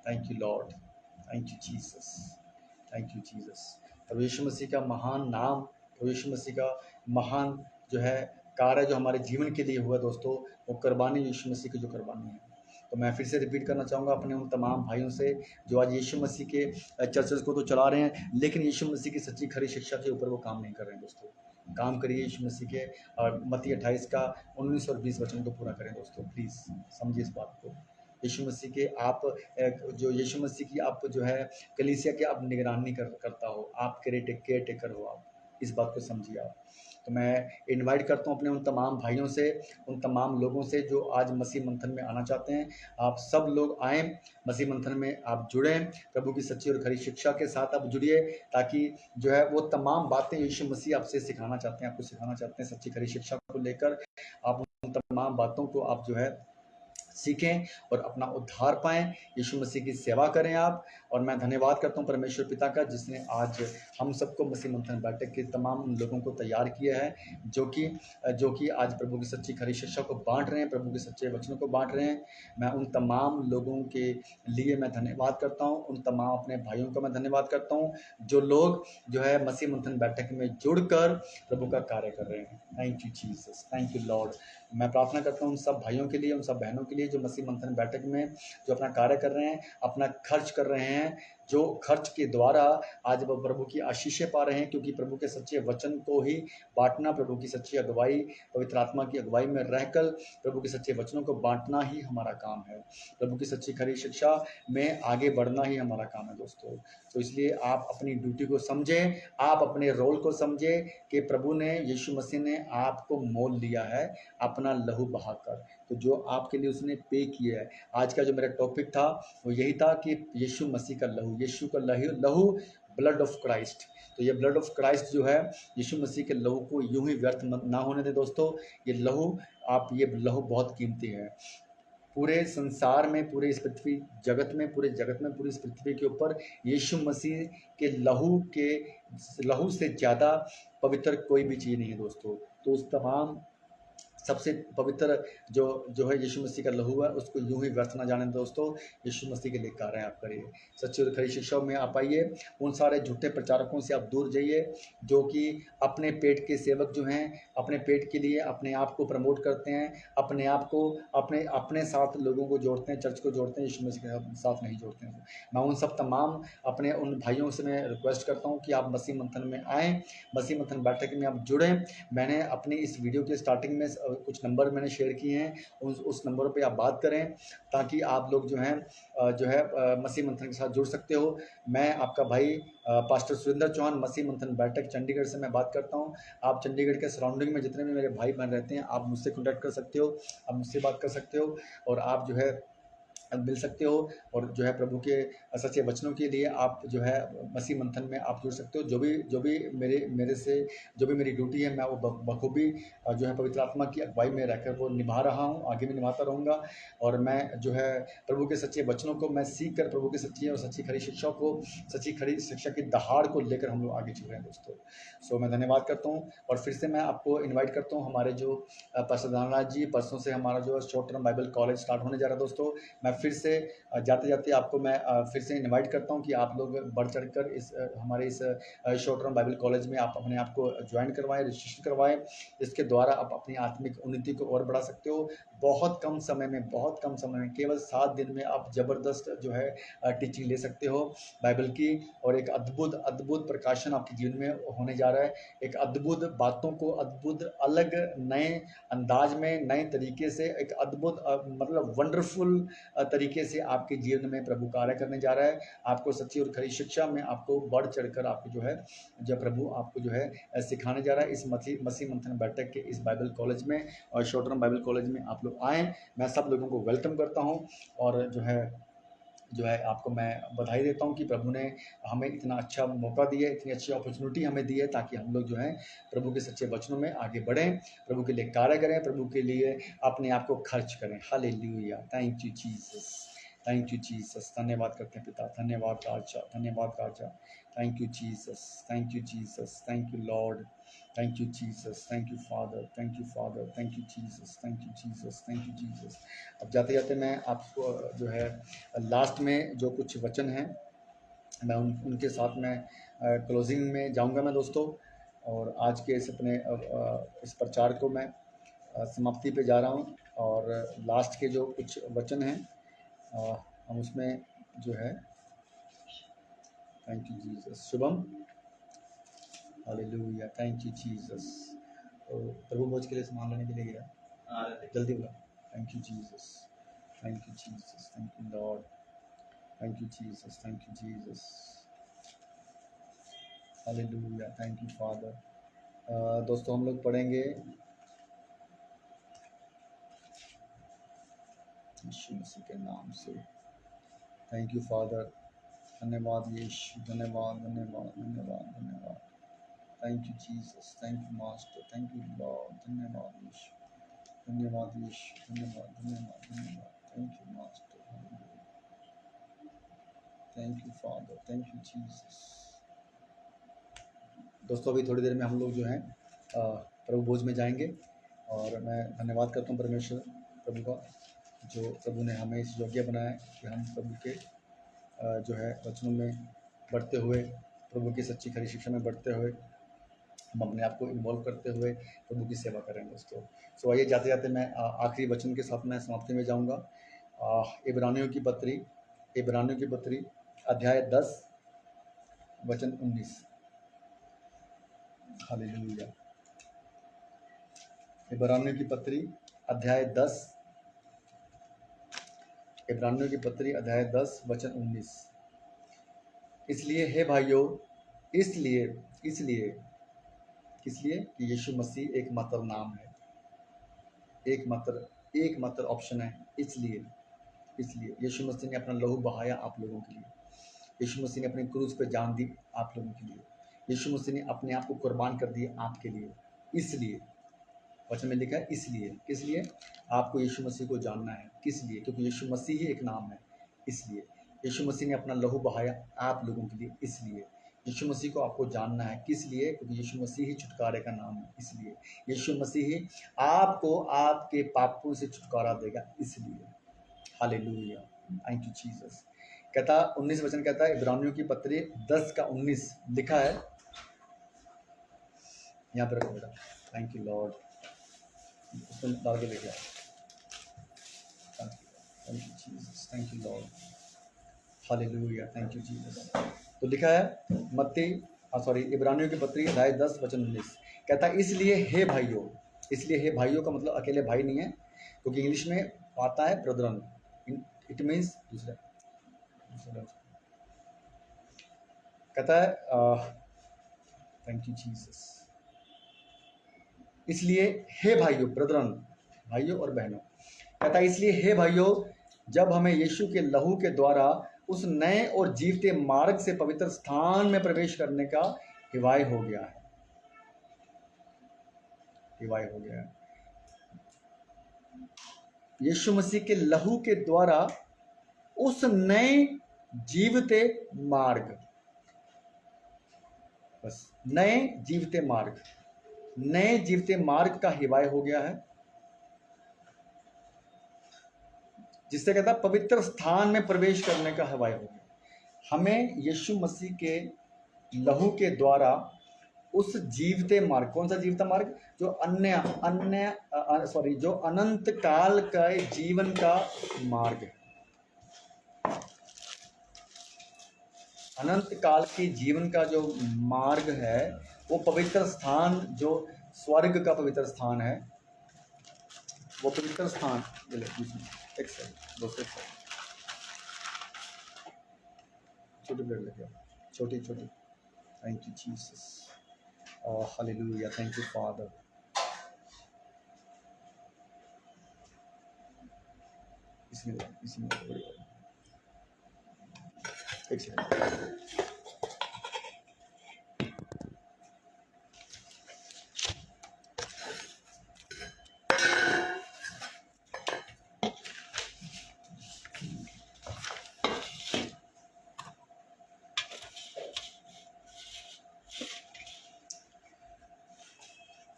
Thank you lord, thank you Jesus, thank you Jesus. तो यीशु मसीह का महान नाम, तो यीशु मसीह का महान जो है कार्य जो हमारे जीवन के लिए हुआ दोस्तों, वो कुर्बानी यीशु मसीह की जो कुर्बानी है। तो मैं फिर से रिपीट करना चाहूँगा अपने उन तमाम भाइयों से जो आज यीशु मसीह के चर्चेस को तो चला रहे हैं, लेकिन यीशु मसीह की सच्ची खरी शिक्षा के ऊपर वो काम नहीं कर रहे हैं दोस्तों। काम करिए यीशु मसीह के और मत्ती 28 का 19 और 20 वचन को पूरा करें दोस्तों। प्लीज़ समझिए इस बात को। यीशु मसीह के आप जो यीशु मसीह की आप जो है कलीसिया के आप निगरानी करता हो, आप केयर टेकर हो, आप इस बात को समझिए आप। तो मैं इनवाइट करता हूँ अपने उन तमाम भाइयों से, उन तमाम लोगों से जो आज मसीह मंथन में आना चाहते हैं, आप सब लोग आएँ मसीह मंथन में, आप जुड़ें प्रभु की सच्ची और खरी शिक्षा के साथ आप जुड़िए, ताकि जो है वो तमाम बातें यीशु मसीह आपसे सिखाना चाहते हैं, आपको सिखाना चाहते हैं सच्ची खरी शिक्षा को लेकर। आप उन तमाम बातों को आप जो है सीखें और अपना उद्धार पाएं, यीशु मसीह की सेवा करें आप। और मैं धन्यवाद करता हूं परमेश्वर पिता का, जिसने आज हम सबको मसीह मंथन बैठक के तमाम उन लोगों को तैयार किया है जो कि आज प्रभु की सच्ची खरी शिक्षा को बांट रहे हैं, प्रभु के सच्चे वचनों को बांट रहे हैं। मैं उन तमाम लोगों के लिए मैं धन्यवाद करता हूँ, उन तमाम अपने भाइयों का मैं धन्यवाद करता हूँ जो लोग जो है मसीह मंथन बैठक में जुड़कर प्रभु का कार्य कर रहे हैं। Thank you Jesus, thank you Lord. मैं प्रार्थना करता हूँ उन सब भाइयों के लिए, उन सब बहनों के लिए जो मसीह मंथन बैठक में जो अपना कार्य कर रहे हैं, अपना खर्च कर रहे हैं, जो खर्च के द्वारा आज वो प्रभु की आशीषें पा रहे हैं, क्योंकि प्रभु के सच्चे वचन को ही बांटना, प्रभु की सच्ची अगुवाई, पवित्र आत्मा की अगुवाई में रहकर प्रभु के सच्चे वचनों को बांटना ही हमारा काम है। प्रभु की सच्ची खरी शिक्षा में आगे बढ़ना ही हमारा काम है दोस्तों। तो इसलिए आप अपनी ड्यूटी को समझें, आप अपने रोल को समझें कि प्रभु ने, यीशु मसीह ने आपको मोल लिया है अपना लहू बहाकर, तो जो आपके लिए उसने पे किया है। आज का जो मेरा टॉपिक था वो यही था कि यीशु मसीह का लहू, यीशु का लहू, ब्लड ऑफ क्राइस्ट। तो ये ब्लड ऑफ क्राइस्ट जो है, यीशु मसीह के लहू को यूं ही व्यर्थ ना होने दे दोस्तों। ये लहू बहुत कीमती है। पूरे संसार में, पूरे इस पृथ्वी जगत में, पूरे जगत में, पूरी इस पृथ्वी के ऊपर यीशु मसीह के लहू से ज़्यादा पवित्र कोई भी चीज़ नहीं है दोस्तों। तो उस तमाम सबसे पवित्र जो है यीशु मसीह का लहू है, उसको यूं ही व्यर्थ ना जाने दोस्तों। यीशु मसीह के लिए कार्य आप करिए, सच्ची और खरी शिक्षा में आप आइए। उन सारे झूठे प्रचारकों से आप दूर जाइए जो कि अपने पेट के सेवक जो हैं, अपने पेट के लिए अपने आप को प्रमोट करते हैं, अपने आप को अपने साथ लोगों को जोड़ते हैं, चर्च को जोड़ते हैं, यीशु मसीह के साथ नहीं जोड़ते हैं। मैं उन सब तमाम अपने उन भाइयों से मैं रिक्वेस्ट करता हूँ कि आप मसीह मंथन में आएँ, मसीह मंथन बैठक में आप जुड़ें। मैंने अपनी इस वीडियो के स्टार्टिंग में कुछ नंबर मैंने शेयर किए हैं, उस नंबरों पे आप बात करें, ताकि आप लोग जो हैं मसीह मंथन के साथ जुड़ सकते हो। मैं आपका भाई पास्टर सुरेंद्र चौहान, मसीह मंथन बैठक चंडीगढ़ से मैं बात करता हूँ। आप चंडीगढ़ के सराउंडिंग में जितने भी मेरे भाई बहन रहते हैं, आप मुझसे कॉन्टैक्ट कर सकते हो, आप मुझसे बात कर सकते हो, और आप जो है मिल सकते हो। और जो है प्रभु के सच्चे वचनों के लिए आप जो है मसीह मंथन में आप जुड़ सकते हो। जो भी मेरे से जो भी मेरी ड्यूटी है, मैं वो बखूबी जो है पवित्र आत्मा की अगुवाई में रहकर वो निभा रहा हूँ, आगे भी निभाता रहूँगा। और मैं जो है प्रभु के सच्चे वचनों को मैं सीख कर प्रभु की सच्ची और सच्ची खरी शिक्षा को, सच्ची खरी शिक्षा की दहाड़ को लेकर हम लोग आगे चल रहे हैं दोस्तों। सो मैं धन्यवाद करता हूँ, और फिर से मैं आपको इन्वाइट करता हूँ हमारे जो पास्टर दानराज जी, परसों से हमारा जो short term Bible college start होने जा रहा है दोस्तों। मैं फिर से जाते जाते आपको मैं फिर से इनवाइट करता हूं कि आप लोग बढ़ चढ़कर इस हमारे इस शॉर्ट टर्म बाइबल कॉलेज में आप अपने आप को ज्वाइन करवाएं, रजिस्ट्रेशन करवाएं। इसके द्वारा आप अपनी आत्मिक उन्नति को और बढ़ा सकते हो। बहुत कम समय में केवल 7 दिन में आप ज़बरदस्त जो है टीचिंग ले सकते हो बाइबल की, और एक अद्भुत प्रकाशन आपके जीवन में होने जा रहा है। एक अद्भुत बातों को अद्भुत अलग नए अंदाज में, नए तरीके से, एक अद्भुत मतलब वंडरफुल तरीके से आपके जीवन में प्रभु कार्य करने जा रहा है। आपको सच्ची और खरी शिक्षा में आपको बढ़ चढ़कर आपको जो है प्रभु आपको जो है सिखाने जा रहा है। इस मसीह मंथन बैठक के इस बाइबल कॉलेज में और शॉर्ट टर्म बाइबल कॉलेज में आप लोग आएँ। मैं सब लोगों को वेलकम करता हूँ, और जो है आपको मैं बधाई देता हूँ कि प्रभु ने हमें इतना अच्छा मौका दिया, इतनी अच्छी अपॉर्चुनिटी हमें दी है, ताकि हम लोग जो है प्रभु के सच्चे वचनों में आगे बढ़ें, प्रभु के लिए कार्य करें, प्रभु के लिए अपने आप को खर्च करें। हालेलुया, thank you Jesus, thank you Jesus. धन्यवाद करते हैं पिता, धन्यवाद राजा, धन्यवाद राजा। Thank you Jesus, thank you Jesus, thank you lord, thank you Jesus, thank you father, thank you father, thank you Jesus, thank you Jesus, thank you Jesus. अब जाते जाते मैं आपको जो है लास्ट में जो कुछ वचन हैं, मैं उनके साथ में क्लोजिंग में जाऊंगा मैं दोस्तों। और आज के इस अपने इस प्रचार को मैं समाप्ति पे जा रहा हूं, और लास्ट के जो कुछ वचन हैं हम उसमें जो है, thank you Jesus, Shubham, hallelujah, thank you Jesus. तो प्रभु भोज के लिए सामान लेने के लिए गया, जल्दी बोला, thank you Jesus, thank you Jesus, thank you lord, thank you Jesus, thank you Jesus, हालेलुया, थैंक यू फादर। दोस्तों हम लोग पढ़ेंगे यीशु मसीह के नाम से। थैंक यू फादर, धन्यवाद यीशु, धन्यवाद धन्यवाद धन्यवाद धन्यवाद। Thank you Jesus, thank you master, thank you lord, धन्यवाद यीशु, धन्यवाद यीशु, धन्यवाद धन्यवाद धन्यवाद। Thank you master, thank you father, thank you Jesus. दोस्तों अभी थोड़ी देर में हम लोग जो हैं प्रभु भोज में जाएंगे, और मैं धन्यवाद करता हूँ परमेश्वर प्रभु का, जो प्रभु ने हमें इस योग्य बनाया कि हम प्रभु के जो है वचनों में बढ़ते हुए, प्रभु की सच्ची खरी शिक्षा में बढ़ते हुए, हम अपने आप को इन्वॉल्व करते हुए प्रभु की सेवा करें दोस्तों। सो आइए जाते जाते मैं आखिरी वचन के साथ मैं समाप्ति में जाऊंगा। इब्रानियों की पत्री अध्याय 10 वचन 19। हालेलुया। इब्रानियों की पत्री अध्याय 10 वचन 19। इसलिए हे भाइयों, इसलिए कि यीशु मसीह एकमात्र नाम है, एकमात्र ऑप्शन है। इसलिए यीशु मसीह ने अपना लहू बहाया आप लोगों के लिए, यीशु मसीह ने अपनी क्रूस पे जान दी आप लोगों के लिए, यीशु मसीह ने अपने आप को कुर्बान कर दिया आपके लिए। इसलिए वचन में लिखा है, इसलिए किस लिए आपको यीशु मसीह को जानना है, किस लिए, क्योंकि यीशु मसीह ही एक नाम है। इसलिए यीशु मसीह ने अपना लहू बहाया आप लोगों के लिए। इसलिए यीशु मसीह को आपको जानना है, किस लिए, क्योंकि यीशु मसीह ही छुटकारे का नाम है। इसलिए यीशु मसीह ही आपको आपके पापों से छुटकारा देगा। इसलिए हालेलुया, थैंक यू जीसस। कहता 19 वचन कहता है, इब्रानियों की पत्री 10 का 19 लिखा है, यहाँ पर रखो बेटा, थैंक यू लॉर्ड, उसमें डाल के लेके thank you Jesus, thank you Lord, hallelujah, thank you Jesus. तो लिखा है इब्रानियों की पत्री अध्याय 10 वचन 19 कहता है, इसलिए हे भाइयों, इसलिए हे भाइयों का मतलब अकेले भाई नहीं है, क्योंकि इंग्लिश में आता है ब्रदरन, इट मीन्स दूसरा कहता है थैंक यू जीसस। इसलिए हे भाइयों, ब्रदरन भाइयों और बहनों, कहता है इसलिए हे भाइयों, जब हमें यीशु के लहू के द्वारा उस नए और जीवते मार्ग से पवित्र स्थान में प्रवेश करने का हिवाय हो गया है, हिवाय हो गया है। यीशु मसीह के लहू के द्वारा उस नए जीवते मार्ग, बस नए जीवते मार्ग, नए जीवते मार्ग का हिवाय हो गया है, जिससे कहता है पवित्र स्थान में प्रवेश करने का हिवाय हो गया। हमें यीशु मसीह के लहू के द्वारा उस जीवते मार्ग, कौन सा जीवता मार्ग, जो जो अनंत काल का जीवन का मार्ग है, अनंत काल के जीवन का जो मार्ग है, वो पवित्र स्थान, जो स्वर्ग का पवित्र स्थान है, वो पवित्र स्थान, एक सेकंड दूसरे छोटी प्लेट लेके आओ, छोटी छोटी। थैंक यू जीसस, हालेलुया, थैंक यू फादर। इसमें एक सेकंड।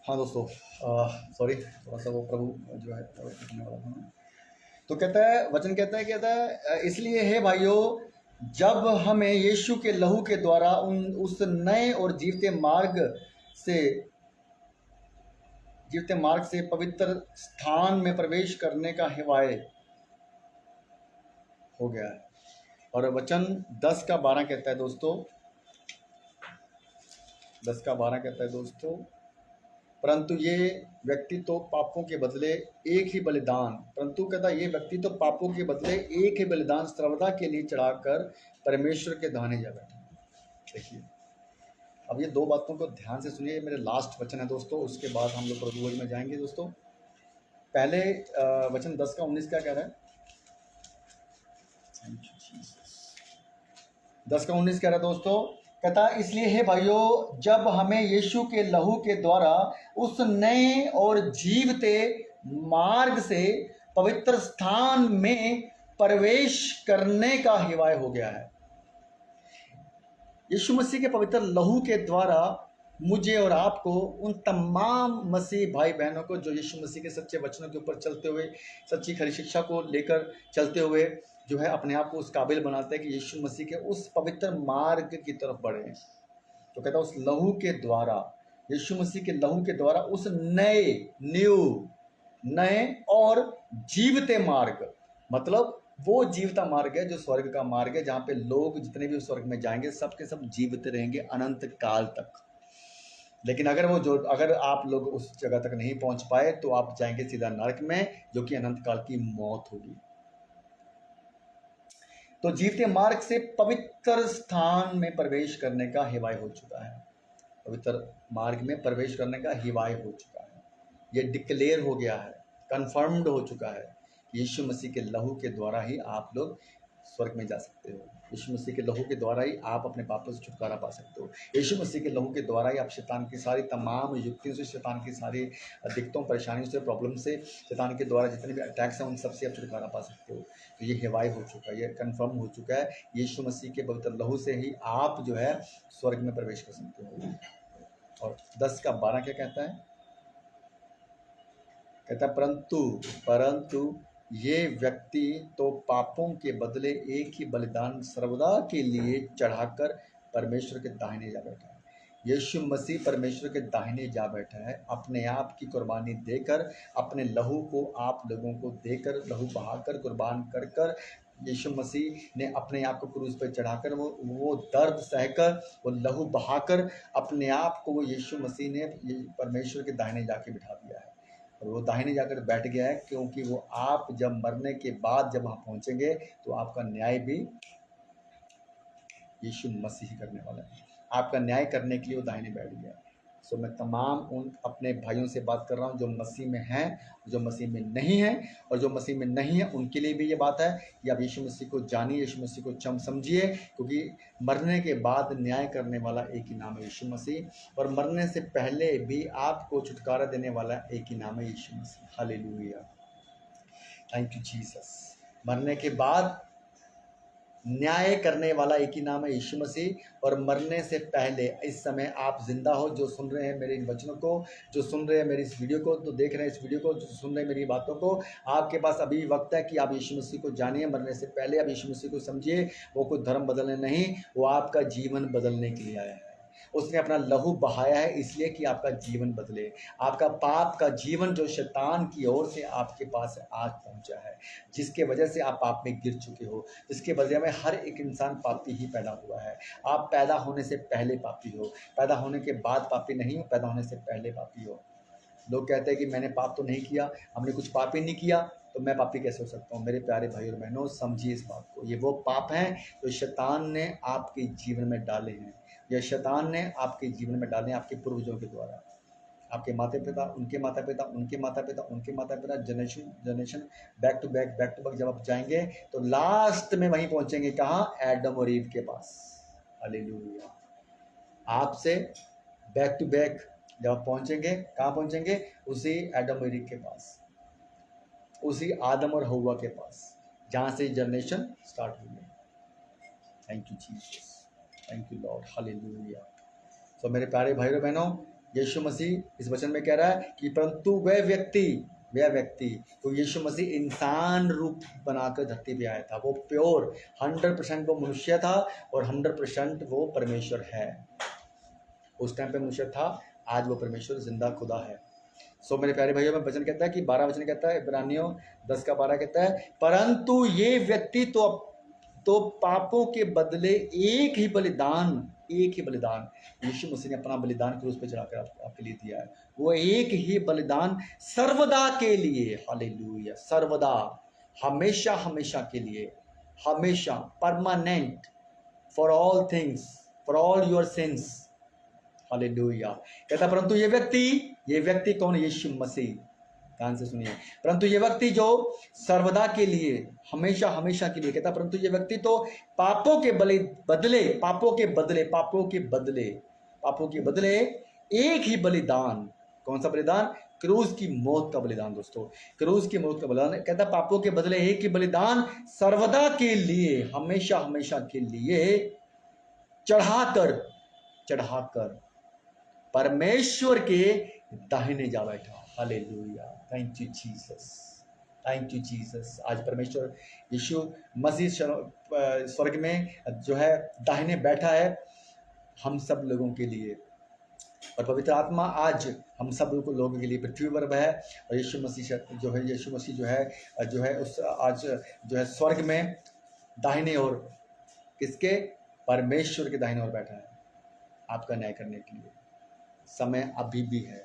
हाँ दोस्तों, सॉरी, थोड़ा सा वो प्रभु जो है करने वाला था। तो कहता है, वचन कहता है इसलिए हे भाइयों, जब हमें यीशु के लहू के द्वारा उस नए और जीवते मार्ग से पवित्र स्थान में प्रवेश करने का हिवाय हो गया है। और वचन 10 का 12 कहता है दोस्तों, 10 का 12 कहता है दोस्तों, परंतु ये व्यक्ति तो पापों के बदले एक ही बलिदान, परंतु कहता ये व्यक्ति तो पापों के बदले एक ही बलिदान सर्वदा के लिए चढ़ाकर परमेश्वर के दाहिने जा बैठा। देखिए, अब ये दो बातों को ध्यान से सुनिए, मेरे लास्ट वचन है दोस्तों, उसके बाद हम लोग प्रभु में जाएंगे दोस्तों। पहले वचन 10 का 19 क्या कह रहा है? 10 का 19 कह रहा है दोस्तों, कहता इसलिए हे भाइयों, जब हमें यीशु के लहू के द्वारा उस नए और जीवते मार्ग से पवित्र स्थान में प्रवेश करने का हिवाय हो गया है। यीशु मसीह के पवित्र लहू के द्वारा मुझे और आपको, उन तमाम मसीह भाई बहनों को जो यीशु मसीह के सच्चे वचनों के ऊपर चलते हुए, सच्ची खरी शिक्षा को लेकर चलते हुए जो है अपने आप को उस काबिल बनाते हैं कि यीशु मसीह के उस पवित्र मार्ग की तरफ बढ़े। तो कहता है उस लहू के द्वारा, यीशु मसीह के लहू के द्वारा उस नए और जीवते मार्ग, मतलब वो जीवता मार्ग है जो स्वर्ग का मार्ग है, जहाँ पे लोग जितने भी स्वर्ग में जाएंगे सब के सब जीवित रहेंगे अनंत काल तक। लेकिन अगर आप लोग उस जगह तक नहीं पहुंच पाए तो आप जाएंगे सीधा नरक में, जो कि अनंत काल की मौत होगी। तो जीवते मार्ग से पवित्र स्थान में प्रवेश करने का हिवाय हो चुका है, पवित्र मार्ग में प्रवेश करने का हिवाय हो चुका है, ये डिक्लेयर हो गया है, कंफर्म्ड हो चुका है। यीशु मसीह के लहू के द्वारा ही आप लोग स्वर्ग में जा सकते हो, यीशु मसीह के लहू के द्वारा ही आप अपने पापों से छुटकारा पा सकते हो, यीशु मसीह के लहू के द्वारा ही आप शैतान की सारी तमाम युक्तियों से, शैतान की सारी दिक्कतों, परेशानियों से, प्रॉब्लम से, शैतान के द्वारा जितने भी अटैक्स हैं उन सबसे आप छुटकारा पा सकते हो। तो ये हिवाय हो चुका है, ये कंफर्म हो चुका है, यीशु मसीह के पवित्र लहू से ही आप जो है स्वर्ग में प्रवेश कर सकते हो। और 10 का 12 क्या कहता है? कहता है परंतु ये व्यक्ति तो पापों के बदले एक ही बलिदान सर्वदा के लिए चढ़ाकर परमेश्वर के दाहिने जा बैठा है। यीशु मसीह परमेश्वर के दाहिने जा बैठा है, अपने आप की कुर्बानी देकर, अपने लहू को आप लोगों को देकर, लहू बहाकर, कुर्बान कर कर यीशु मसीह ने अपने आप को क्रूस पर चढ़ाकर, वो दर्द सहकर, वो लहू बहाकर अपने आप को वो यीशु मसीह ने परमेश्वर के दाहिने जाके बिठा दिया है। और वो दाहिने जाकर बैठ गया है, क्योंकि वो आप जब मरने के बाद जब वहाँ पहुँचेंगे तो आपका न्याय भी यीशु मसीह करने वाला है। आपका न्याय करने के लिए वो दाहिने बैठ गया है। सो मैं तमाम उन अपने भाइयों से बात कर रहा हूँ जो मसीह में हैं, जो मसीह में नहीं हैं, और जो मसीह में नहीं है उनके लिए भी ये बात है कि आप यीशु मसीह को जानिए, यीशु मसीह को समझिए, क्योंकि मरने के बाद न्याय करने वाला एक ही नाम है यीशु मसीह, और मरने से पहले भी आपको छुटकारा देने वाला एक ही नाम है यीशु मसीह। हालेलुया, थैंक यू जीसस। मरने के बाद न्याय करने वाला एक ही नाम है यीशु मसीह, और मरने से पहले इस समय आप जिंदा हो, जो सुन रहे हैं मेरे इन वचनों को, जो सुन रहे हैं मेरी इस वीडियो को, तो देख रहे हैं इस वीडियो को, जो सुन रहे हैं मेरी बातों को, आपके पास अभी वक्त है कि आप यीशु मसीह को जानिए। मरने से पहले आप यीशु मसीह को समझिए। वो कोई धर्म बदलने नहीं, वो आपका जीवन बदलने के लिए आया है। उसने अपना लहू बहाया है इसलिए कि आपका जीवन बदले, आपका पाप का जीवन जो शैतान की ओर से आपके पास आज पहुंचा है, जिसके वजह से आप पाप में गिर चुके हो, जिसके वजह में हर एक इंसान पापी ही पैदा हुआ है। आप पैदा होने से पहले पापी हो, पैदा होने के बाद पापी नहीं हो, पैदा होने से पहले पापी हो। लोग कहते हैं कि मैंने पाप तो नहीं किया, हमने कुछ पाप ही नहीं किया, तो मैं पापी कैसे हो सकता हूँ? मेरे प्यारे भाई और बहनों, समझिए इस बात को। ये वो पाप हैं जो शैतान ने आपके जीवन में डाले हैं, या शैतान ने आपके जीवन में डाले हैं आपके पूर्वजों के द्वारा। आपके माता पिता, उनके माता पिता, उनके माता पिता, उनके माता पिता, generation generation, back to back, back to back. जब आप जाएंगे तो लास्ट में वहीं पहुंचेंगे, कहाँ? एडम और ईव के पास। हालेलुया। आपसे बैक टू बैक जब आप पहुंचेंगे, कहाँ पहुंचेंगे? उसी एडम और ईव के पास, उसी आदम और हव्वा के पास, जहाँ से जनरेशन स्टार्ट हुई है। Thank you Jesus, thank you Lord, hallelujah. तो मेरे प्यारे भाई और बहनों, यीशु मसीह इस वचन में कह रहा है कि परंतु वह व्यक्ति तो यीशु मसीह इंसान रूप बनाकर धरती पे आया था। वो प्योर 100% वो मनुष्य था, और 100% वो परमेश्वर है। उस टाइम पे मनुष्य था, आज वो परमेश्वर जिंदा खुदा है। सो मेरे प्यारे भाइयों में वचन कहता है कि 12 वचन कहता है, इब्रानियों 10 का 12 कहता है, परंतु ये व्यक्ति तो पापों के बदले एक ही बलिदान यीशु मसीह ने अपना बलिदान क्रूस पे चढ़ाकर आपके लिए दिया है। वो एक ही बलिदान सर्वदा के लिए, हालेलुया, सर्वदा, हमेशा हमेशा के लिए, हमेशा, permanent, for all things, for all your sins. Hallelujah. कहता परंतु ये व्यक्ति कौन? यीशु मसीह। ध्यान से सुनिए। परंतु ये व्यक्ति जो सर्वदा के लिए, हमेशा हमेशा के लिए, कहता परंतु ये व्यक्ति तो पापों के बदले एक ही बलिदान। कौन सा बलिदान? क्रूस की मौत का बलिदान। दोस्तों, क्रूस की मौत का बलिदान। कहता पापों के बदले एक ही बलिदान सर्वदा के लिए, हमेशा हमेशा के लिए चढ़ाकर परमेश्वर के दाहिने जा बैठा। Hallelujah, thank you Jesus, thank you Jesus. आज परमेश्वर यीशु मसीह स्वर्ग में जो है दाहिने बैठा है हम सब लोगों के लिए, और पवित्र आत्मा आज हम सब लोगों के लिए पृथ्वी पर है। और यीशु मसीह जो है उस आज जो है स्वर्ग में दाहिने ओर, किसके? परमेश्वर के दाहिने ओर बैठा है, आपका न्याय करने के लिए। समय अभी भी है,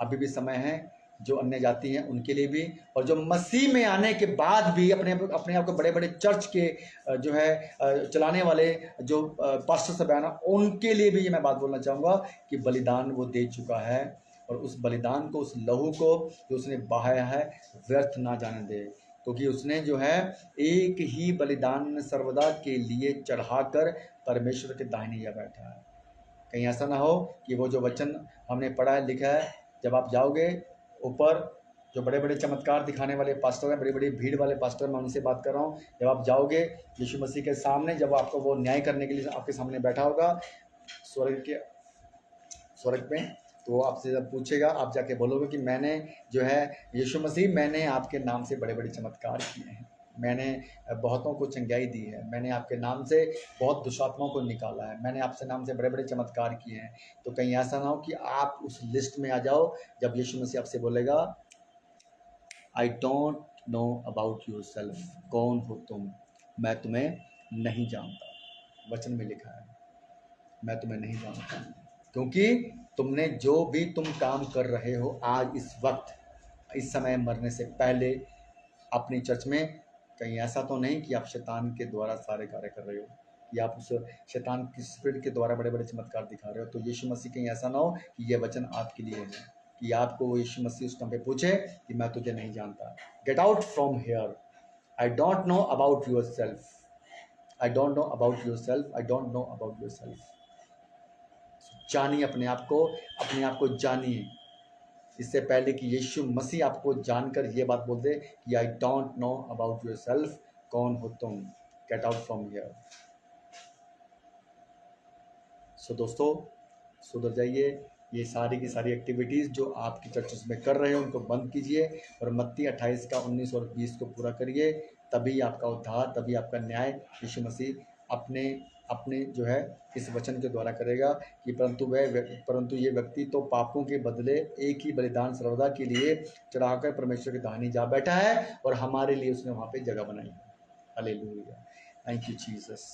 अभी भी समय है, जो अन्य जाति हैं उनके लिए भी, और जो मसीह में आने के बाद भी अपने आप को बड़े बड़े चर्च के जो है चलाने वाले जो पास्टर सब है ना, उनके लिए भी ये मैं बात बोलना चाहूँगा कि बलिदान वो दे चुका है, और उस बलिदान को, उस लहू को जो उसने बहाया है, व्यर्थ ना जाने दे, क्योंकि उसने जो है एक ही बलिदान सर्वदा के लिए चढ़ाकर परमेश्वर के दाहिने जा बैठा है। कहीं ऐसा ना हो कि वो जो वचन हमने पढ़ा है, लिखा है, जब आप जाओगे ऊपर, जो बड़े बड़े चमत्कार दिखाने वाले पास्टर हैं, बड़ी बड़ी भीड़ वाले पास्टर, मैं उनसे बात कर रहा हूँ, जब आप जाओगे यीशु मसीह के सामने, जब आपको वो न्याय करने के लिए आपके सामने बैठा होगा स्वर्ग में, तो वो आपसे जब पूछेगा, आप जाके बोलोगे कि मैंने जो है यीशु मसीह, मैंने आपके नाम से बड़े बड़े चमत्कार किए हैं, मैंने बहुतों को चंगाई दी है, मैंने आपके नाम से बहुत दुष्टात्माओं को निकाला है, मैंने आपसे नाम से बड़े बड़े चमत्कार किए हैं। तो कहीं ऐसा ना हो कि आप उस लिस्ट में आ जाओ जब यीशु मसीह आपसे बोलेगा, I don't know about your self, कौन हो तुम, मैं तुम्हें नहीं जानता। वचन में लिखा है, मैं तुम्हें नहीं जानता, क्योंकि तुमने जो भी तुम काम कर रहे हो आज इस वक्त, इस समय मरने से पहले अपनी चर्च में कहीं ऐसा तो नहीं कि आप शैतान के द्वारा सारे कार्य कर रहे हो, कि आप उस शैतान की स्पिरिट के द्वारा बड़े बड़े चमत्कार दिखा रहे हो। तो यीशु मसीह कहीं ऐसा ना हो कि यह वचन आपके लिए है, कि आपको यीशु मसीह उस टाइम पे पूछे कि मैं तुझे नहीं जानता, get out from here, I don't know about your self, I don't know about your self, I don't know about your self. जानिए अपने आप को जानिए, इससे पहले कि यीशु मसीह आपको जानकर ये बात बोल दे कि I don't know about your self, कौन हो तुम, गेट आउट फ्रॉम हियर। सो दोस्तों सुधर जाइए, ये सारी की सारी एक्टिविटीज़ जो आपकी चर्चेस में कर रहे हो उनको बंद कीजिए और मत्ती 28 का 19 और 20 को पूरा करिए। तभी आपका उद्धार, तभी आपका न्याय यीशु मसीह अपने अपने जो है इस वचन के द्वारा करेगा कि परंतु ये व्यक्ति तो पापों के बदले एक ही बलिदान सर्वदा के लिए चढ़ाकर परमेश्वर के दाहिनी जा बैठा है और हमारे लिए उसने वहाँ पे जगह बनाई है। हालेलुया, thank you Jesus,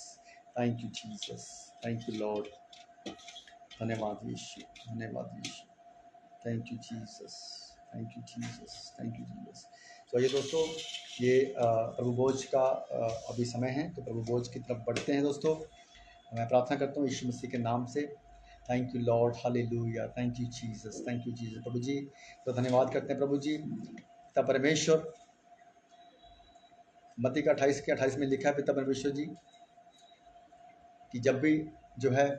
thank you Jesus, thank you lord, धन्यवाद यीशु, धन्यवाद यीशु, thank you Jesus, thank you Jesus, thank you Jesus. तो ये दोस्तों ये प्रभु भोज का अभी समय है, तो प्रभु भोज की तरफ बढ़ते हैं दोस्तों। मैं प्रार्थना करता हूँ यीशु मसीह के नाम से। Thank you Lord, hallelujah, thank you Jesus, thank you Jesus. प्रभु जी तो धन्यवाद करते हैं प्रभु जी, पिता परमेश्वर, मत्ती का 28 के 28 में लिखा है पिता परमेश्वर जी कि जब भी जो है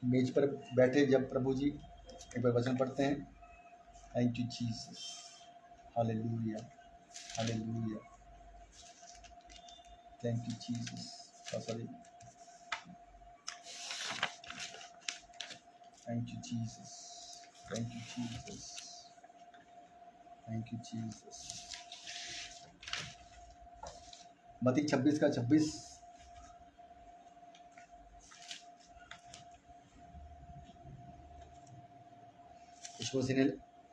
मेज पर बैठे, जब प्रभु जी एक बार वचन पढ़ते हैं, थैंक यू जीसस, हालेलुया, हालेलुया, thank you Jesus, sorry, thank you Jesus, thank you Jesus, thank you Jesus. मत्ती 26 का 26, यीशु मसीह ने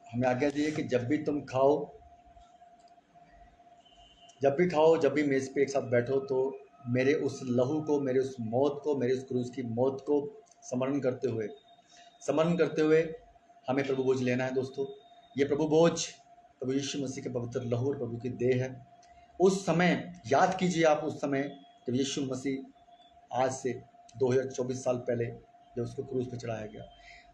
हमें आज्ञा दी है कि जब भी तुम खाओ, जब भी मेज पे एक साथ बैठो तो मेरे उस लहू को, मेरे उस मौत को, मेरे उस क्रूस की मौत को स्मरण करते हुए हमें प्रभु भोज लेना है दोस्तों। ये प्रभु भोज प्रभु यीशु मसीह के पवित्र लहू और प्रभु की देह है। उस समय याद कीजिए, आप उस समय जब यीशु मसीह आज से 2024 साल पहले जब उसको क्रूस पे चढ़ाया गया,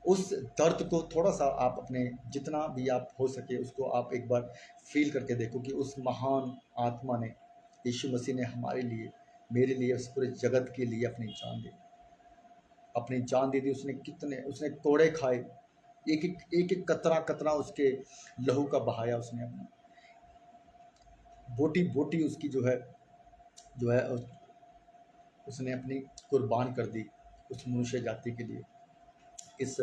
उस दर्द को थोड़ा सा आप अपने जितना भी आप हो सके उसको आप एक बार फील करके देखो कि उस महान आत्मा ने, यीशु मसीह ने हमारे लिए, मेरे लिए, उस पूरे जगत के लिए अपनी जान दे दी। उसने कोड़े खाए, एक कतरा उसके लहू का बहाया, उसने अपना बोटी उसकी जो है उसने अपनी कुर्बान कर दी उस मनुष्य जाति के लिए। इस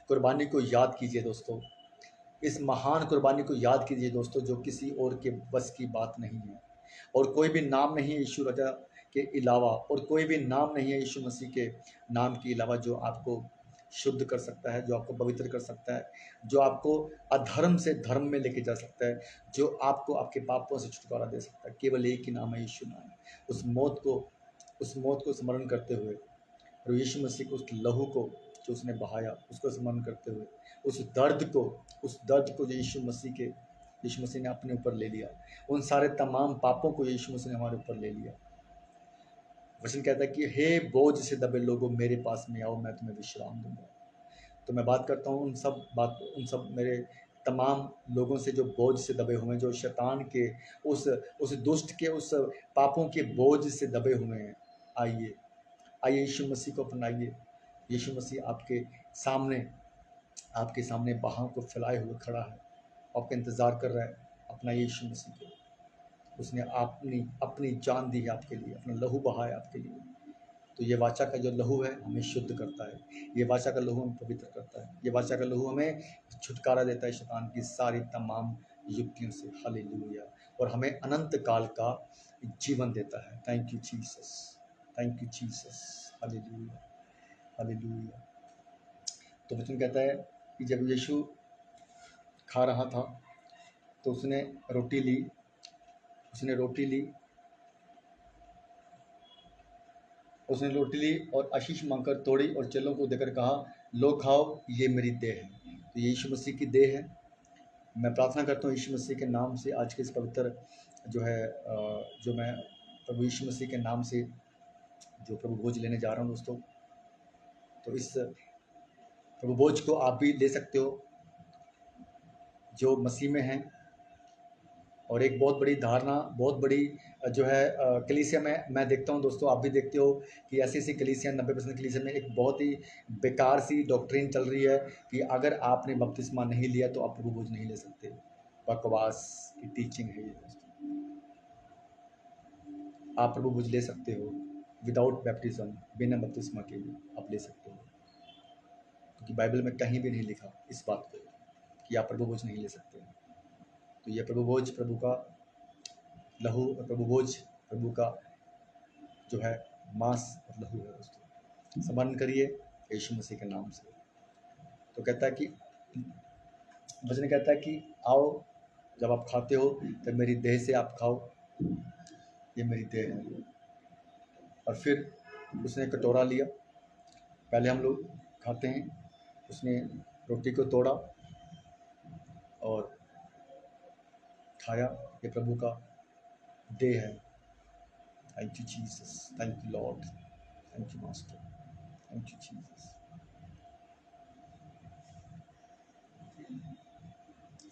कुर्बानी को याद कीजिए दोस्तों, इस महान कुर्बानी को याद कीजिए दोस्तों, जो किसी और के बस की बात नहीं है। और कोई भी नाम नहीं है यीशु राजा के अलावा, और कोई भी नाम नहीं है यीशु मसीह के नाम के अलावा जो आपको शुद्ध कर सकता है, जो आपको पवित्र कर सकता है, जो आपको अधर्म से धर्म में लेके जा सकता है, जो आपको आपके पापों से छुटकारा दे सकता है। केवल एक ही नाम है, यीशु नाम। उस मौत को स्मरण करते हुए और यीशु मसीह को, उस लहू को जो उसने बहाया, उसको स्मरण करते हुए, उस दर्द को जो यीशु मसीह ने अपने ऊपर ले लिया, उन सारे तमाम पापों को यीशु मसीह ने हमारे ऊपर ले लिया। वचन कहता है कि हे बोझ से दबे लोगों, मेरे पास में आओ, मैं तुम्हें विश्राम दूंगा। तो मैं बात करता हूँ उन सब मेरे तमाम लोगों से जो बोझ से दबे हुए हैं, जो शैतान के उस दुष्ट के उस पापों के बोझ से दबे हुए हैं। आइए यीशु मसीह को अपनाइए। यीशु मसीह आपके सामने बाहों को फैलाए हुए खड़ा है, आपका इंतज़ार कर रहा है। अपना यीशु मसीह को, उसने अपनी जान दी है आपके लिए, अपना लहू बहाया आपके लिए। तो ये वाचा का जो लहू है हमें शुद्ध करता है, ये वाचा का लहू हमें पवित्र करता है, ये वाचा का लहू हमें छुटकारा देता है शैतान की सारी तमाम युक्तियों से। हालेलुया। और हमें अनंत काल का जीवन देता है। Thank you Jesus, thank you Jesus, हालेलुया, हालेलुया। तो वचन कहता है कि जब यीशु खा रहा था तो उसने रोटी ली और आशीष मांगकर तोड़ी और चेलों को देकर कहा, लो खाओ, ये मेरी देह है। तो यीशु मसीह की देह है, मैं प्रार्थना करता हूँ यीशु मसीह के नाम से आज के इस पवित्र जो है जो मैं प्रभु यीशु मसीह के नाम से जो प्रभु भोज लेने जा रहा हूँ दोस्तों, तो इस प्रभु भोज को आप भी ले सकते हो जो मसीह में हैं। और एक बहुत बड़ी धारणा, बहुत बड़ी जो है कलीसिया में मैं देखता हूँ दोस्तों, आप भी देखते हो कि ऐसी ऐसी कलीसिया 90% कलीसिया में एक बहुत ही बेकार सी डॉक्ट्रिन चल रही है कि अगर आपने बपतिस्मा नहीं लिया तो आप प्रभु भोज नहीं ले सकते। बकवास की टीचिंग है ये दोस्तों। आप प्रभु भोज ले सकते हो विदाउट बैप्टिज्म, बिना बपतिस्मा के आप ले सकते हो, क्योंकि बाइबल में कहीं भी नहीं लिखा इस बात को कि आप प्रभु भोज नहीं ले सकते। तो ये प्रभु भोज प्रभु का लहू, प्रभु भोज प्रभु का जो है मांस और लहू है दोस्तों। स्मरण करिए यीशु मसीह के नाम से। तो कहता है कि वचन कहता है कि आओ जब आप खाते हो तब मेरी देह से आप खाओ, ये मेरी देह है। और फिर उसने कटोरा लिया, पहले हम लोग खाते हैं, उसने रोटी को तोड़ा और खाया, ये प्रभु का देह है। Thank you Jesus, thank you lord, thank you master, thank you Jesus.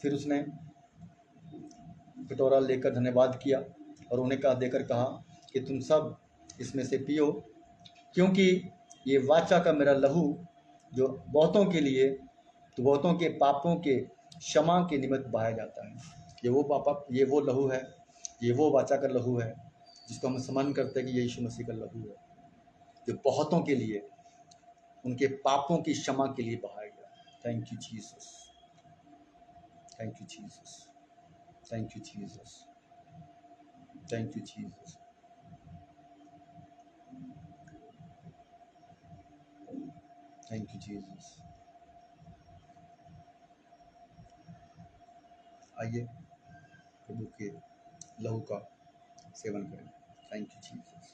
फिर उसने कटोरा लेकर धन्यवाद किया और उन्हें कहा देकर कहा कि तुम सब इसमें से पियो, क्योंकि ये वाचा का मेरा लहू जो बहुतों के लिए, तो बहुतों के पापों के क्षमा के निमित्त बहाया जाता है। ये वो लहू है, ये वो वाचा का लहू है जिसको हम स्मरण करते हैं कि ये यीशु मसीह का लहू है जो बहुतों के लिए उनके पापों की क्षमा के लिए बहाया गया। Thank you Jesus, thank you Jesus, thank you Jesus, thank you Jesus, thank you Jesus. आइए प्रभु के लहू का सेवन करें। Thank you Jesus.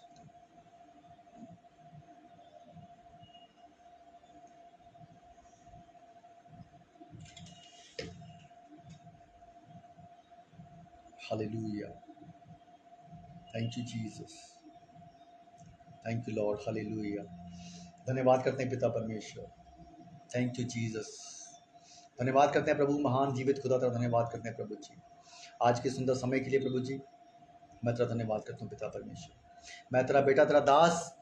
हालेलुया, thank you Jesus, thank you Lord, hallelujah. धन्यवाद करते हैं पिता परमेश्वर, थैंक यू जीसस। धन्यवाद करते हैं प्रभु महान जीवित खुदा तेरा धन्यवाद करते हैं प्रभु जी आज के सुंदर समय के लिए। प्रभु जी मैं तेरा धन्यवाद करता हूँ पिता परमेश्वर। मैं तेरा बेटा, तेरा दास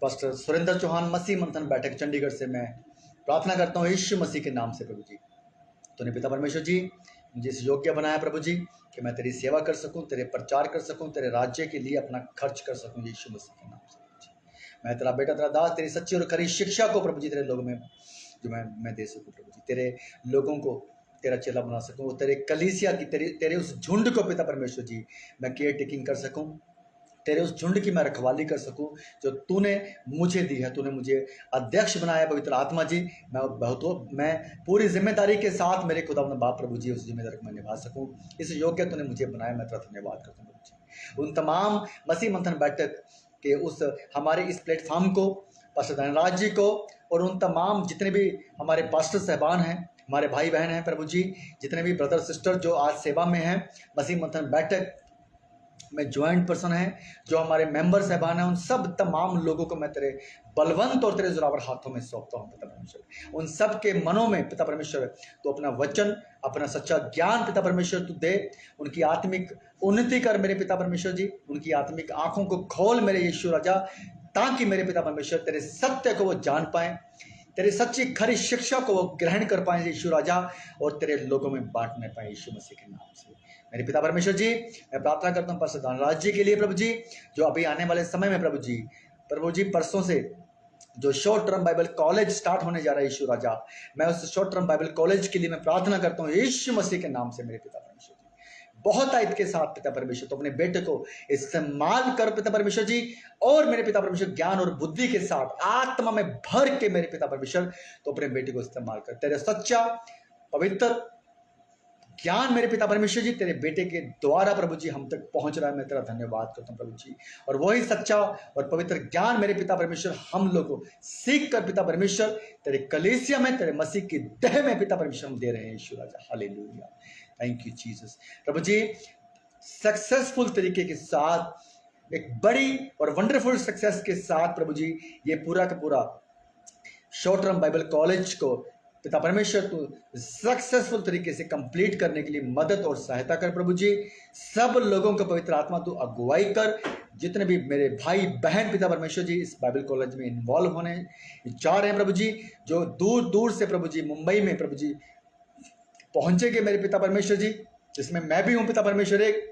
पास्टर सुरेंद्र चौहान मसीह मंथन बैठक चंडीगढ़ से मैं प्रार्थना करता हूँ यीशु मसीह के नाम से। प्रभु जी तूने पिता परमेश्वर जी मुझे इस योग्य बनाया प्रभु जी कि मैं तेरी सेवा कर सकूँ, तेरे प्रचार कर सकूँ, तेरे राज्य के लिए अपना खर्च कर सकूँ यीशु मसीह के नाम से। मैं तेरा बेटा, तेरा दास तेरी सच्ची और खरी शिक्षा को प्रभु जी तेरे लोगों में जो मैं दे सकूँ प्रभु जी, तेरे लोगों को तेरा चेला बना सकूँ, तेरे कलीसिया की तेरे उस झुंड को पिता परमेश्वर जी मैं केयर टेकिंग कर सकूँ, तेरे उस झुंड की मैं रखवाली कर सकूं जो तूने मुझे दी है। तूने मुझे अध्यक्ष बनाया पवित्र आत्मा जी, मैं पूरी जिम्मेदारी के साथ मेरे खुदा बाप प्रभु जी उस जिम्मेदारी को मैं निभा सकूं, इस योग्य तूने मुझे बनाया। मैं तेरा धन्यवाद करता हूँ प्रभु जी। उन तमाम मसीह मंथन बैठक के उस हमारे इस प्लेटफॉर्म को, पास्टर धनराज जी को और उन तमाम जितने भी हमारे पास्टर साहबान हैं, हमारे भाई बहन हैं प्रभु जी, जितने भी ब्रदर सिस्टर जो आज सेवा में हैं, मसीह मंथन बैठक में ज्वाइंट पर्सन है, जो हमारे मेंबर साहबान हैं, उन सब तमाम लोगों को मैं तेरे बलवंत और तेरे जोरावर हाथों में सौंपता हूँ पिता परमेश्वर। उन सब के मनों में पिता परमेश्वर तो अपना वचन, अपना सच्चा ज्ञान पिता परमेश्वर तू दे, उनकी आत्मिक उन्नति कर मेरे पिता परमेश्वर जी, उनकी आत्मिक आंखों को खोल मेरे यीशु राजा, ताकि मेरे पिता परमेश्वर तेरे सत्य को वो जान पाए, तेरी सच्ची खरी शिक्षा को वो ग्रहण कर पाए यीशु राजा, और तेरे लोगों में बांटने पाए यीशु मसीह के नाम से। मेरे पिता परमेश्वर जी मैं प्रार्थना करता हूँ पास्टर धनराज जी के लिए प्रभु जी, जो अभी आने वाले समय में प्रभु जी परसों से जो short term Bible college start होने जा रहा है यीशु राजा, मैं उस शॉर्ट टर्म बाइबल कॉलेज के लिए मैं प्रार्थना करता हूँ यीशु मसीह के नाम से। मेरे पिता परमेश्वर जी बहुत आयत के साथ पिता परमेश्वर तो अपने बेटे को इस्तेमाल कर पिता परमेश्वर जी, और मेरे पिता परमेश्वर ज्ञान और बुद्धि के साथ आत्मा में भर के मेरे पिता परमेश्वर तो अपने बेटे को इस्तेमाल कर, तेरे सच्चा पवित्र ज्ञान मेरे पिता परमेश्वर जी तेरे बेटे के द्वारा प्रभु जी हम तक पहुंच रहा है। मैं तेरा धन्यवाद करता हूँ प्रभु जी। और वही सच्चा और पवित्र ज्ञान मेरे पिता परमेश्वर हम लोग को सीख कर पिता परमेश्वर तेरे कलीसिया में, तेरे मसीह की देह में पिता परमेश्वर हम दे रहे हैं यीशु राजा। हालेलुया, थैंक यू जीसस। प्रभु जी सक्सेसफुल तरीके के साथ, एक बड़ी और वंडरफुल सक्सेस के साथ प्रभु जी ये पूरा का पूरा शॉर्ट टर्म बाइबल कॉलेज को पिता परमेश्वर तू सक्सेसफुल तरीके से कंप्लीट करने के लिए मदद और सहायता कर प्रभु जी। सब लोगों को पवित्र आत्मा तू अगुवाई कर। जितने भी मेरे भाई बहन पिता परमेश्वर जी इस बाइबल कॉलेज में इन्वॉल्व होने जा रहे हैं प्रभु जी, जो दूर दूर से प्रभु जी मुंबई में प्रभु जी पहुंचेंगे मेरे पिता परमेश्वर जी, जिसमें मैं भी हूं पिता परमेश्वर एक,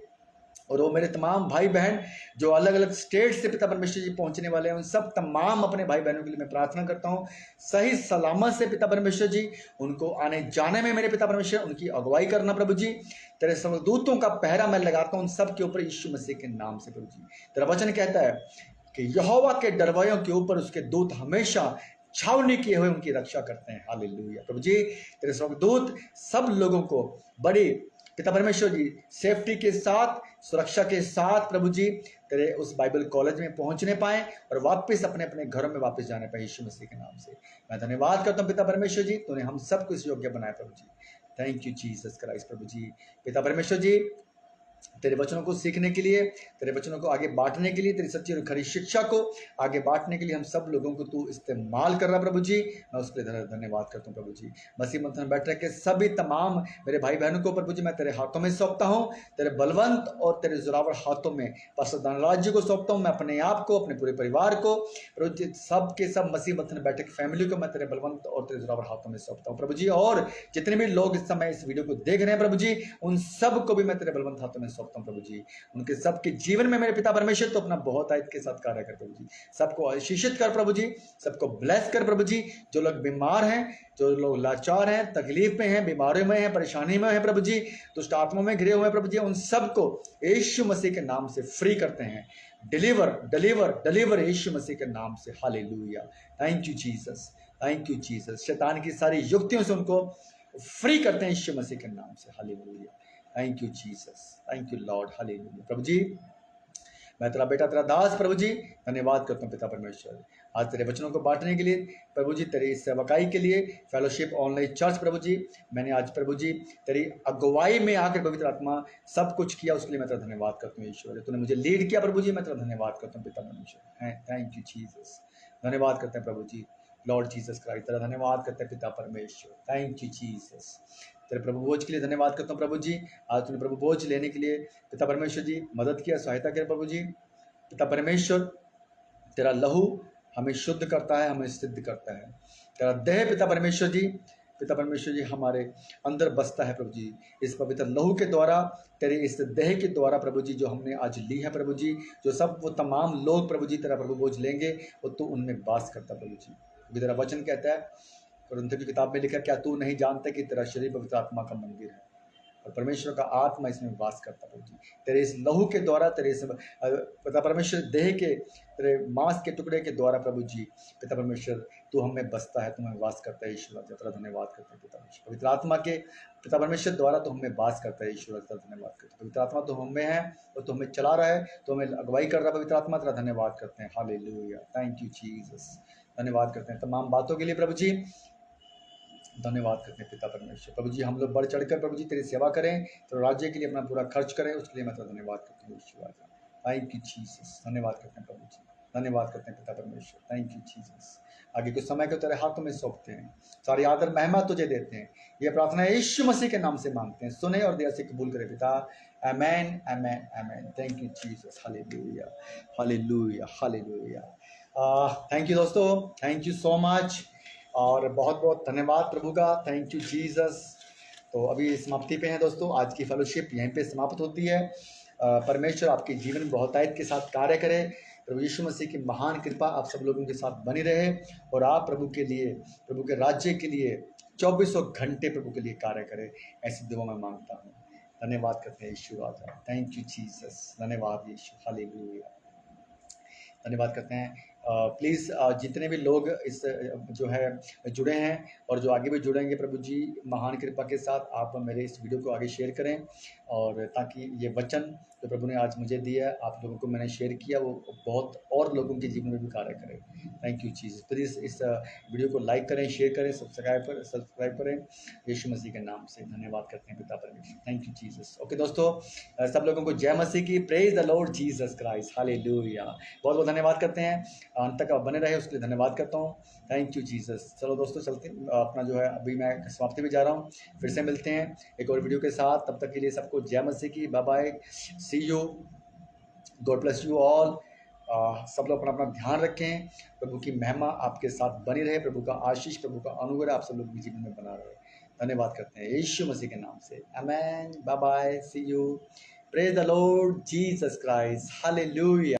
और वो मेरे तमाम भाई बहन जो अलग अलग स्टेट से पिता परमेश्वर जी पहुंचने वाले हैं, उन सब तमाम अपने भाई बहनों के लिए मैं प्रार्थना करता हूं सही सलामत से पिता परमेश्वर जी उनको आने जाने में मेरे पिता परमेश्वर उनकी अगुवाई करना प्रभु जी। तेरे स्वर्गदूतों का पहरा मैं लगाता हूं उन सब के ऊपर यीशु मसीह के नाम से प्रभु जी। तेरा वचन कहता है कि यहोवा के डरवायों के ऊपर उसके दूत हमेशा छावनी किए हुए उनकी रक्षा करते हैं। हालेलुया प्रभु जी। तेरे स्वर्गदूत सब लोगों को बड़ी पिता परमेश्वर जी सेफ्टी के साथ, सुरक्षा के साथ प्रभु जी तेरे उस बाइबल कॉलेज में पहुंचने पाए और वापस अपने अपने घरों में वापस जाने पाए यीशु मसीह के नाम से। मैं धन्यवाद करता हूं पिता परमेश्वर जी, तूने हम सबको इस योग्य बनाया प्रभु जी। थैंक यू जीसस क्राइस्ट प्रभु जी। पिता परमेश्वर जी तेरे वचनों को सीखने के लिए, तेरे वचनों को आगे बांटने के लिए, तेरी सच्ची और खरी शिक्षा को आगे बांटने के लिए हम सब लोगों को तू इस्तेमाल कर रहा प्रभु जी। मैं उसके लिए धन्यवाद करता हूँ प्रभु जी। मसीह मंथन बैठ रहे के सभी तमाम मेरे भाई बहनों को प्रभु जी मैं तेरे हाथों में सौंपता हूँ, तेरे बलवंत और तेरे जोरावर हाथों में पास्टर धनराज जी को सौंपता हूँ, मैं अपने आप को, अपने पूरे परिवार को प्रभु जी, सब के सब मसीह मंथन बैठे फैमिली को मैं तेरे बलवंत और तेरे जोरावर हाथों में सौंपता हूँ प्रभु जी। और जितने भी लोग इस समय इस वीडियो को देख रहे हैं प्रभु जी, उन सब को भी मैं तेरे बलवंत हाथों में सौंपता हूं प्रभु जी। उनके सबके जीवन में मेरे पिता परमेश्वर तो अपना बहुत आयत के साथ कार्य कर प्रभु जी। सबको आशीषित कर प्रभु जी, सबको ब्लेस कर प्रभु जी। जो लोग बीमार हैं, जो लोग लाचार हैं, तकलीफ में हैं, बीमारियों में हैं, परेशानी में हैं प्रभु जी, दुष्ट आत्मा में घिरे हुए हैं प्रभु जी, उन सबको यीशु मसीह के नाम से फ्री करते हैं। डिलीवर डिलीवर डिलीवर यीशु मसीह के नाम से। हालेलुया, thank you Jesus, thank you Jesus. शैतान की सारी युक्तियों से उनको फ्री करते हैं यीशु मसीह के नाम से। हालेलुया, thank you Jesus, thank you Lord. हालेलुया प्रभु जी। मैं तेरा बेटा तेरा दास प्रभु जी धन्यवाद करता हूँ पिता परमेश्वर आज तेरे वचनों को बांटने के लिए प्रभु जी, तेरी सेवकाई के लिए, फेलोशिप ऑनलाइन चर्च प्रभु जी, मैंने आज प्रभु जी तेरी अगुवाई में आकर पवित्र आत्मा सब कुछ किया, उसके लिए मैं तेरा धन्यवाद करता हूँ ईश्वर। तूने मुझे लीड किया प्रभु जी, मैं तेरा धन्यवाद करता हूँ पिता परमेश्वर। थैंक यू जीसस, धन्यवाद करते हैं प्रभु जी, लॉर्ड जीसस क्राइस्ट, तेरा धन्यवाद करते हैं पिता परमेश्वर। Thank you Jesus. तेरे प्रभु बोझ के लिए धन्यवाद करता हूँ प्रभु जी। आज तूने प्रभु बोझ लेने के लिए पिता परमेश्वर जी मदद किया, सहायता किया प्रभु जी। पिता परमेश्वर तेरा लहू हमें शुद्ध करता है, हमें सिद्ध करता है। तेरा देह पिता परमेश्वर जी हमारे अंदर बसता है प्रभु जी। इस पवित्र लहू के द्वारा, तेरे इस देह के द्वारा प्रभु जी जो हमने आज ली है प्रभु जी, जो सब वो तमाम लोग प्रभु जी तेरा प्रभु बोझ लेंगे वो तू उनमें वास करता प्रभु जी। अभी तेरा वचन कहता है कुरिन्थियों की किताब में लिखा, क्या तू नहीं जानता कि तेरा शरीर पवित्र आत्मा का मंदिर है और परमेश्वर का आत्मा इसमें वास करता प्रभु जी। तेरे इस लहू के द्वारा, तेरे इस पिता परमेश्वर देह के, तेरे मांस के टुकड़े के द्वारा प्रभु जी पिता परमेश्वर तू हमें बसता है, तुम्हें वास करता है ईश्वर। तेरा धन्यवाद करते हैं पिता परमेश्वर। पवित्र आत्मा के पिता परमेश्वर द्वारा तो हमें वास करता है ईश्वर। तेरा धन्यवाद करते हैं। पवित्र आत्मा तो हमें है और तो हमें चला रहा है, तो हमें अगुवाई कर रहा है पवित्र आत्मा। तेरा धन्यवाद करते हैं। Hallelujah, thank you Jesus. धन्यवाद करते हैं तमाम बातों के लिए प्रभु जी, धन्यवाद करते हैं पिता परमेश्वर। प्रभु जी हम लोग बढ़ चढ़कर प्रभु जी तेरी सेवा करें, तो राज्य के लिए अपना पूरा खर्च करें, उसके लिए मैं तो धन्यवाद करता हूँ ईश्वर। थैंक यू जीसस, धन्यवाद करते हैं प्रभु जी, धन्यवाद करते हैं पिता परमेश्वर। Thank you Jesus. आगे कुछ समय को तेरे हाथों में सौंपते हैं, सारी आदर महिमा तुझे देते हैं। ये प्रार्थना यीशु मसीह के नाम से मांगते हैं, सुने और दया से कबूल करे पिता। आमेन आमेन आमेन। Thank you Jesus. हालेलुया हालेलुया हालेलुया। थैंक यू दोस्तों, थैंक यू सो मच और बहुत बहुत धन्यवाद प्रभु का। Thank you Jesus. तो अभी समाप्ति पे हैं दोस्तों, आज की फेलोशिप यहीं पे समाप्त होती है। परमेश्वर आपके जीवन में बहुतायत के साथ कार्य करे। प्रभु यीशु मसीह की महान कृपा आप सब लोगों के साथ बनी रहे और आप प्रभु के लिए, प्रभु के राज्य के लिए 2400 घंटे प्रभु के लिए कार्य करें, ऐसी दुआ मैं मांगता हूँ। धन्यवाद करते हैं यीशु राजा। थैंक यू जीसस, धन्यवाद यीशु। हालेलुया, धन्यवाद करते हैं प्लीज़ जितने भी लोग इस जो है जुड़े हैं और जो आगे भी जुड़ेंगे प्रभु जी महान कृपा के साथ, आप मेरे इस वीडियो को आगे शेयर करें, और ताकि ये वचन जो प्रभु ने आज मुझे दिया है, आप लोगों को मैंने शेयर किया, वो बहुत और लोगों के जीवन में भी कार्य करे। Thank you Jesus. प्लीज़ इस वीडियो को लाइक करें, शेयर करें, सब्सक्राइब करें। यीशु मसीह के नाम से धन्यवाद करते हैं पिता परमेश्वर। Thank you Jesus. ओके दोस्तों, सब लोगों को जय मसीह की। Praise the Lord Jesus Christ, hallelujah. बहुत बहुत धन्यवाद करते हैं, अंत तक आप बने रहे उसके लिए धन्यवाद करता हूँ। Thank you Jesus. चलो दोस्तों, चलते अपना जो है अभी मैं समाप्ति भी जा रहा हूँ, फिर से मिलते हैं एक और वीडियो के साथ। तब तक के लिए सबको जय मसीह की। Bye bye, see you, God bless you all. सब लोग अपना अपना ध्यान रखें। प्रभु की महिमा आपके साथ बनी रहे, प्रभु का आशीष, प्रभु का अनुग्रह आप सब लोग के जीवन में बना रहे। धन्यवाद करते हैं यीशु मसीह के नाम से। आमेन। Bye bye, see you. Praise the Lord Jesus Christ, hallelujah.